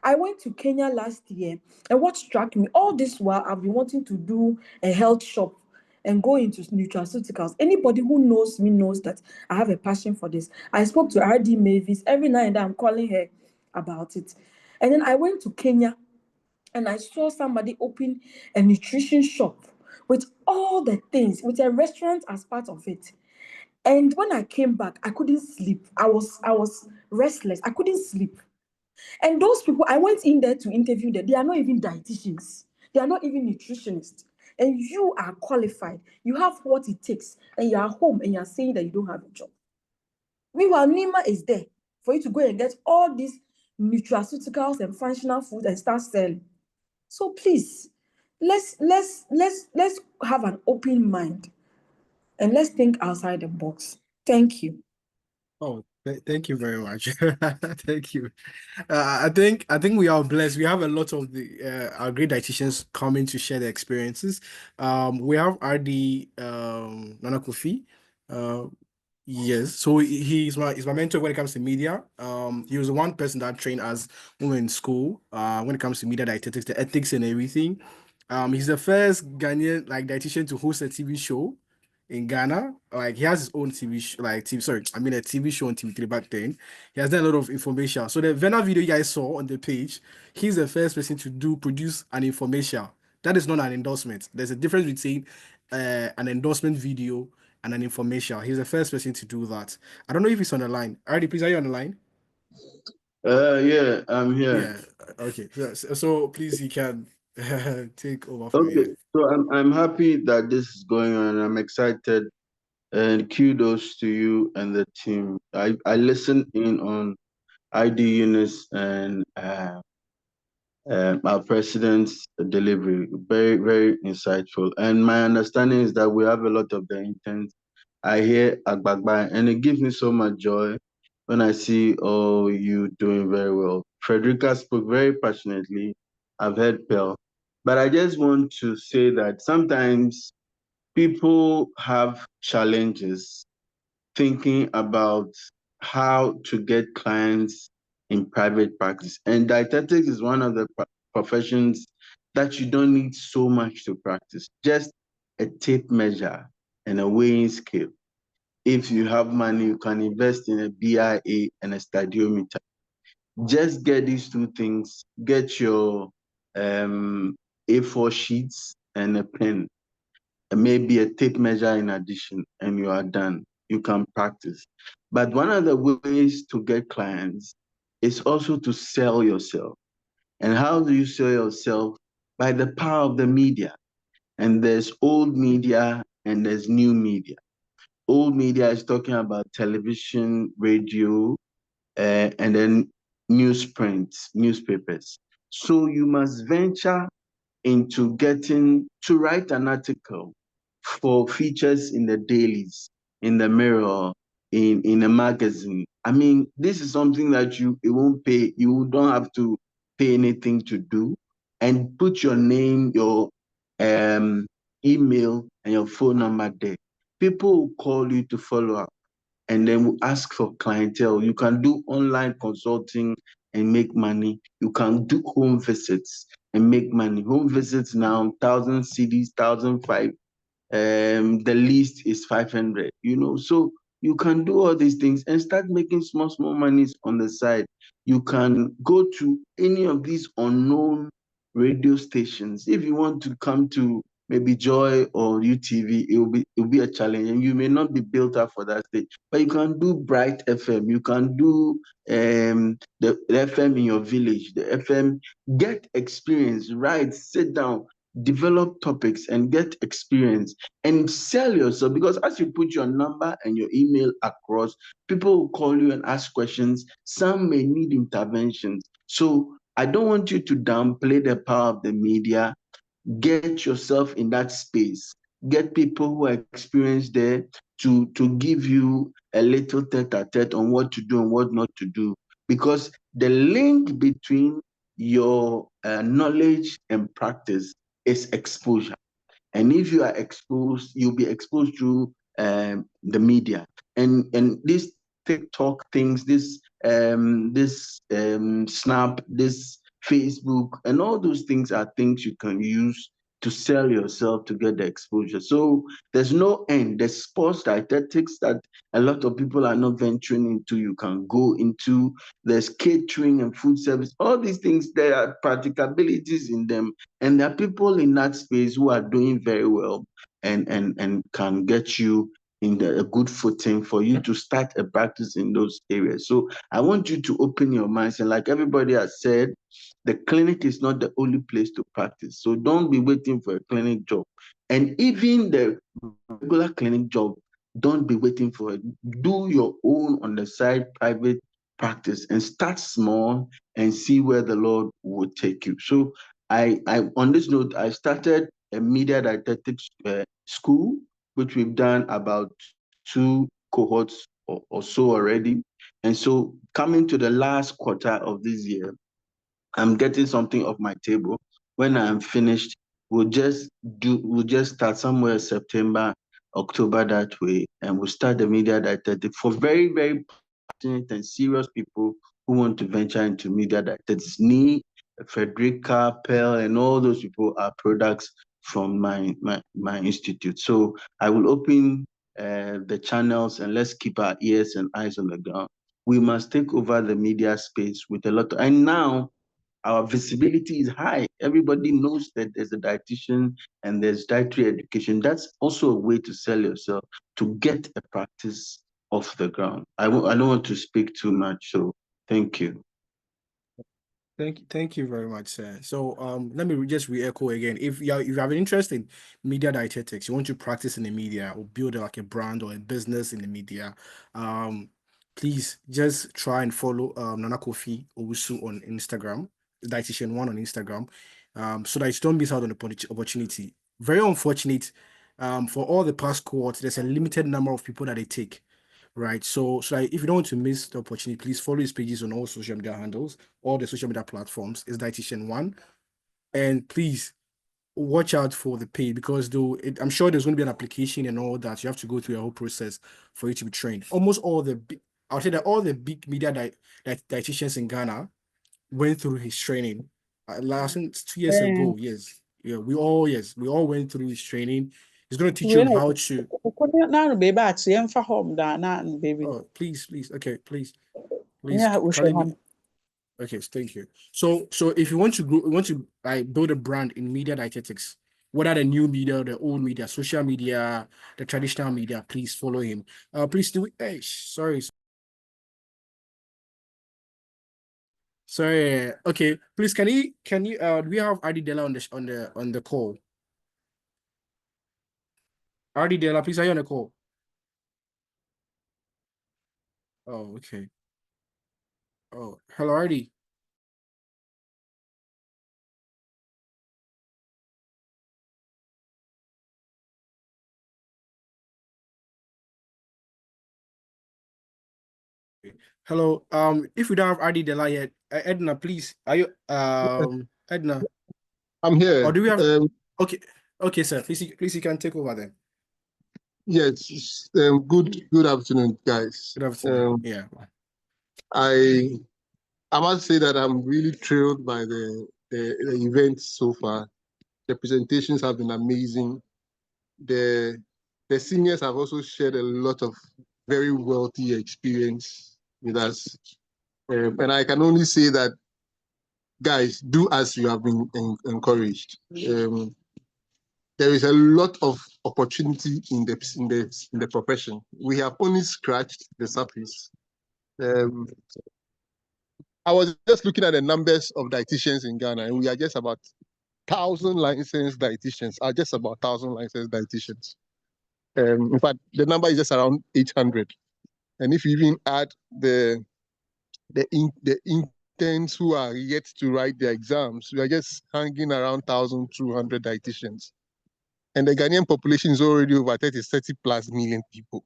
I went to Kenya last year, and what struck me, all this while I've been wanting to do a health shop and go into nutraceuticals. Anybody who knows me knows that I have a passion for this. I spoke to RD Mavis every night and I'm calling her about it. And then I went to Kenya and I saw somebody open a nutrition shop with all the things, with a restaurant as part of it. And when I came back, I couldn't sleep. I was restless. I couldn't sleep. And those people, I went in there to interview them. They are not even dietitians. They are not even nutritionists. and you are qualified, you have what it takes, and you are home and you are saying that you don't have a job. Meanwhile, Nima is there for you to go and get all these nutraceuticals and functional food and start selling. So please, let's have an open mind and let's think outside the box. Thank you. Oh, thank you very much. Thank you. I think we are blessed. We have a lot of our great dietitians coming to share their experiences. We have RD Nana Kofi. Yes, so he's my mentor when it comes to media. He was the one person that trained us when we were in school. When it comes to media dietetics, the ethics and everything. He's the first Ghanaian like dietitian to host a TV show in Ghana. Like he has his own TV show, like TV. Sorry, I mean a TV show on TV3 back then. He has done a lot of information. So the Vena video you guys saw on the page, he's the first person to produce an information. That is not an endorsement. There's a difference between an endorsement video and an information. He's the first person to do that. I don't know if he's on the line. Alrighty, please, are you on the line? Yeah, I'm here. Yeah. Okay. So please, you can take over from Okay, here. so I'm happy that this is going on. I'm excited, and kudos to you and the team. I listened in on ID Eunice and our president's delivery. Very, very insightful. And my understanding is that we have a lot of the intent. I hear Agbagba, and it gives me so much joy when I see, oh, you doing very well. Frederica spoke very passionately. I've heard Pearl. But I just want to say that sometimes people have challenges thinking about how to get clients in private practice. And dietetics is one of the professions that you don't need so much to practice, just a tape measure and a weighing scale. If you have money, you can invest in a BIA and a stadiometer. Just get these two things, get your A4 sheets and a pen, and maybe a tape measure in addition, and you are done. You can practice. But one of the ways to get clients is also to sell yourself. And how do you sell yourself? By the power of the media. And there's old media and there's new media. Old media is talking about television, radio, and then newsprint, newspapers. So you must venture into getting to write an article for features in the dailies, in the Mirror, in a magazine. I mean, this is something that it won't pay. You don't have to pay anything to do, and put your name, your email, and your phone number there. People will call you to follow up, and then will ask for clientele. You can do online consulting and make money. You can do home visits and make money. Home visits now, 1,000 CDs, 1,005. The least is 500, so you can do all these things and start making small monies on the side. You can go to any of these unknown radio stations. If you want to come to maybe Joy or UTV, it will be a challenge, and you may not be built up for that stage. But you can do Bright FM, you can do the FM in your village, the FM. Get experience, sit down, develop topics and get experience and sell yourself, because as you put your number and your email across, people will call you and ask questions. Some may need interventions. So I don't want you to downplay the power of the media. Get yourself in that space. Get people who are experienced there to give you a little tete-a-tete on what to do and what not to do. Because the link between your knowledge and practice is exposure. And if you are exposed, you'll be exposed to the media. And these TikTok things, this Snap, this Facebook, and all those things are things you can use to sell yourself to get the exposure. So there's no end. There's sports dietetics that a lot of people are not venturing into. You can go into. There's catering and food service. All these things, there are practicabilities in them. And there are people in that space who are doing very well and can get you a good footing for you to start a practice in those areas. So I want you to open your minds, and like everybody has said, the clinic is not the only place to practice. So don't be waiting for a clinic job. And even the regular clinic job, don't be waiting for it. Do your own on the side private practice and start small and see where the Lord will take you. So I on this note, I started a media dietetics school, which we've done about 2 cohorts or so already. And so coming to the last quarter of this year, I'm getting something off my table. When I'm finished, we'll just start somewhere September, October that way, and we'll start the media dietetics for very, very passionate and serious people who want to venture into media dietetics. Me, Frederica, Pearl, and all those people are products from my institute. So I will open the channels, and let's keep our ears and eyes on the ground. We must take over the media space with a lot of, and now our visibility is high. Everybody knows that there's a dietitian and there's dietary education. That's also a way to sell yourself, to get a practice off the ground. I don't want to speak too much, so thank you. Thank you very much, sir. So let me just re-echo again. If you have an interest in media dietetics, you want to practice in the media or build like a brand or a business in the media, please just try and follow Nana Kofi Owusu on Instagram, Dietitian1 on Instagram, so that you don't miss out on the opportunity. Very unfortunate, for all the past cohorts, there's a limited number of people that they take. Right. So if you don't want to miss the opportunity, please follow his pages on all social media handles, all the social media platforms. Is Dietitian1. And please watch out for the pay, because I'm sure there's going to be an application and all that. You have to go through a whole process for you to be trained. Almost all the I'll say that all the big media dietitians in Ghana went through his training. Last 2 years ago, yes. Yeah, we all went through his training. He's going to teach you how to. Oh, please. Okay, please. Kindly okay, thank you. So if you want to build a brand in media dietetics, whether the new media, the old media, social media, the traditional media, please follow him. Please do it. Hey, sorry. Sorry. Okay, please can you do we have RD Della on the call? RD Della, please, are you on the call? Oh, okay. Oh, hello, RD. Hello. If we don't have RD Della yet, Edna, please, are you Edna? I'm here. Or do we have okay, sir. Please you can take over then. Yes. Good afternoon, guys. Good afternoon. Yeah. I must say that I'm really thrilled by the event so far. The presentations have been amazing. The seniors have also shared a lot of very wealthy experience with us. And I can only say that, guys, do as you have been encouraged. There is a lot of opportunity in the profession. We have only scratched the surface. I was just looking at the numbers of dietitians in Ghana, and we are just about 1,000 licensed dietitians. In fact, the number is just around 800. And if you even add the interns who are yet to write their exams, we are just hanging around 1,200 dietitians. And the Ghanaian population is already over 30 plus million people.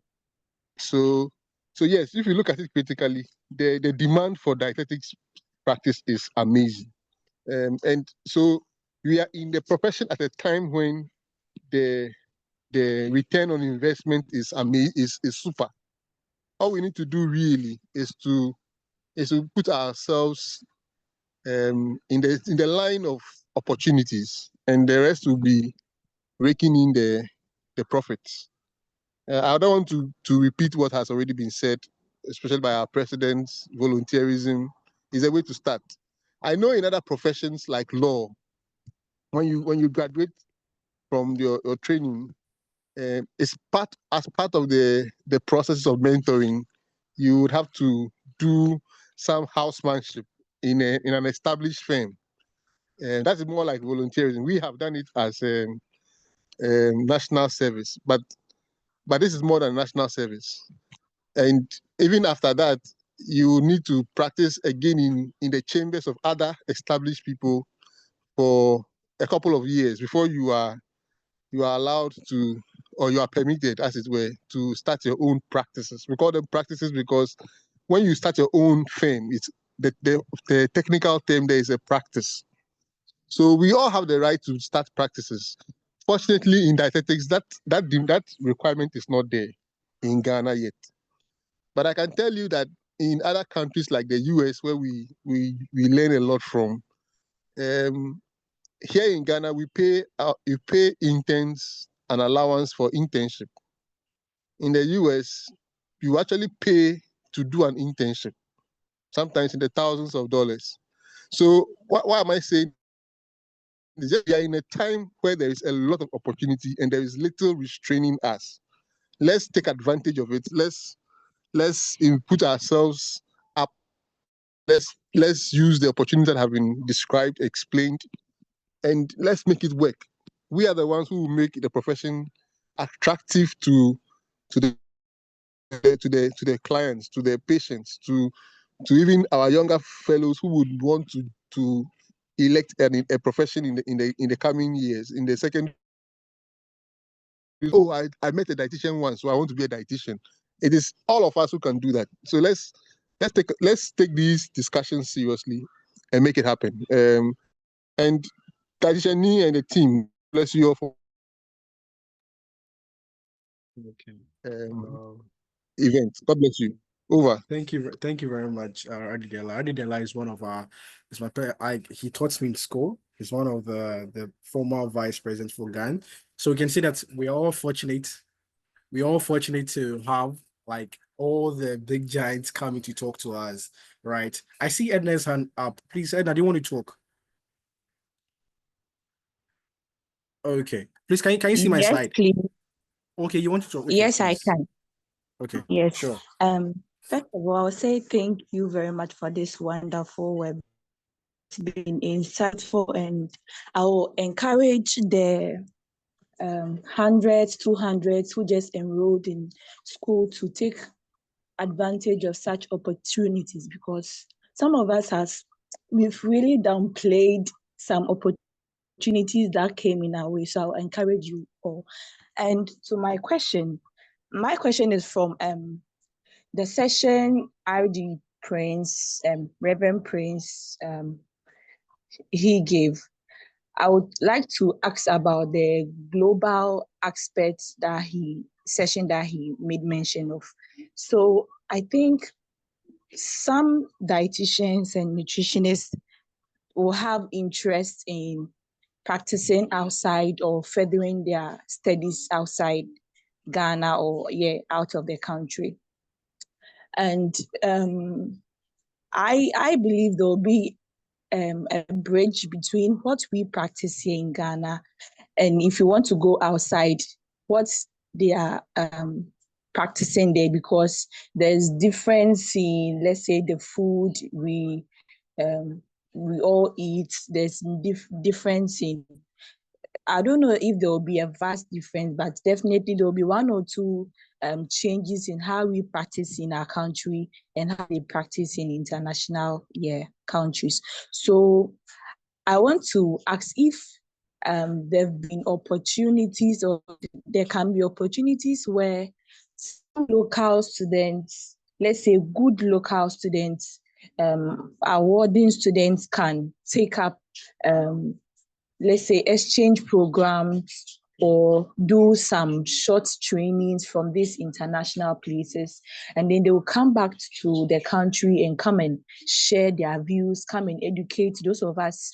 So yes, if you look at it critically, the demand for dietetics practice is amazing. And so we are in the profession at a time when the return on investment is super. All we need to do really is to put ourselves in the line of opportunities, and the rest will be raking in the profits. I don't want to repeat what has already been said, especially by our president. Volunteerism is a way to start. I know in other professions like law, when you graduate from your training, it's as part of the process of mentoring. You would have to do some housemanship in an established firm. And that's more like volunteerism. We have done it as national service, but this is more than national service. And even after that, you need to practice again in the chambers of other established people for a couple of years before you are allowed to, or you are permitted, as it were, to start your own practices. We call them practices because when you start your own firm, it's the technical term there is a practice. So we all have the right to start practices. Fortunately, in dietetics, that requirement is not there in Ghana yet. But I can tell you that in other countries like the US, where we learn a lot from, here in Ghana, you pay interns an allowance for internship. In the US, you actually pay to do an internship, sometimes in the thousands of dollars. So why am I saying? We are in a time where there is a lot of opportunity and there is little restraining us. Let's take advantage of it. Let's put ourselves up. Let's use the opportunities that have been described, explained, and let's make it work. We are the ones who will make the profession attractive to the clients, to the patients, to even our younger fellows who would want to elect a profession in the coming years. In the second, I met a dietitian once, so I want to be a dietitian. It is all of us who can do that. So let's take these discussions seriously and make it happen. And dietitian Nee and the team, bless you all for event. God bless you. Over. Thank you very much, Adidela. Adidela is one of he taught me in school. He's one of the former vice presidents for GAN. So we can see that we are all fortunate. We're all fortunate to have like all the big giants coming to talk to us, right? I see Edna's hand up. Please, Edna, do you want to talk? Okay. Please, can you see my Yes, slide? please. Okay, you want to talk? Okay, Yes, please. I can. Okay. Yes. Sure. First of all, I'll say thank you very much for this wonderful web. It's been insightful, and I will encourage the hundreds, 200s who just enrolled in school to take advantage of such opportunities, because some of us we've really downplayed some opportunities that came in our way. So I'll encourage you all. And to my question is from the session RD Prince, Reverend Prince, he gave. I would like to ask about the global aspects that he made mention of. So I think some dietitians and nutritionists will have interest in practicing outside or furthering their studies outside Ghana or out of the country. And I believe there will be a bridge between what we practice here in Ghana, and if you want to go outside, what they are practicing there, because there's difference in, let's say, the food we all eat. There's difference in, I don't know if there will be a vast difference, but definitely there will be one or two changes in how we practice in our country and how they practice in international countries. So I want to ask if there have been opportunities, or there can be opportunities where some local students, let's say good local students, awarding students can take up let's say exchange programs or do some short trainings from these international places, and then they will come back to the country and come and share their views, come and educate those of us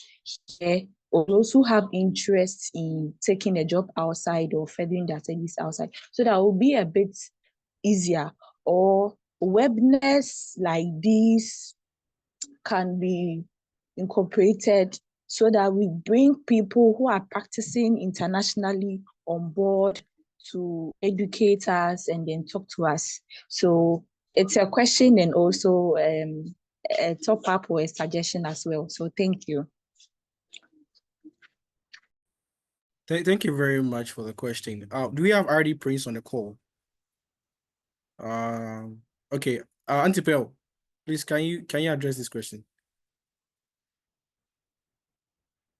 here, or those who have interest in taking a job outside or furthering their studies outside, so that will be a bit easier. Or webinars like this can be incorporated so that we bring people who are practicing internationally on board to educate us and then talk to us. So it's a question and also a top up or a suggestion as well. So thank you. Thank you very much for the question. Do we have RD Prince on the call? Okay. Auntie Pearl, please can you address this question?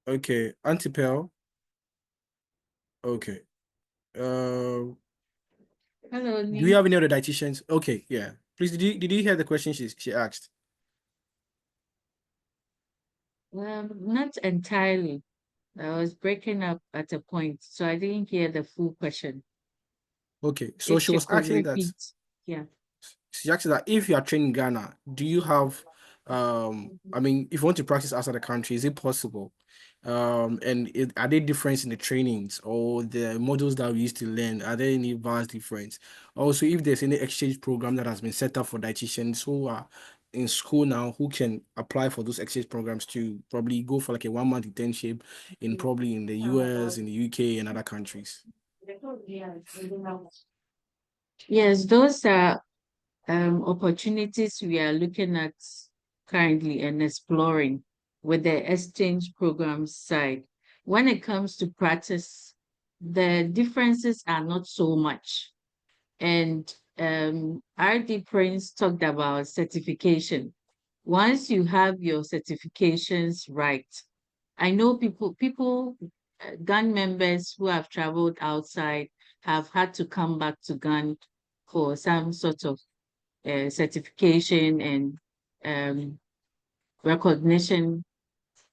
Okay, Auntie Pearl. Okay. Hello, Do you have any other dietitians? Okay, yeah. Please, did you hear the question she asked? Not entirely. I was breaking up at a point, so I didn't hear the full question. Okay, so If she was could asking that. repeat, yeah. She asked that if you are training in Ghana, do you have I mean, if you want to practice outside the country, is it possible? And are there difference in the trainings or the models that we used to learn? Are there any vast difference? Also, if there's any exchange program that has been set up for dietitians who are in school now, who can apply for those exchange programs to probably go for like a 1 month internship in probably in the US, in the UK, and other countries. Yes, those are opportunities we are looking at currently and exploring with the exchange program side. When it comes to practice, the differences are not so much. And RD Prince talked about certification. Once you have your certifications right, I know GAN members who have traveled outside have had to come back to GAN for some sort of certification and recognition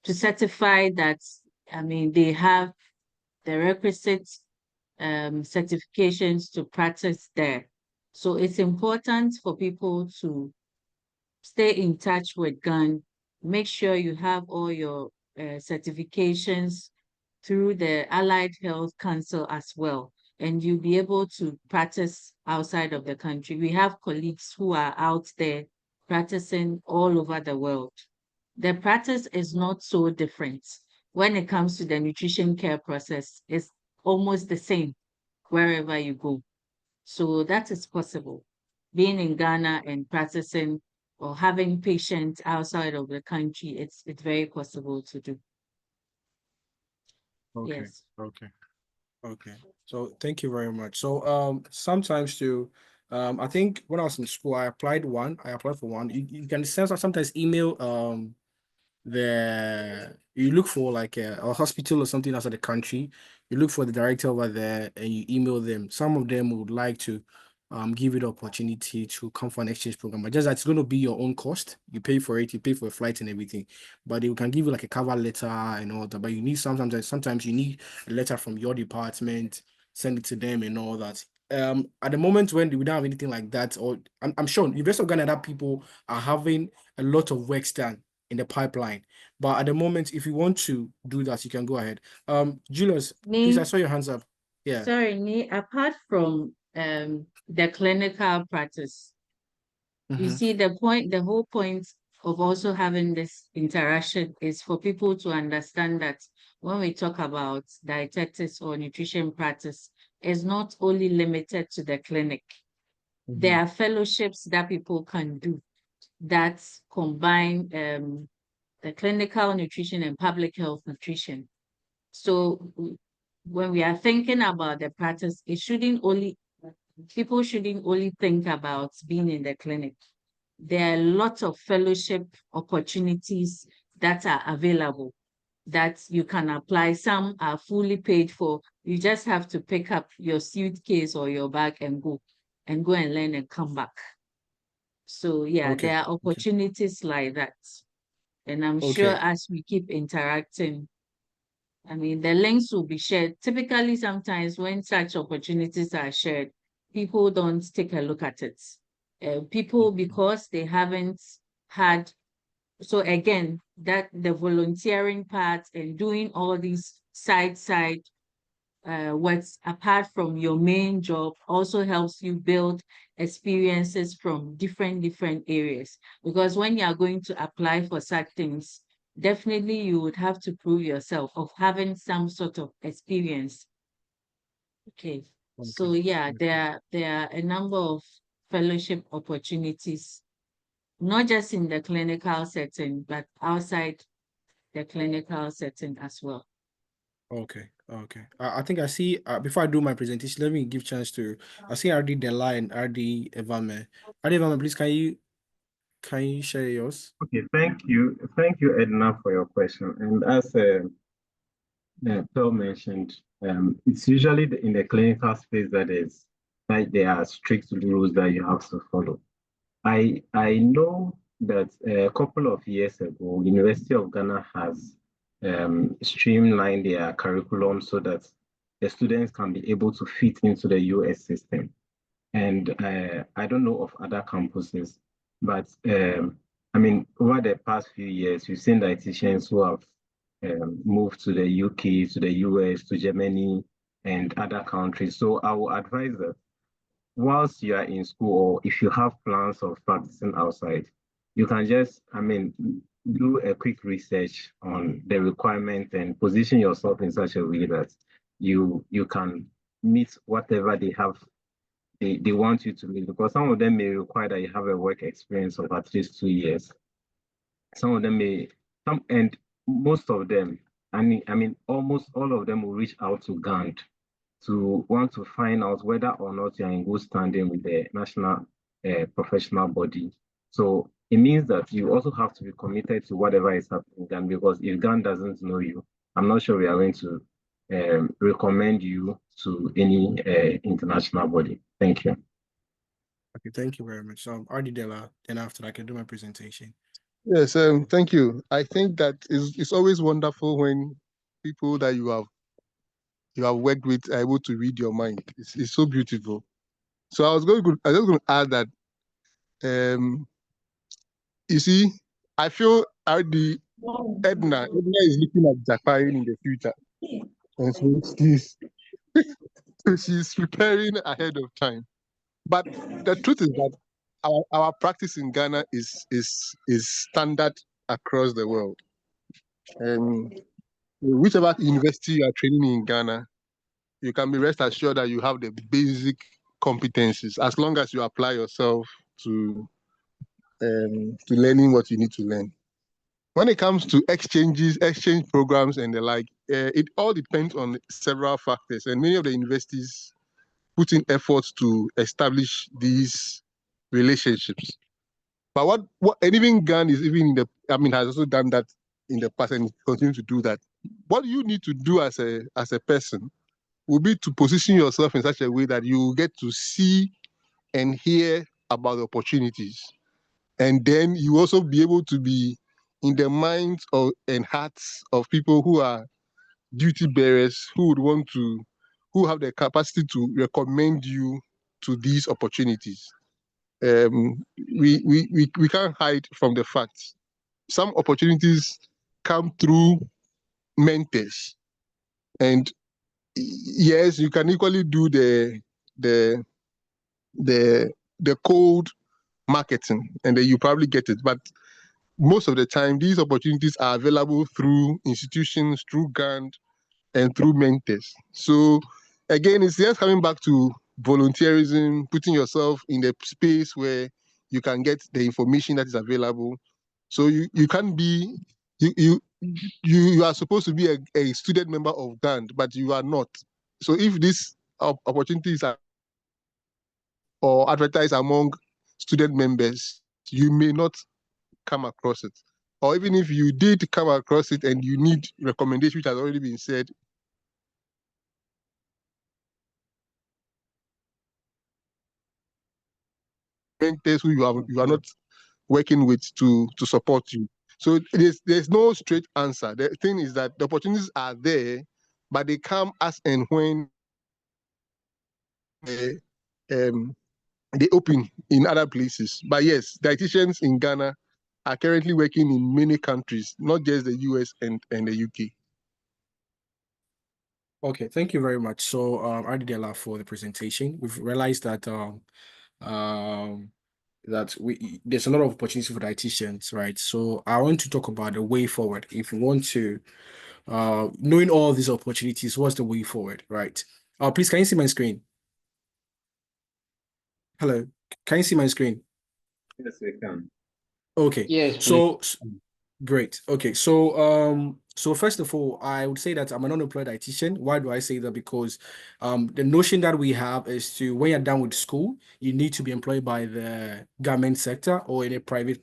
to certify that, I mean, they have the requisite certifications to practice there. So it's important for people to stay in touch with GAN, make sure you have all your certifications through the Allied Health Council as well, and you'll be able to practice outside of the country. We have colleagues who are out there practicing all over the world. The practice is not so different. When it comes to the nutrition care process, it's almost the same wherever you go. So that is possible. Being in Ghana and practicing or having patients outside of the country, it's very possible to do. Okay. Yes. Okay. So thank you very much. So sometimes too, I think when I was in school, I applied for one. You can sometimes email you look for like a hospital or something outside the country. You look for the director over there and you email them. Some of them would like to give you the opportunity to come for an exchange program, but just that it's going to be your own cost. You pay for it, you pay for a flight and everything, but they can give you like a cover letter and all that. But you need sometimes you need a letter from your department, send it to them and all that. At the moment when we don't have anything like that, or I'm sure University of Ghana that people are having a lot of work done in the pipeline. But at the moment, if you want to do that, you can go ahead. Julius, please, I saw your hands up. Yeah. Sorry, apart from the clinical practice, you see the whole point of also having this interaction is for people to understand that when we talk about dietetics or nutrition practice, it's not only limited to the clinic. There are fellowships that people can do that combine the clinical nutrition and public health nutrition. So when we are thinking about the practice, people shouldn't only think about being in the clinic. There are lots of fellowship opportunities that are available that you can apply. Some are fully paid for. You just have to pick up your suitcase or your bag and go and learn and come back. So yeah, there are opportunities like that. And I'm sure as we keep interacting, I mean, the links will be shared. Typically, sometimes when such opportunities are shared, people don't take a look at it. People, because they haven't had, so again, that the volunteering part and doing all these side what's apart from your main job also helps you build experiences from different areas. Because when you are going to apply for such things, definitely you would have to prove yourself of having some sort of experience. Okay. So yeah, there are a number of fellowship opportunities, not just in the clinical setting, but outside the clinical setting as well. Okay. I think I see, before I do my presentation, let me give chance to, I see RD Dela and RD Evame. RD Evame, please, can you share yours? Okay, thank you, Edna, for your question. And as Pearl mentioned, it's usually in the clinical space that there are strict rules that you have to follow. I know that a couple of years ago, University of Ghana has streamlined their curriculum so that the students can be able to fit into the US system. And I don't know of other campuses, but I mean, over the past few years, we've seen dietitians who have moved to the UK, to the US, to Germany, and other countries. So I will advise that whilst you are in school, or if you have plans of practicing outside, you can just, I mean, do a quick research on the requirement and position yourself in such a way that you can meet whatever they want you to meet, because some of them may require that you have a work experience of at least 2 years. Some of them and most of them, I mean, almost all of them will reach out to GAND to want to find out whether or not you are in good standing with the national professional body. So it means that you also have to be committed to whatever is happening in GAN, because if GAN doesn't know you, I'm not sure we are going to recommend you to any international body. Thank you. Okay, thank you very much. RD Dela, then after I can do my presentation. Yes, thank you. I think that it's always wonderful when people that you have worked with are able to read your mind. It's so beautiful. So I was just going to add that you see, I feel Edna is looking at Japan in the future. And so she's preparing ahead of time. But the truth is that our practice in Ghana is standard across the world. Whichever university you are training in Ghana, you can be rest assured that you have the basic competencies as long as you apply yourself to learning what you need to learn. When it comes to exchange programs and the like, it all depends on several factors, and many of the universities put in efforts to establish these relationships. But and even GAN is has also done that in the past and continue to do that. What you need to do as a person will be to position yourself in such a way that you get to see and hear about the opportunities. And then you also be able to be in the minds and hearts of people who are duty bearers, who have the capacity to recommend you to these opportunities. We can't hide from the facts. Some opportunities come through mentors, and yes, you can equally do the cold marketing, and then you probably get it. But most of the time, these opportunities are available through institutions, through GAND, and through mentors. So again, it's just coming back to volunteerism, putting yourself in the space where you can get the information that is available. So you can be you are supposed to be a student member of GAND, but you are not. So if these opportunities are or advertised among student members, you may not come across it. Or even if you did come across it and you need recommendation, which has already been said, mentors who you are not working with to support you. So there's no straight answer. The thing is that the opportunities are there, but they come as and when they open in other places. But yes, dietitians in Ghana are currently working in many countries, not just the US and the UK. Okay, thank you very much. So, Ardidela, for the presentation. We've realized that there's a lot of opportunity for dietitians, right? So I want to talk about the way forward. If you want to, knowing all these opportunities, what's the way forward, right? Please, can you see my screen? Hello. Can you see my screen? Yes, we can. Okay. Yes, please. So great. Okay. So first of all, I would say that I'm an unemployed dietitian. Why do I say that? Because the notion that we have is to when you're done with school, you need to be employed by the government sector or in a private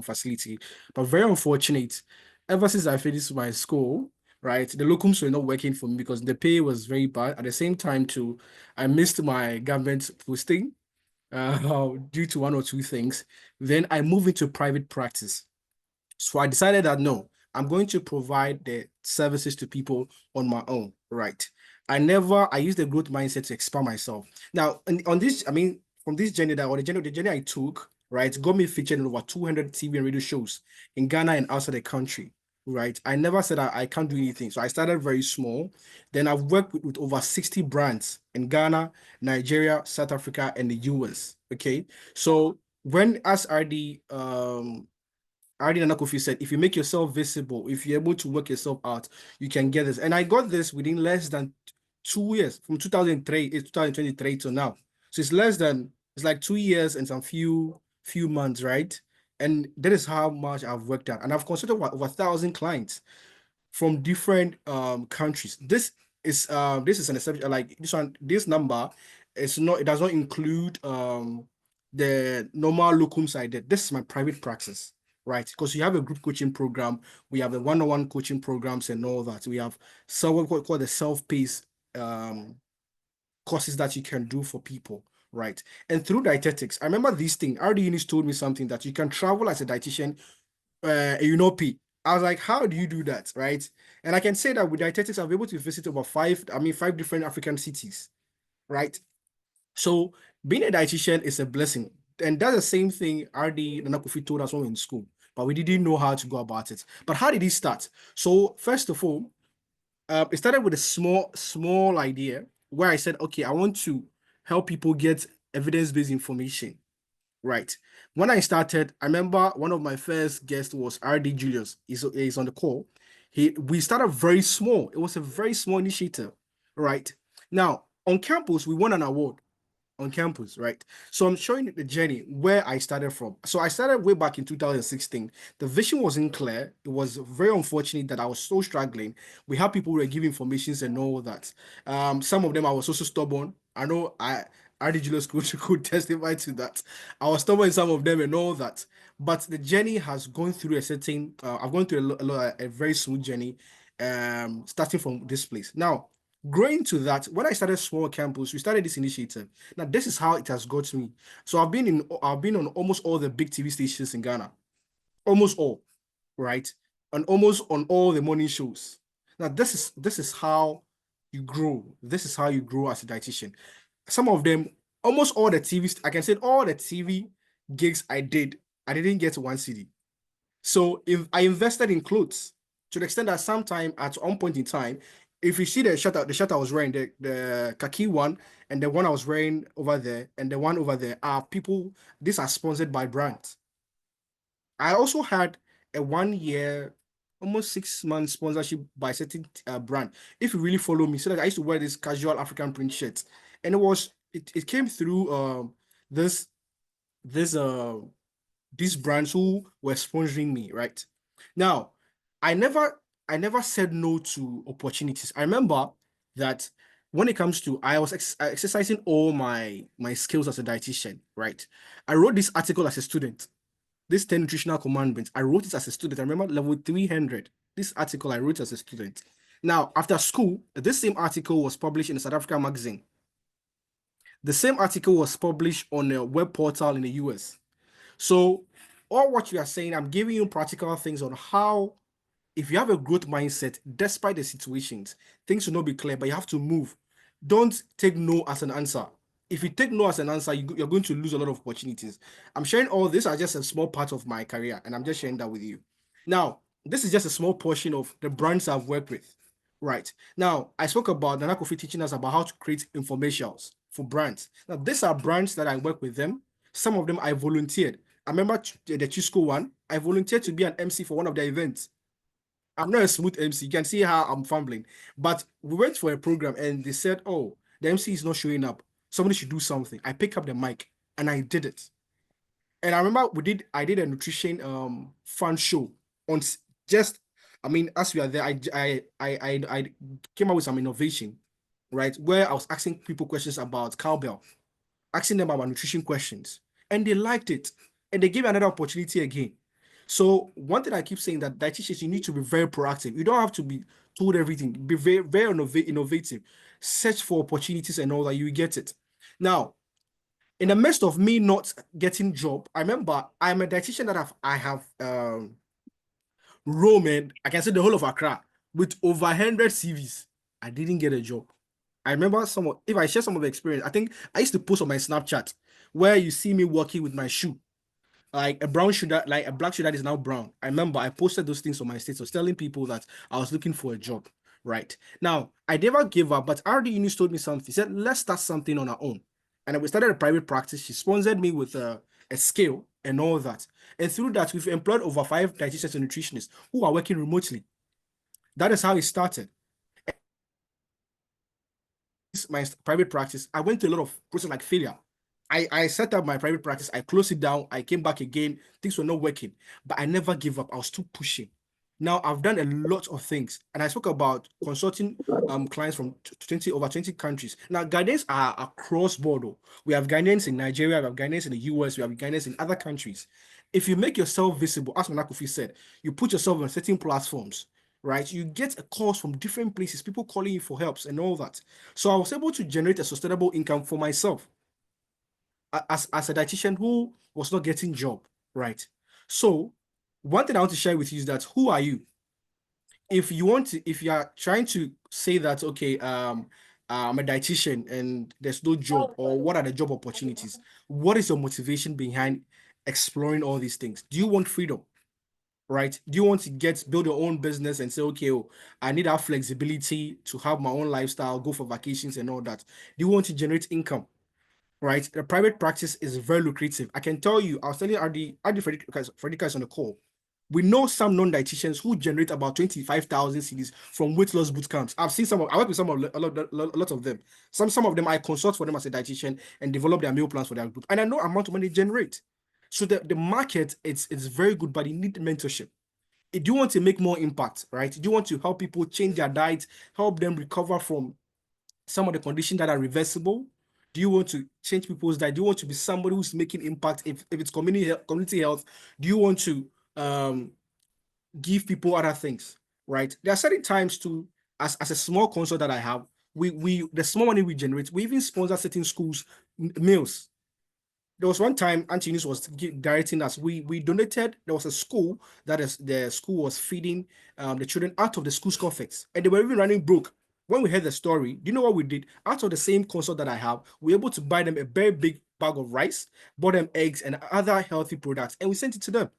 facility. But very unfortunate, ever since I finished my school, right, the locums were not working for me because the pay was very bad. At the same time, too, I missed my government posting due to one or two things. Then I moved into private practice. So I decided that no, I'm going to provide the services to people on my own, right? I used the growth mindset to expand myself. Now, on this, I mean, from this journey that, or the journey I took, right, got me featured in over 200 TV and radio shows in Ghana and outside the country, right? I never said I can't do anything. So I started very small. Then I've worked with over 60 brands in Ghana, Nigeria, South Africa, and the US, okay? So when as RD Ardi Nanakofi said, if you make yourself visible, if you're able to work yourself out, you can get this. And I got this within less than 2 years, from 2003, it's 2023 to now. So it's like 2 years and some few months, right? And that is how much I've worked out. And I've consulted over 1,000 clients from different countries. This is an exception. Like this number is not, it does not include the normal locums I did. This is my private practice, right? Because you have a group coaching program, we have the one-on-one coaching programs and all that. We have what we call the self-paced courses that you can do for people, right? And through dietetics, I remember this thing. RD Unis told me something that you can travel as a dietitian, pay. I was like, how do you do that, right? And I can say that with dietetics, I've been able to visit over five different African cities, right? So being a dietitian is a blessing. And that's the same thing RD Nanakofi told us when we were in school, but we didn't know how to go about it. But how did it start? So first of all, it started with a small idea where I said, okay, I want to help people get evidence-based information. Right. When I started, I remember one of my first guests was RD Julius. He's on the call. We started very small. It was a very small initiative. Right. Now, on campus, we won an award on campus, right? So I'm showing you the journey where I started from. So I started way back in 2016. The vision wasn't clear. It was very unfortunate that I was so struggling. We had people who were giving informations and all that. Some of them I was also stubborn. I know RD Julius could testify to that. I was stubborn in some of them and all that. But the journey has gone through I've gone through a very smooth journey, starting from this place. Now, growing to that, when I started small campus, we started this initiative. Now, this is how it has got to me. So I've been on almost all the big TV stations in Ghana, almost all, right, and almost on all the morning shows. Now, this is how you grow. This is how you grow as a dietitian. Some of them, almost all the TV, I can say all the TV gigs I didn't get one CD. So if I invested in clothes to the extent that sometime at one point in time, if you see the shirt I was wearing, the khaki one, and the one I was wearing over there, and the one over there are people, these are sponsored by brands. I also had a 1 year, almost 6 months sponsorship by a certain brand. If you really follow me, so that I used to wear this casual African print shirt, and it came through this this these brands who were sponsoring me, right? Now, I never said no to opportunities. I remember that when it comes to, I was exercising all my skills as a dietitian, right? I wrote this article as a student, this 10 nutritional commandments. I wrote it as a student. I remember level 300. This article I wrote as a student. Now, after school, this same article was published in a South African magazine. The same article was published on a web portal in the US. So all what you are saying, I'm giving you practical things on how, if you have a growth mindset, despite the situations, things will not be clear, but you have to move. Don't take no as an answer. If you take no as an answer, you're going to lose a lot of opportunities. I'm sharing all this are just a small part of my career, and I'm just sharing that with you. Now, this is just a small portion of the brands I've worked with. Right. Now, I spoke about Nana Kofi teaching us about how to create informations for brands. Now, these are brands that I work with them. Some of them I volunteered. I remember the Chisco one. I volunteered to be an MC for one of their events. I'm not a smooth MC. You can see how I'm fumbling. But we went for a program and they said, oh, the MC is not showing up. Somebody should do something. I pick up the mic. and I did it. And I remember I did a nutrition fun show on just, I mean, as we are there, I came up with some innovation, right? Where I was asking people questions about cowbell, asking them about nutrition questions, and they liked it, and they gave me another opportunity again. So one thing I keep saying that dietitians, you need to be very proactive. You don't have to be told everything. Be very, very innovative. Search for opportunities and all that. You get it. Now, in the midst of me not getting job, I remember I'm a dietitian that I have roamed, I can say the whole of Accra with over 100 CVs. I didn't get a job. I remember if I share some of the experience, I think I used to post on my Snapchat where you see me walking with my shoe, like a brown shoe that, like a black shoe that is now brown. I remember I posted those things on my status, telling people that I was looking for a job. Right now, I never gave up, but RD Eunice told me something. She said, let's start something on our own. And we started a private practice. She sponsored me with a scale and all that. And through that, we've employed over 5 dietitians and nutritionists who are working remotely. That is how it started. My private practice, I went through a lot of process like failure. I set up my private practice, I closed it down, I came back again, things were not working, but I never gave up. I was still pushing. Now I've done a lot of things, and I spoke about consulting clients from over 20 countries. Now Ghanaians are across border. We have Ghanaians in Nigeria, we have Ghanaians in the US, we have Ghanaians in other countries. If you make yourself visible, as Manakofi said, you put yourself on certain platforms, right? You get a calls from different places, people calling you for helps and all that. So I was able to generate a sustainable income for myself as a dietitian who was not getting job, right? So one thing I want to share with you is that who are you? If you are trying to say that, okay, I'm a dietitian and there's no job, or what are the job opportunities? What is your motivation behind exploring all these things? Do you want freedom? Right? Do you want to build your own business and say, okay, oh, I need our flexibility to have my own lifestyle, go for vacations and all that? Do you want to generate income? Right? The private practice is very lucrative. I can tell you, I was telling RD Frederica is on the call. We know some non-dietitians who generate about 25,000 CDs from weight loss boot camps. I've seen I work with a lot of them. Some of them I consult for them as a dietitian and develop their meal plans for their group. And I know amount of money they generate. So the market, it's very good, but you need mentorship. If you want to make more impact, right? Do you want to help people change their diet, help them recover from some of the conditions that are reversible? Do you want to change people's diet? Do you want to be somebody who's making impact if it's community health? Do you want to give people other things, right? There are certain times to, as a small concert that I have, the small money we generate, we even sponsor certain schools meals. There was one time Auntie Eunice was directing us. We donated. There was a school the school was feeding the children out of the school's coffers, and they were even running broke. When we heard the story, do you know what we did? Out of the same console that I have, we were able to buy them a very big bag of rice, bought them eggs and other healthy products, and we sent it to them.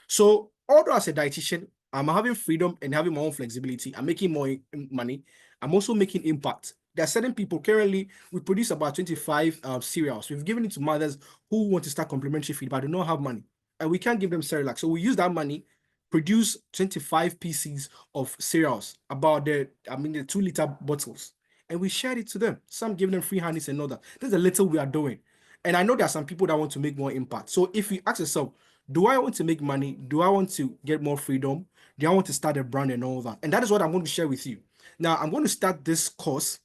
So although as a dietitian, I'm having freedom and having my own flexibility, I'm making more money, I'm also making impact. There are certain people currently, we produce about 25 cereals. We've given it to mothers who want to start complementary feed but do not have money, and we can't give them cereal. So we use that money, produce 25 pieces of cereals, about the 2-liter bottles, and we shared it to them. Some give them free handies and all that. There's a little we are doing. And I know there are some people that want to make more impact. So if you ask yourself, do I want to make money? Do I want to get more freedom? Do I want to start a brand and all that? And that is what I'm going to share with you. Now, I'm going to start this course.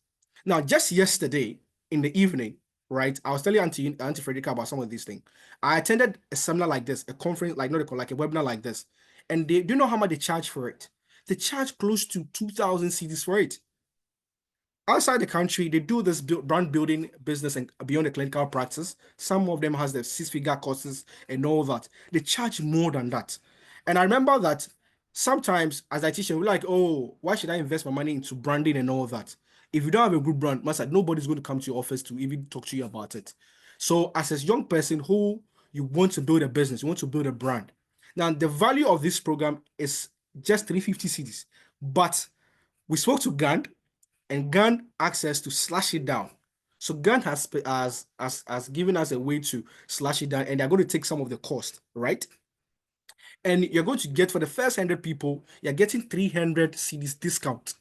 Now, just yesterday in the evening, right, I was telling Auntie Frederica about some of these things. I attended a seminar like this, a conference, like not like a webinar like this. And do you know how much they charge for it? They charge close to 2,000 CDs for it. Outside the country, they do this brand building business and beyond the clinical practice. Some of them has the 6-figure courses and all that. They charge more than that. And I remember that sometimes as a teacher, we're like, oh, why should I invest my money into branding and all that? If you don't have a good brand, nobody's going to come to your office to even talk to you about it. So as a young person who you want to build a business, you want to build a brand. Now, the value of this program is just 350 CDs. But we spoke to Gand, and GAN access to slash it down. So GAN has given us a way to slash it down, and they're going to take some of the cost, right? And you're going to get, for the first 100 people, you're getting 300 CDs discount.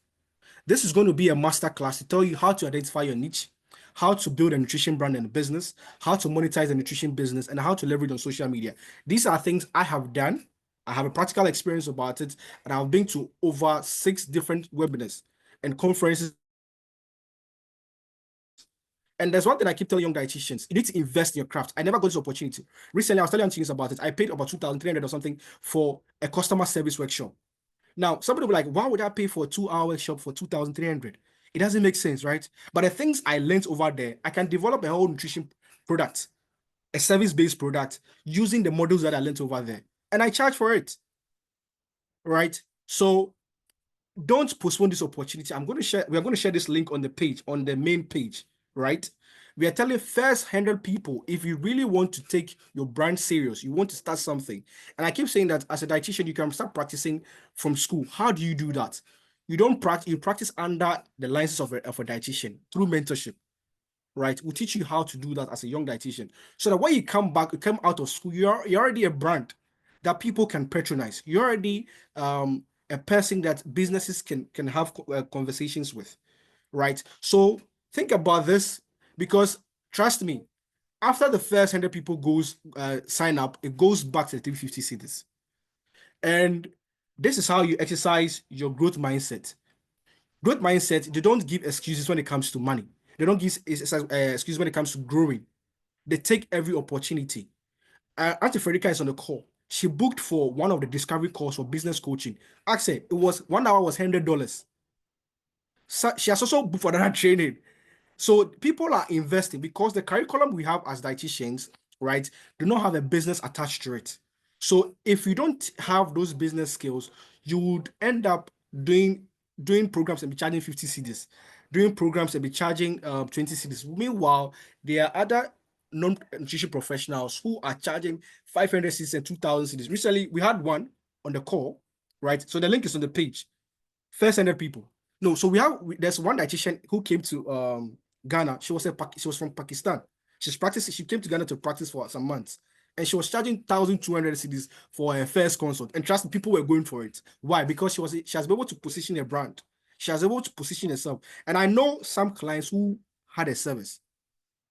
This is going to be a master class to tell you how to identify your niche, how to build a nutrition brand and business, how to monetize a nutrition business, and how to leverage on social media. These are things I have done. I have a practical experience about it, and I've been to over 6 different webinars and conferences. And there's one thing I keep telling young dietitians: you need to invest in your craft. I never got this opportunity. Recently, I was telling things about it. I paid about 2,300 or something for a customer service workshop. Now, somebody will be like, why would I pay for a 2-hour workshop for 2,300? It doesn't make sense, right? But the things I learned over there, I can develop a whole nutrition product, a service-based product, using the models that I learned over there. And I charge for it, right? So don't postpone this opportunity. We are going to share this link on the page, on the main page, right? We are telling first 100 people, if you really want to take your brand serious, you want to start something. And I keep saying that as a dietitian, you can start practicing from school. How do you do that? You don't practice, you practice under the license of a dietitian through mentorship, right? We'll teach you how to do that as a young dietitian. So that when you come back, you come out of school, you're already a brand that people can patronize. You're already a person that businesses can have conversations with, right? So think about this, because trust me, after the first 100 people sign up, it goes back to the 350 cities. And this is how you exercise your growth mindset. Growth mindset, they don't give excuses when it comes to money. They don't give excuses when it comes to growing. They take every opportunity. Auntie Frederica is on the call. She booked for one of the discovery calls for business coaching. Actually, it was 1 hour was $100. So she has also booked for that training. So people are investing because the curriculum we have as dietitians, right, do not have a business attached to it. So if you don't have those business skills, you would end up doing programs and be charging 50 cedis, doing programs and be charging 20 cedis. Meanwhile, there are other non-nutrition professionals who are charging 500 cedis and 2,000 cedis. Recently, we had one on the call, right? So the link is on the page. First 100 people. No, so there's one dietitian who came to Ghana. She was from Pakistan. She came to Ghana to practice for some months. And she was charging 1,200 cedis for her first consult. And trust me, people were going for it. Why? Because she has been able to position a brand. She has been able to position herself. And I know some clients who had a service,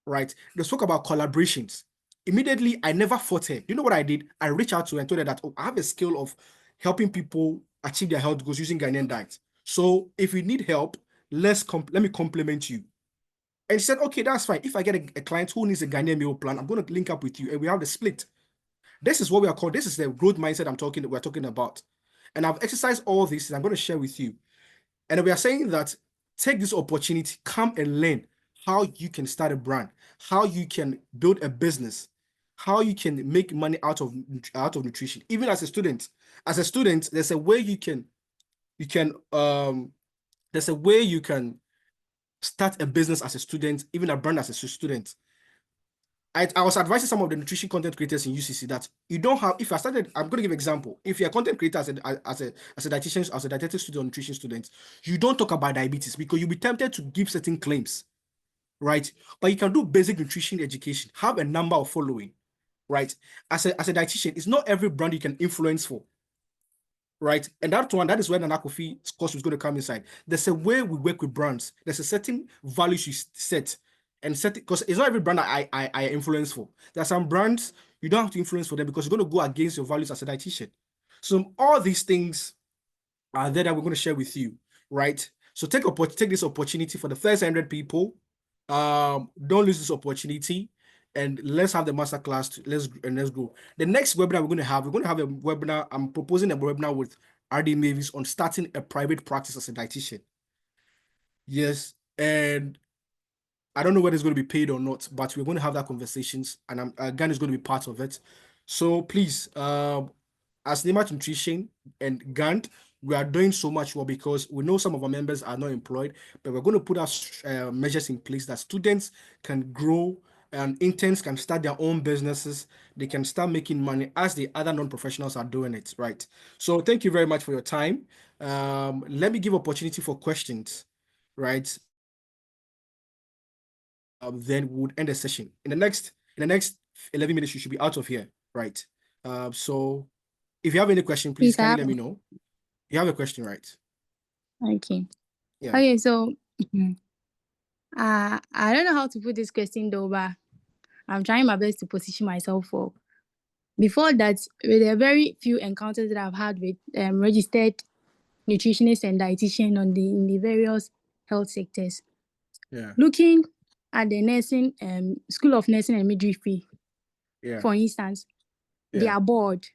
right? They spoke about collaborations. Immediately, I never fought her. You know what I did? I reached out to her and told her that, oh, I have a skill of helping people achieve their health goals using Ghanaian diet. So if you need help, let me complement you. And she said, okay, that's fine. If I get a client who needs a Ghanaian meal plan, I'm going to link up with you and we have the split. This is what we are called. This is the growth mindset we're talking about. And I've exercised all this and I'm going to share with you. And we are saying that take this opportunity, come and learn how you can start a brand, how you can build a business, how you can make money out of nutrition. Even as a student, there's a way you can start a business as a student, even a brand as a student. I was advising some of the nutrition content creators in UCC that you don't have, if I started, I'm going to give an example. If you're a content creator as a dietitian, as a dietetic student or nutrition student, you don't talk about diabetes because you'll be tempted to give certain claims, right? But you can do basic nutrition education, have a number of following, right? As a dietitian, it's not every brand you can influence for, right? And that is where Nana Kofi's course is going to come inside. There's a way we work with brands. There's a certain values you set and set it, because it's not every brand I influence for. There are some brands you don't have to influence for them because you're going to go against your values as a dietitian. So all these things are there that we're going to share with you, right? So take this opportunity for the first 100 people. Don't lose this opportunity. And let's have the masterclass. Let's go. The next webinar we're going to have a webinar. I'm proposing a webinar with RD Mavis on starting a private practice as a dietitian. Yes, and I don't know whether it's going to be paid or not, but we're going to have that conversations, and Gan is going to be part of it. So please, as Nemat Nutrition and Gant, we are doing so much well because we know some of our members are not employed, but we're going to put our measures in place that students can grow and interns can start their own businesses. They can start making money as the other non-professionals are doing it, right? So thank you very much for your time. Let me give opportunity for questions, right? Then we would end the session. In the next 11 minutes, you should be out of here, right? So if you have any question, please kindly let me know. You have a question, right? Okay. Yeah. Okay, so I don't know how to put this question though, but I'm trying my best to position myself for. Before that, with the very few encounters that I've had with registered nutritionists and dietitians in the various health sectors, looking at the nursing school of nursing and midwifery, for instance, they are bored.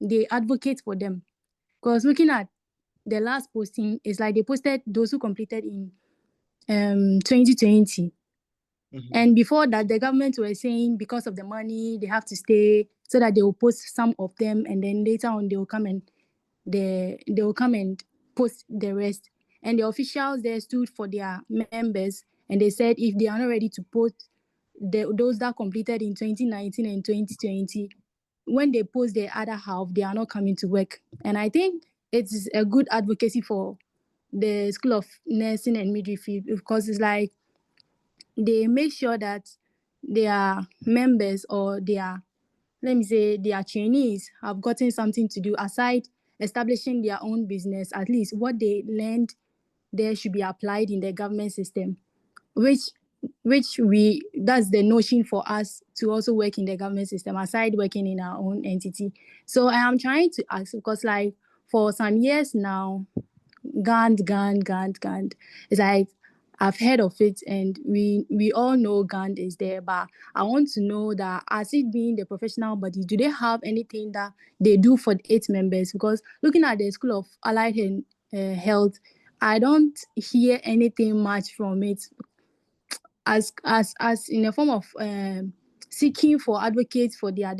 They advocate for them. Because looking at the last posting, it's like they posted those who completed in 2020. And before that, the government were saying because of the money, they have to stay so that they will post some of them, and then later on they will come and post the rest. And the officials there stood for their members, and they said if they are not ready to post those that completed in 2019 and 2020, when they post the other half, they are not coming to work. And I think it's a good advocacy for the School of Nursing and Midwifery, because it's like they make sure that their members or their trainees have gotten something to do aside establishing their own business. At least what they learned there should be applied in the government system, which that's the notion for us to also work in the government system aside working in our own entity. So I am trying to ask, because like for some years now, Gand. It's like I've heard of it, and we all know Gand is there, but I want to know that as it being the professional body, do they have anything that they do for its members? Because looking at the School of Allied Health, I don't hear anything much from it as in a form of seeking for advocates for their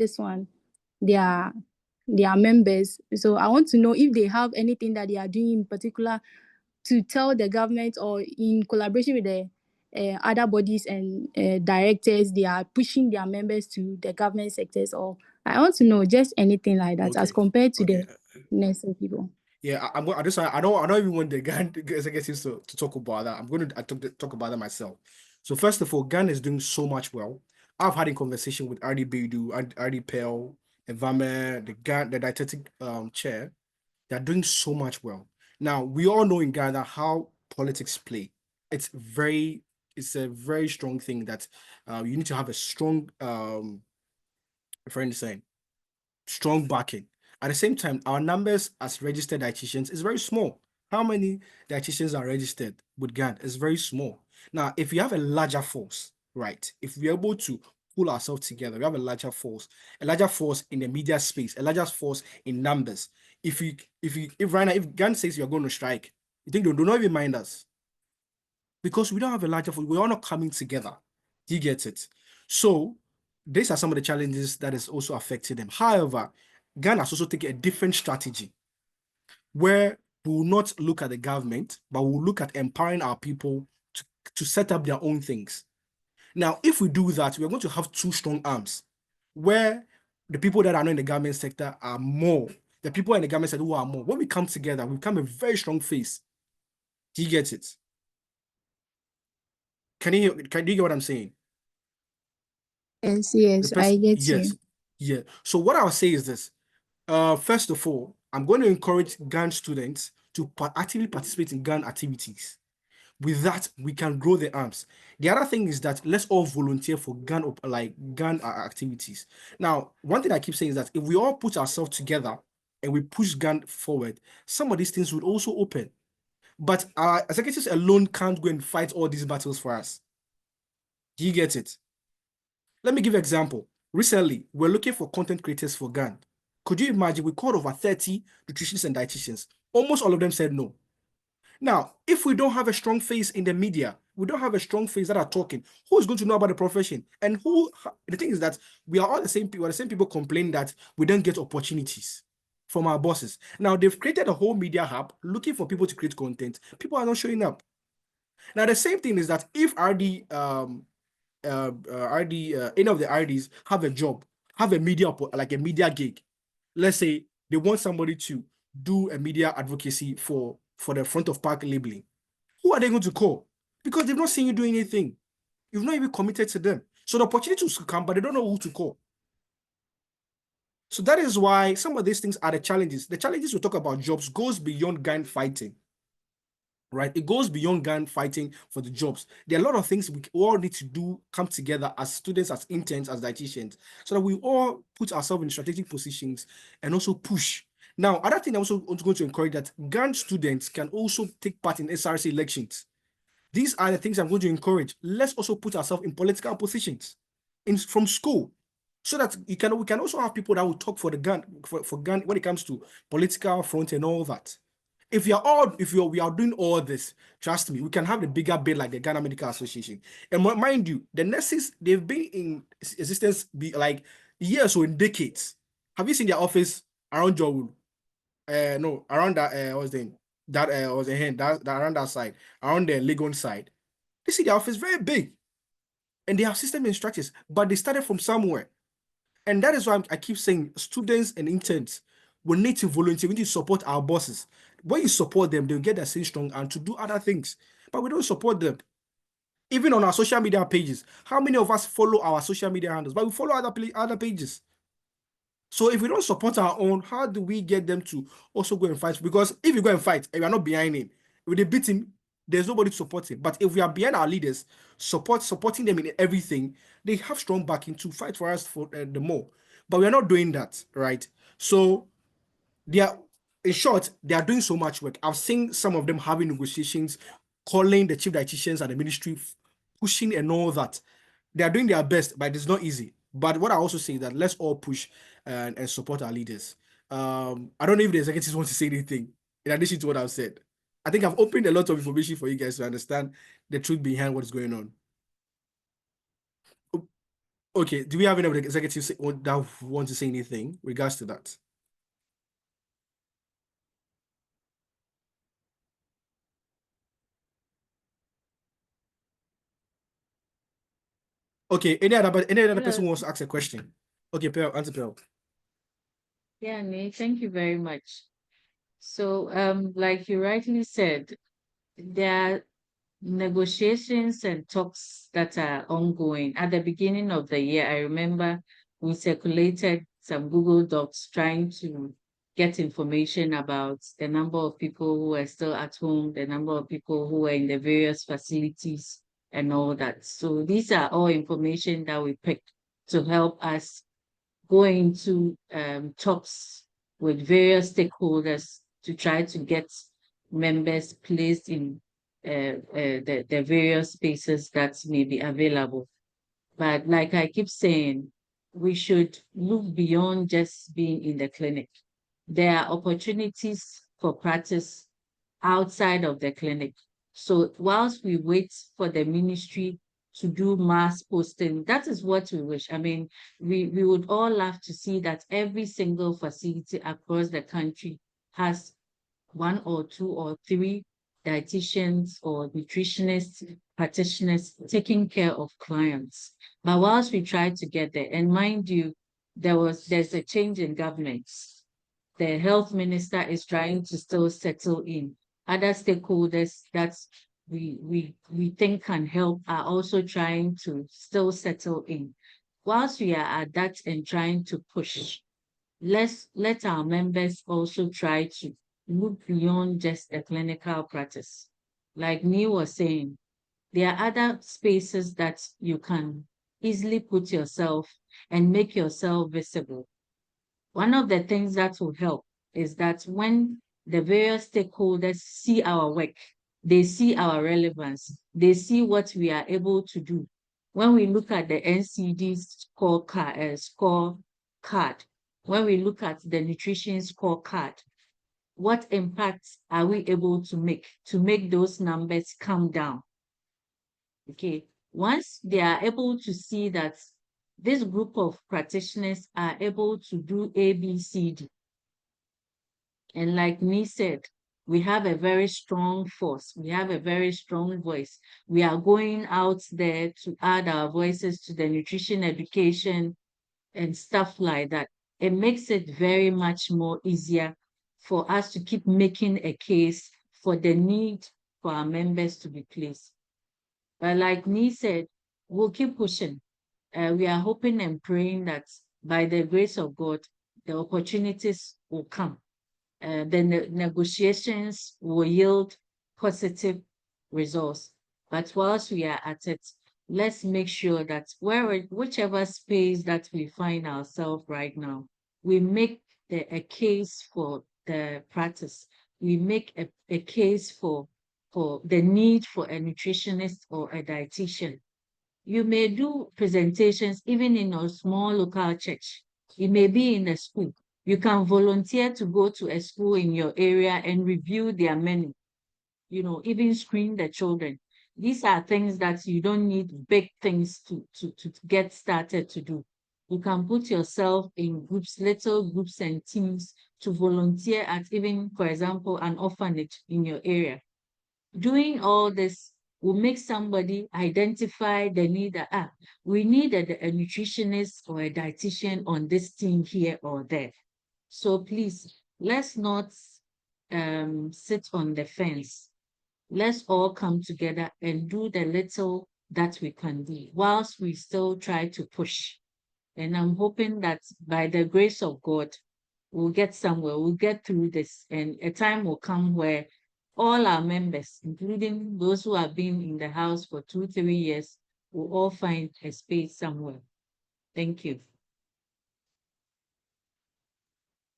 members. So I want to know if they have anything that they are doing in particular to tell the government, or in collaboration with the other bodies and directors, they are pushing their members to the government sectors. Or I want to know just anything like that as compared to the nursing people. Yeah, I don't even want the GAN executives to talk about that. I'm going to talk about that myself. So first of all, GAN is doing so much well. I've had a conversation with RD Beidu, RD Pell, Evame, the dietetic chair. They're doing so much well. Now, we all know in Ghana how politics play. It's a very strong thing that you need to have a strong friend saying strong backing. At the same time, our numbers as registered dietitians is very small. How many dietitians are registered with GAN? It's very small. Now, if you have a larger force, right? If we're able to pull ourselves together, we have a larger force in the media space, a larger force in numbers. If right now, if GAN says you're going to strike, you think they do not even mind us? Because we don't have a larger force, we're all not coming together. Do you get it? So these are some of the challenges that is also affecting them. However, Ghana has also taken a different strategy where we will not look at the government, but we'll look at empowering our people to set up their own things. Now, if we do that, we're going to have two strong arms where the people that are not in the government sector are more. The people in the government sector who are more. When we come together, we become a very strong face. Do you get it? Do you get what I'm saying? Yes, I get you. Yeah. So what I'll say is this. First of all, I'm going to encourage GAN students to actively participate in GAN activities. With that, we can grow the arms. The other thing is that let's all volunteer for GAN activities. Now, one thing I keep saying is that if we all put ourselves together and we push GAN forward, some of these things would also open. But our executives alone can't go and fight all these battles for us. Do you get it? Let me give you an example. Recently, we're looking for content creators for GAN. Could you imagine? We called over 30 nutritionists and dietitians. Almost all of them said no. Now, if we don't have a strong face in the media, we don't have a strong face that are talking, who is going to know about the profession? And the thing is that we are all the same people. The same people complain that we don't get opportunities from our bosses. Now, they've created a whole media hub looking for people to create content. People are not showing up. Now, the same thing is that if any of the RDs have a job, have a media, like a media gig, let's say they want somebody to do a media advocacy for the front of park labeling, who are they going to call? Because they've not seen you do anything. You've not even committed to them. So the opportunities will come, but they don't know who to call. So that is why some of these things are the challenges. The challenges we talk about jobs goes beyond GAN fighting. right? It goes beyond gun fighting for the jobs. There are a lot of things we all need to do, come together as students, as interns, as dietitians, so that we all put ourselves in strategic positions and also push. Now, other thing I'm also going to encourage that GAN students can also take part in SRC elections. These are the things I'm going to encourage. Let's also put ourselves in political positions from school, so that we can also have people that will talk for the GAN for GAN when it comes to political front and all that. If we are doing all this, trust me, we can have a bigger bid like the Ghana Medical Association. And mind you, the nurses, they've been in existence like years or in decades. Have you seen their office around Jowood? No, around that what's the name? That was a hand that around that side, around the Legon side. You see their office very big, and they have system and structures, but they started from somewhere. And that is why I keep saying students and interns, we need to volunteer. We need to support our bosses. When you support them, they'll get their same strong and to do other things. But we don't support them. Even on our social media pages, how many of us follow our social media handles? But we follow other pages. So if we don't support our own, how do we get them to also go and fight? Because if you go and fight and we are not behind him, if they beat him, there's nobody to support him. But if we are behind our leaders, supporting them in everything, they have strong backing to fight for us for the more. But we are not doing that, right? So they are, in short, they are doing so much work. I've seen some of them having negotiations, calling the chief dietitians at the ministry, pushing and all that. They are doing their best, but it's not easy. But what I also say is that let's all push and support our leaders. I don't know if the executives want to say anything in addition to what I've said. I think I've opened a lot of information for you guys to understand the truth behind what's going on. Okay, do we have any of the executives that want to say anything in regards to that? Okay, any other person wants to ask a question? Okay, Pearl, answer Pearl. Yeah, Nate, thank you very much. So, like you rightly said, there are negotiations and talks that are ongoing. At the beginning of the year, I remember we circulated some Google Docs trying to get information about the number of people who are still at home, the number of people who are in the various facilities and all that. So these are all information that we picked to help us go into talks with various stakeholders to try to get members placed in the various spaces that may be available. But like I keep saying, we should look beyond just being in the clinic. There are opportunities for practice outside of the clinic. So whilst we wait for the ministry to do mass posting, that is what we wish. I mean, we would all love to see that every single facility across the country has 1 or 2 or 3 dietitians or nutritionists, practitioners taking care of clients. But whilst we try to get there, and mind you, there's a change in government. The health minister is trying to still settle in. Other stakeholders that we think can help are also trying to still settle in. Whilst we are at that and trying to push, let our members also try to look beyond just a clinical practice. Like Neil was saying, there are other spaces that you can easily put yourself and make yourself visible. One of the things that will help is that when the various stakeholders see our work, they see our relevance, they see what we are able to do. When we look at the NCD scorecard, when we look at the nutrition scorecard, what impacts are we able to make those numbers come down? Okay, once they are able to see that this group of practitioners are able to do A, B, C, D, and like me said, we have a very strong force. We have a very strong voice. We are going out there to add our voices to the nutrition education and stuff like that. It makes it very much more easier for us to keep making a case for the need for our members to be placed. But like Nee said, we'll keep pushing. We are hoping and praying that by the grace of God, the opportunities will come. The negotiations will yield positive results. But whilst we are at it, let's make sure that whichever space that we find ourselves right now, we make a case for the practice. We make a case for the need for a nutritionist or a dietitian. You may do presentations even in a small local church. It may be in a school. You can volunteer to go to a school in your area and review their menu, even screen the children. These are things that you don't need big things to get started to do. You can put yourself in groups, little groups and teams to volunteer at even, for example, an orphanage in your area. Doing all this will make somebody identify the need that, we need a nutritionist or a dietitian on this team here or there. So please, let's not sit on the fence. Let's all come together and do the little that we can do whilst we still try to push. And I'm hoping that by the grace of God, we'll get somewhere, we'll get through this, and a time will come where all our members, including those who have been in the house for 2-3 years, will all find a space somewhere. Thank you.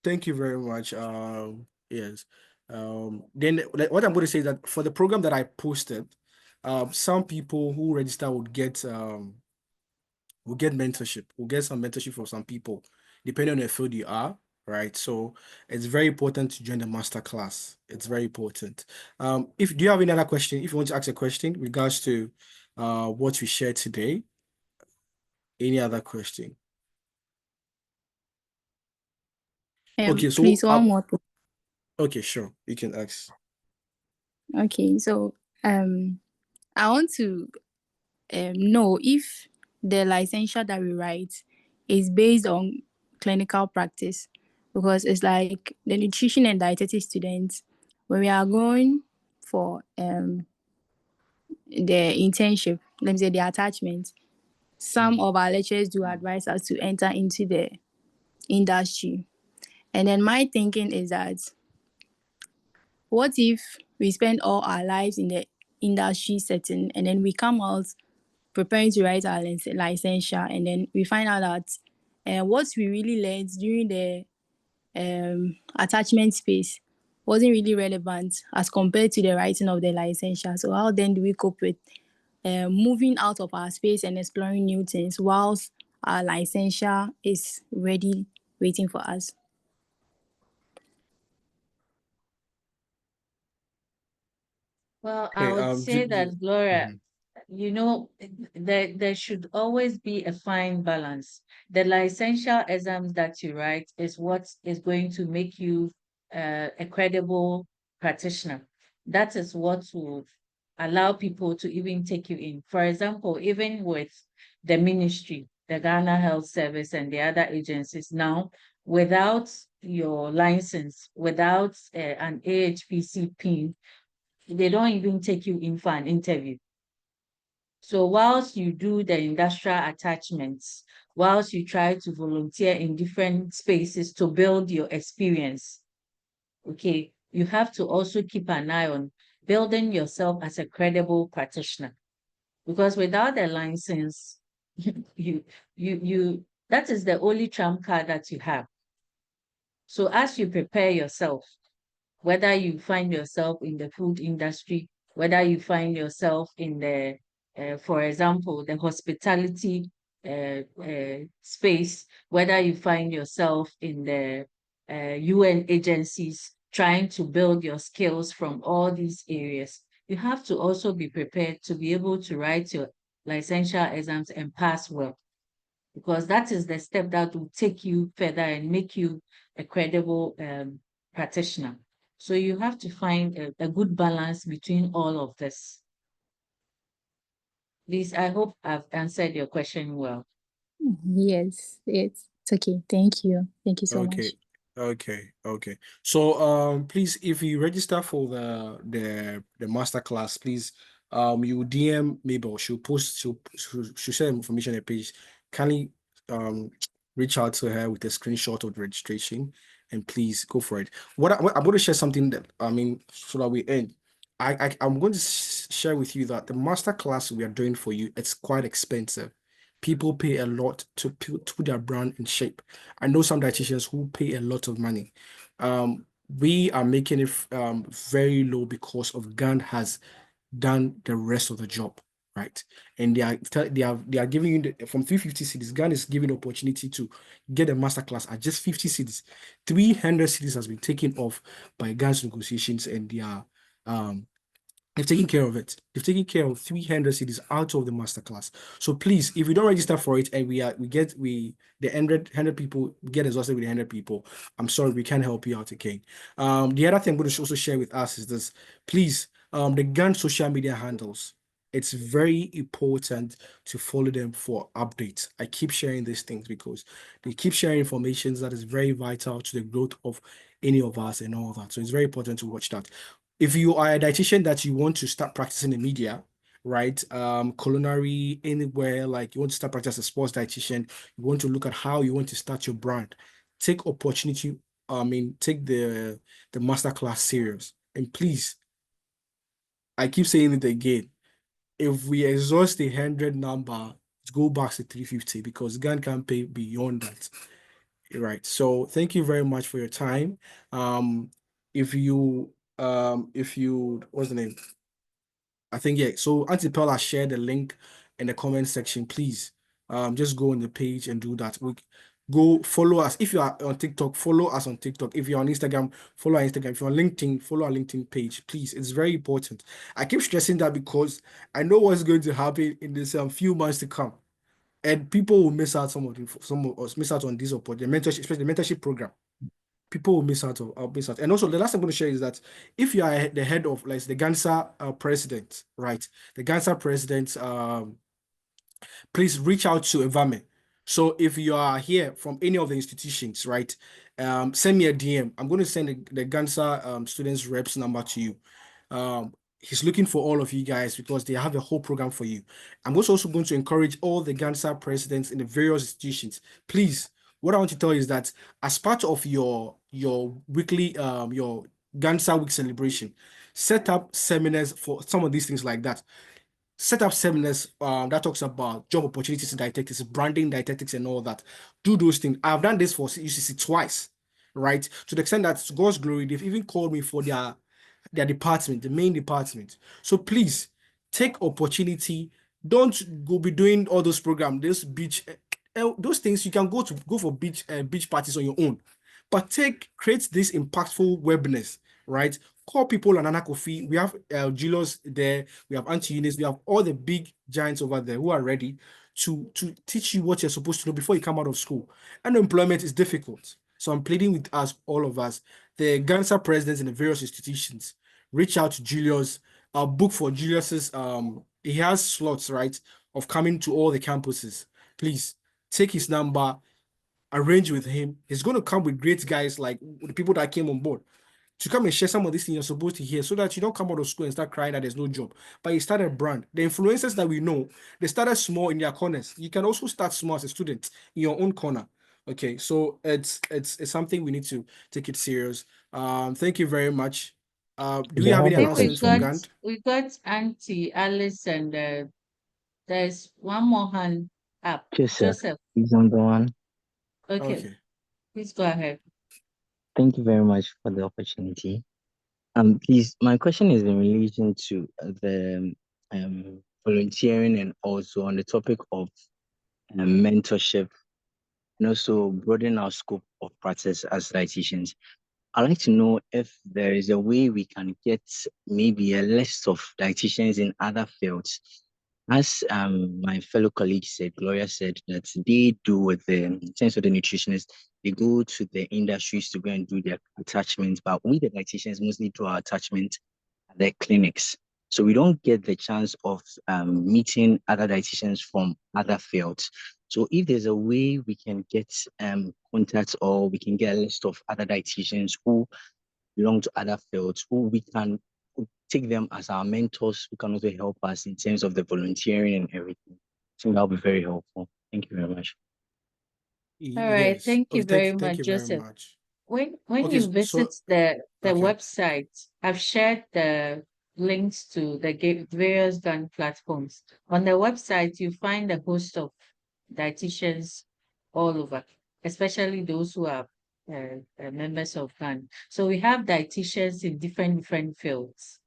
Thank you very much. Yes. Then what I'm going to say is that for the program that I posted, some people who register would get mentorship. We'll get some mentorship from some people, depending on the field you are, right? So it's very important to join the master class. It's very important. Do you have any other question? If you want to ask a question in regards to what we shared today, any other question? Okay, so Please, one more thing. okay, sure, you can ask. Okay, so I want to know if the licensure that we write is based on clinical practice, because it's like the nutrition and dietetics students, when we are going for the internship, let me say the attachment, some of our lecturers do advise us to enter into the industry. And then my thinking is that, what if we spend all our lives in the industry setting and then we come out preparing to write our licensure, and then we find out that what we really learned during the attachment space wasn't really relevant as compared to the writing of the licensure. So how then do we cope with moving out of our space and exploring new things whilst our licensure is ready, waiting for us? Well, I would say that, Gloria, there should always be a fine balance. The licential exams that you write is what is going to make you a credible practitioner. That is what will allow people to even take you in. For example, even with the ministry, the Ghana Health Service and the other agencies now, without your license, without an AHPC PIN, they don't even take you in for an interview. So whilst you do the industrial attachments, whilst you try to volunteer in different spaces to build your experience, okay, you have to also keep an eye on building yourself as a credible practitioner. Because without a license, that is the only trump card that you have. So as you prepare yourself, whether you find yourself in the food industry, whether you find yourself in the, for example, the hospitality space, whether you find yourself in the UN agencies, trying to build your skills from all these areas, you have to also be prepared to be able to write your licensure exams and pass well, because that is the step that will take you further and make you a credible practitioner. So you have to find a good balance between all of this. Please, I hope I've answered your question well. Yes, it's okay. Thank you. Thank you so much. Okay. So please, if you register for the master class, please you DM Mabel. She'll share information on the page. Kindly reach out to her with a screenshot of the registration, and please go for it. I'm going to share something that so that we end. I'm going to share with you that the master class we are doing for you, it's quite expensive. People pay a lot to put their brand in shape. I know some dietitians who pay a lot of money. We are making it very low because of GAN has done the rest of the job, right? And they are giving you from 350 cities. GAN is giving opportunity to get a master class at just 50 cities. 300 cities has been taken off by GAN's negotiations, and they are they've taken care of it. They've taken care of 300 cities out of the masterclass. So please, if you don't register for it and the 100 people get exhausted with the 100 people, I'm sorry, we can't help you out again. The other thing I'm going to also share with us is this. Please, the GAN social media handles. It's very important to follow them for updates. I keep sharing these things because they keep sharing information that is very vital to the growth of any of us and all that. So it's very important to watch that. If you are a dietitian that you want to start practicing in media, right? Culinary, anywhere, like you want to start practicing as a sports dietitian, you want to look at how you want to start your brand, take opportunity, take the masterclass serious. And please, I keep saying it again. If we exhaust the 100 number, go back to 350 because GAN can pay beyond that. Right. So thank you very much for your time. If you what's the name? I think, yeah. So Auntie Pearl has shared the link in the comment section. Please, just go on the page and do that. Go follow us. If you are on TikTok, follow us on TikTok. If you're on Instagram, follow our Instagram. If you're on LinkedIn, follow our LinkedIn page. Please, it's very important. I keep stressing that because I know what's going to happen in this few months to come, and people will miss out some of us miss out on this opportunity, the mentorship, especially the mentorship program. People will miss out. And also, the last thing I'm going to share is that if you are the head of, like, the GANSA president, right? The GANSA president, please reach out to Evame. So if you are here from any of the institutions, right, send me a DM. I'm going to send the GANSA students reps number to you. He's looking for all of you guys because they have a whole program for you. I'm also going to encourage all the GANSA presidents in the various institutions. Please, what I want to tell you is that as part of your weekly your GANSA week celebration, set up seminars for some of these things like that. Set up seminars that talks about job opportunities in dietetics, branding dietetics, and all that. Do those things. I've done this for UCC twice, right? To the extent that, to God's glory, they've even called me for their department, the main department. So please take opportunity. Don't go be doing all those programs, those things. You can go for beach parties on your own, but create this impactful webinars, right? Call people on Anana Kofi. We have Julius there. We have Auntie Eunice. We have all the big giants over there who are ready to teach you what you're supposed to know before you come out of school. Unemployment is difficult. So I'm pleading with us, all of us, the GANSA presidents in the various institutions, reach out to Julius. I'll book for Julius's, he has slots, right, of coming to all the campuses. Please take his number, arrange with him. He's going to come with great guys like the people that came on board to come and share some of these things you're supposed to hear so that you don't come out of school and start crying that there's no job. But you start a brand. The influencers that we know, they started small in their corners. You can also start small as a student in your own corner. Okay, so it's something we need to take it serious. Thank you very much. Do we I have any think announcements from Gand? we got Auntie Alice and there's one more hand up. Joseph. He's on the one. Okay, Okay. please go ahead. Thank you very much for the opportunity. Please, my question is in relation to the volunteering and also on the topic of mentorship and also broaden our scope of practice as dietitians. I'd like to know if there is a way we can get maybe a list of dietitians in other fields. As my fellow colleague said, Gloria said that they do with in terms of the nutritionists, they go to the industries to go and do their attachments, but we the dietitians mostly do our attachment at the clinics. So we don't get the chance of meeting other dietitians from other fields. So if there's a way we can get contacts or we can get a list of other dietitians who belong to other fields, who we can take them as our mentors, who can also help us in terms of the volunteering and everything. I think that'll be very helpful. Thank you very much. All right, Yes. thank you very Thank much, you very Joseph. much. When Okay, you visit so the okay. website, I've shared the links to the various GAN platforms. On the website, you find a host of dietitians all over, especially those who are members of GAN. So we have dietitians in different fields.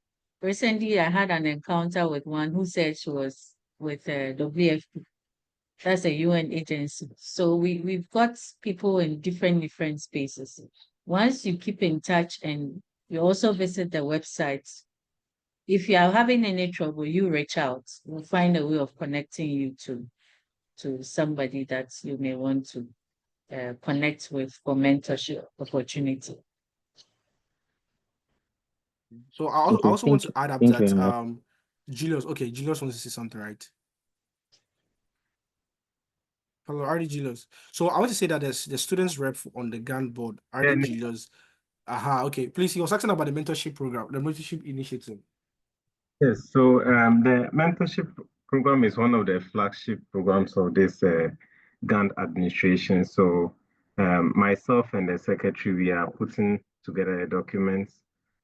Recently, I had an encounter with one who said she was with WFP. That's a UN agency. So we've got people in different spaces. Once you keep in touch and you also visit the website, if you are having any trouble, you reach out. We'll find a way of connecting you to somebody that you may want to connect with for mentorship opportunity. So I Okay, also want to add up thank you that very much. Julius, okay, Julius wants to say something, right? Hello, RD Julius. So I want to say that there's the students rep on the GAN board, RD Yeah, Julius. Okay. Please, he was asking about the mentorship program, the mentorship initiative. yes, so the mentorship program is one of the flagship programs of this GAN administration. So myself and the secretary, we are putting together a document.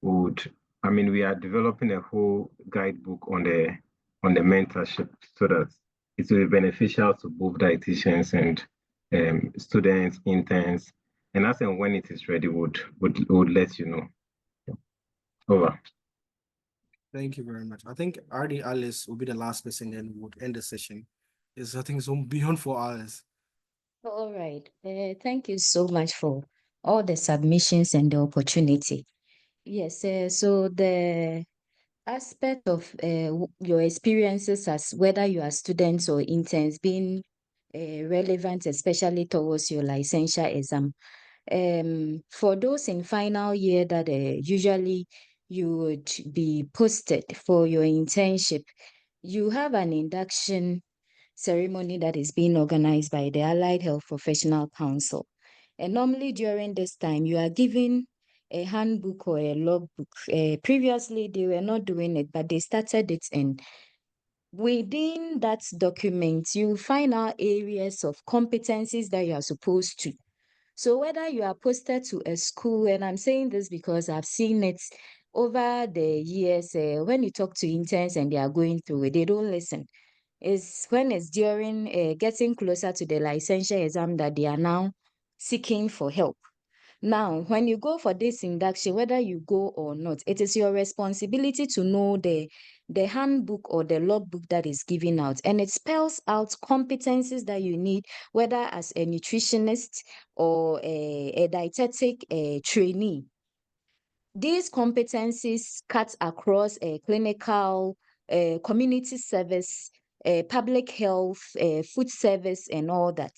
We are developing a whole guidebook on the mentorship so that it will be beneficial to both dietitians and students, interns, and as and when it is ready, would let you know. Over. Thank you very much. I think RD Alice will be the last person and would end the session. I think it's beyond 4 hours. All right. Thank you so much for all the submissions and the opportunity. Yes, so the aspect of your experiences as whether you are students or interns being relevant, especially towards your licensure exam. For those in final year that usually you would be posted for your internship, you have an induction ceremony that is being organized by the Allied Health Professional Council. And normally during this time, you are given a handbook or a logbook. Previously, they were not doing it, but they started it. And within that document, you find out areas of competencies that you are supposed to. So whether you are posted to a school, and I'm saying this because I've seen it over the years, when you talk to interns and they are going through it, they don't listen. It's when it's during getting closer to the licensure exam that they are now seeking for help. Now, when you go for this induction, whether you go or not, it is your responsibility to know the handbook or the logbook that is given out. And it spells out competencies that you need, whether as a nutritionist or a dietetic trainee. These competencies cut across clinical, community service, public health, food service, and all that.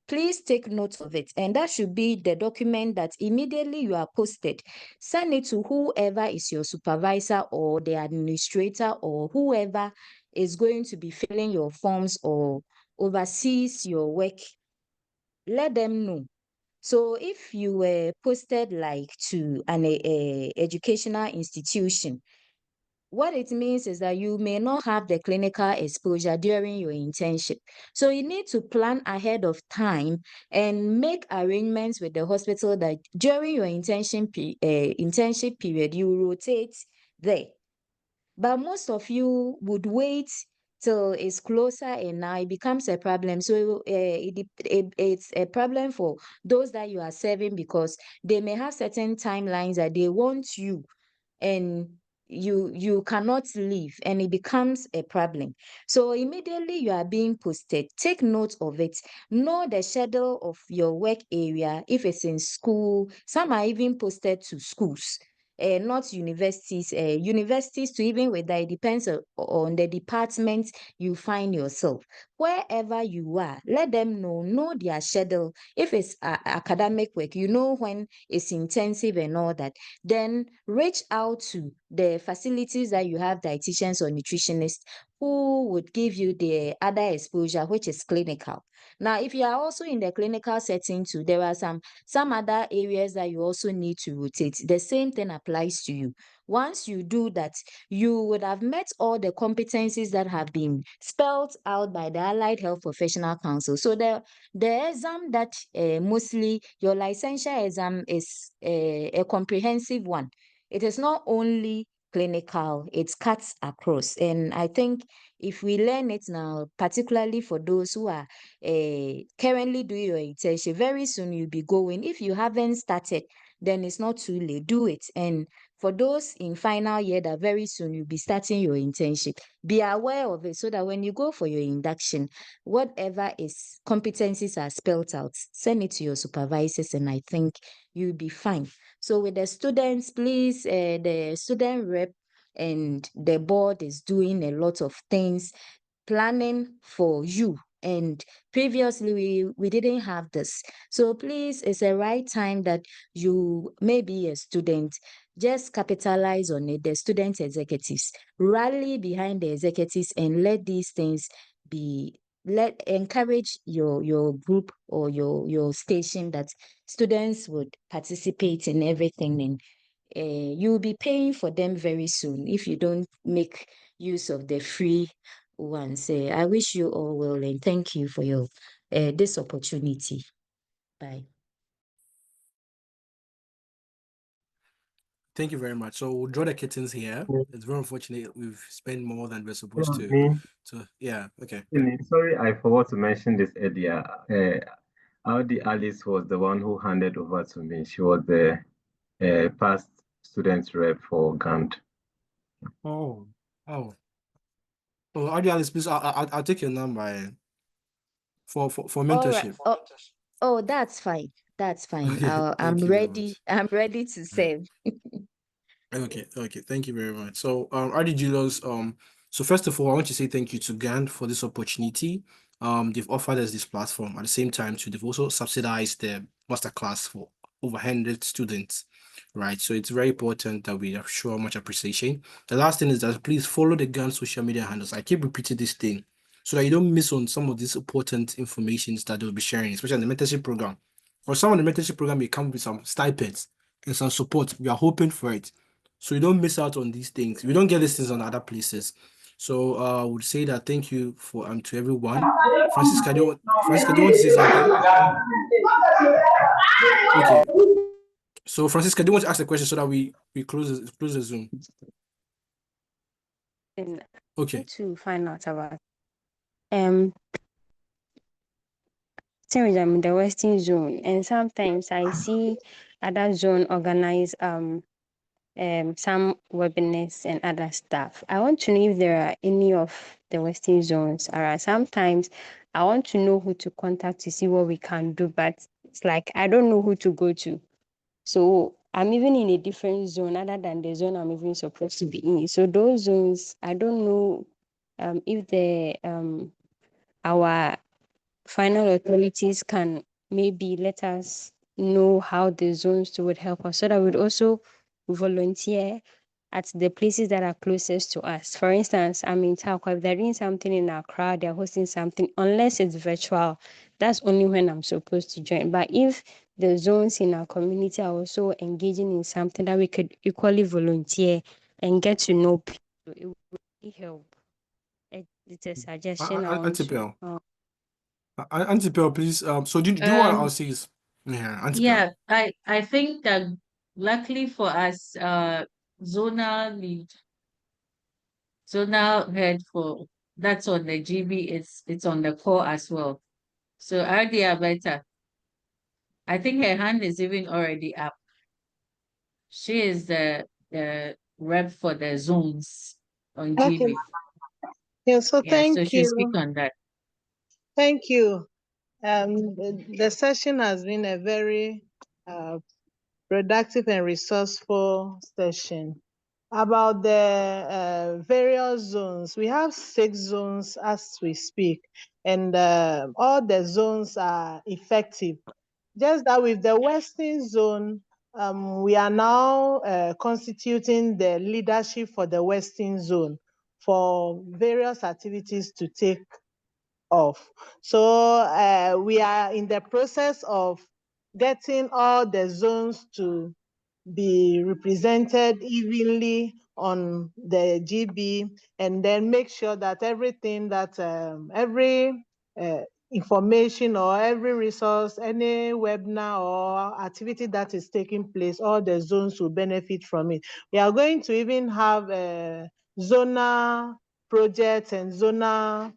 Please take note of it. And that should be the document that immediately you are posted. Send it to whoever is your supervisor or the administrator or whoever is going to be filling your forms or oversees your work. Let them know. So if you were posted like to an educational institution, what it means is that you may not have the clinical exposure during your internship. So you need to plan ahead of time and make arrangements with the hospital that during your internship period, you rotate there. But most of you would wait till it's closer and now it becomes a problem. So it's a problem for those that you are serving because they may have certain timelines that they want you and you cannot leave and it becomes a problem. So immediately you are being posted, take note of it, know the schedule of your work area. If it's in school, some are even posted to schools, not universities. Universities to even with that, it depends on the department you find yourself. Wherever you are, let them know their schedule. If it's academic work, you know when it's intensive and all that, then reach out to the facilities that you have dietitians or nutritionists who would give you the other exposure, which is clinical. Now, if you are also in the clinical setting too, there are some other areas that you also need to rotate. The same thing applies to you. Once you do that, you would have met all the competencies that have been spelled out by the Allied Health Professional Council. So the exam that mostly your licensure exam is a comprehensive one. It is not only clinical, it cuts across. And I think if we learn it now, particularly for those who are currently doing your internship, very soon you'll be going. If you haven't started, then it's not too late. Do it. And for those in final year, that very soon you'll be starting your internship, be aware of it so that when you go for your induction, whatever is competencies are spelled out, send it to your supervisors, and I think you'll be fine. So with the students, please, the student rep and the board is doing a lot of things, planning for you. And previously we didn't have this. So please, it's a right time that you may be a student. Just capitalize on it. The student executives, rally behind the executives and let these things be, encourage your group or your station that students would participate in everything, and you'll be paying for them very soon if you don't make use of the free ones. I wish you all well, and thank you for your this opportunity. Bye. Thank you very much. So we'll draw the curtains here. Yeah. It's very unfortunate we've spent more than we're So, supposed to. me, So yeah, okay. sorry, I forgot to mention this earlier. Audi Alice was the one who handed over to me. She was the past student rep for Gand. Oh, oh, oh, Alice, please, I'll take your number for All right. mentorship. Oh, that's fine. That's fine. Okay, I'm thank you very much. ready. I'm ready to serve. Okay, thank you very much. So, RD Julius, so first of all, I want to say thank you to GAN for this opportunity. They've offered us this platform. At the same time, too, they've also subsidized the masterclass for over 100 students, right? So it's very important that we show how much appreciation. The last thing is that please follow the GAN social media handles. I keep repeating this thing so that you don't miss on some of these important informations that they'll be sharing, especially in the mentorship program. For some of the mentorship program, it comes with some stipends and some support. We are hoping for it. So you don't miss out on these things. We don't get these things on other places. So I would say that thank you for to everyone. Francisca, do you want to say something? Okay. So Francisca, do you want to ask a question so that we close the Zoom? Okay. To find out about since I'm in the Western Zone, and sometimes I see other zone organize some webinars and other stuff. I want to know if there are any of the Western zones around. Sometimes I want to know who to contact to see what we can do, but it's like I don't know who to go to. So I'm even in a different zone other than the zone I'm even supposed to be in. So those zones, I don't know if the our final authorities can maybe let us know how the zones would help us so that we'd also volunteer at the places that are closest to us. For instance, I'm in Takwa. If they're doing something in Accra, they're hosting something, unless it's virtual, that's only when I'm supposed to join. But if the zones in our community are also engaging in something that we could equally volunteer and get to know people, it would really help. It's a suggestion I want to. Auntie Pearl, please. So do you want to say is Auntie Pearl? Yeah, I think that luckily for us, zonal lead, zonal head for that's on the GB, it's on the core as well. So Ardia better. I think her hand is even already up. She is the rep for the zones on Okay. GB. Yeah, so Yeah, so thank she'll speak you. on that. Thank you. The session has been a very productive and resourceful session. About the various zones, we have 6 zones as we speak, and all the zones are effective. Just that with the Western zone, we are now constituting the leadership for the Western zone for various activities to take off. So we are in the process of getting all the zones to be represented evenly on the GB, and then make sure that everything that every information or every resource, any webinar or activity that is taking place, all the zones will benefit from it. We are going to even have zonal projects and zonal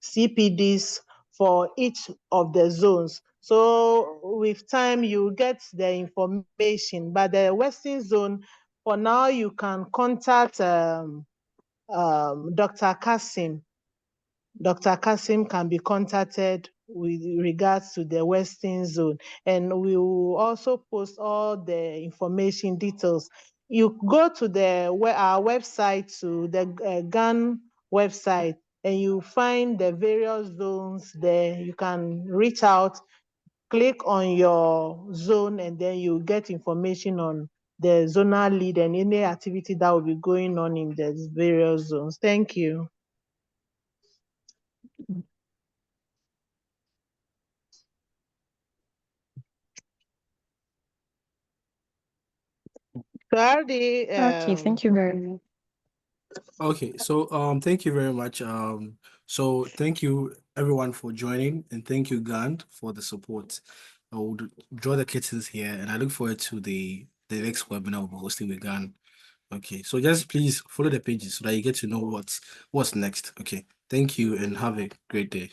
CPDs for each of the zones. So with time, you get the information. But the Western zone, for now, you can contact Dr. Kasim. Dr. Kasim can be contacted with regards to the Western zone. And we will also post all the information details. You go to our website, to the GAN website, and you find the various zones there. You can reach out, click on your zone, and then you get information on the zonal lead and any activity that will be going on in the various zones. Thank you. Okay, thank you very much. Okay, so thank you very much. So thank you everyone for joining, and thank you Gant for the support. I would draw the curtains here, and I look forward to the next webinar we'll be hosting with Gant. Okay, so just please follow the pages so that you get to know what's next. Okay, thank you and have a great day.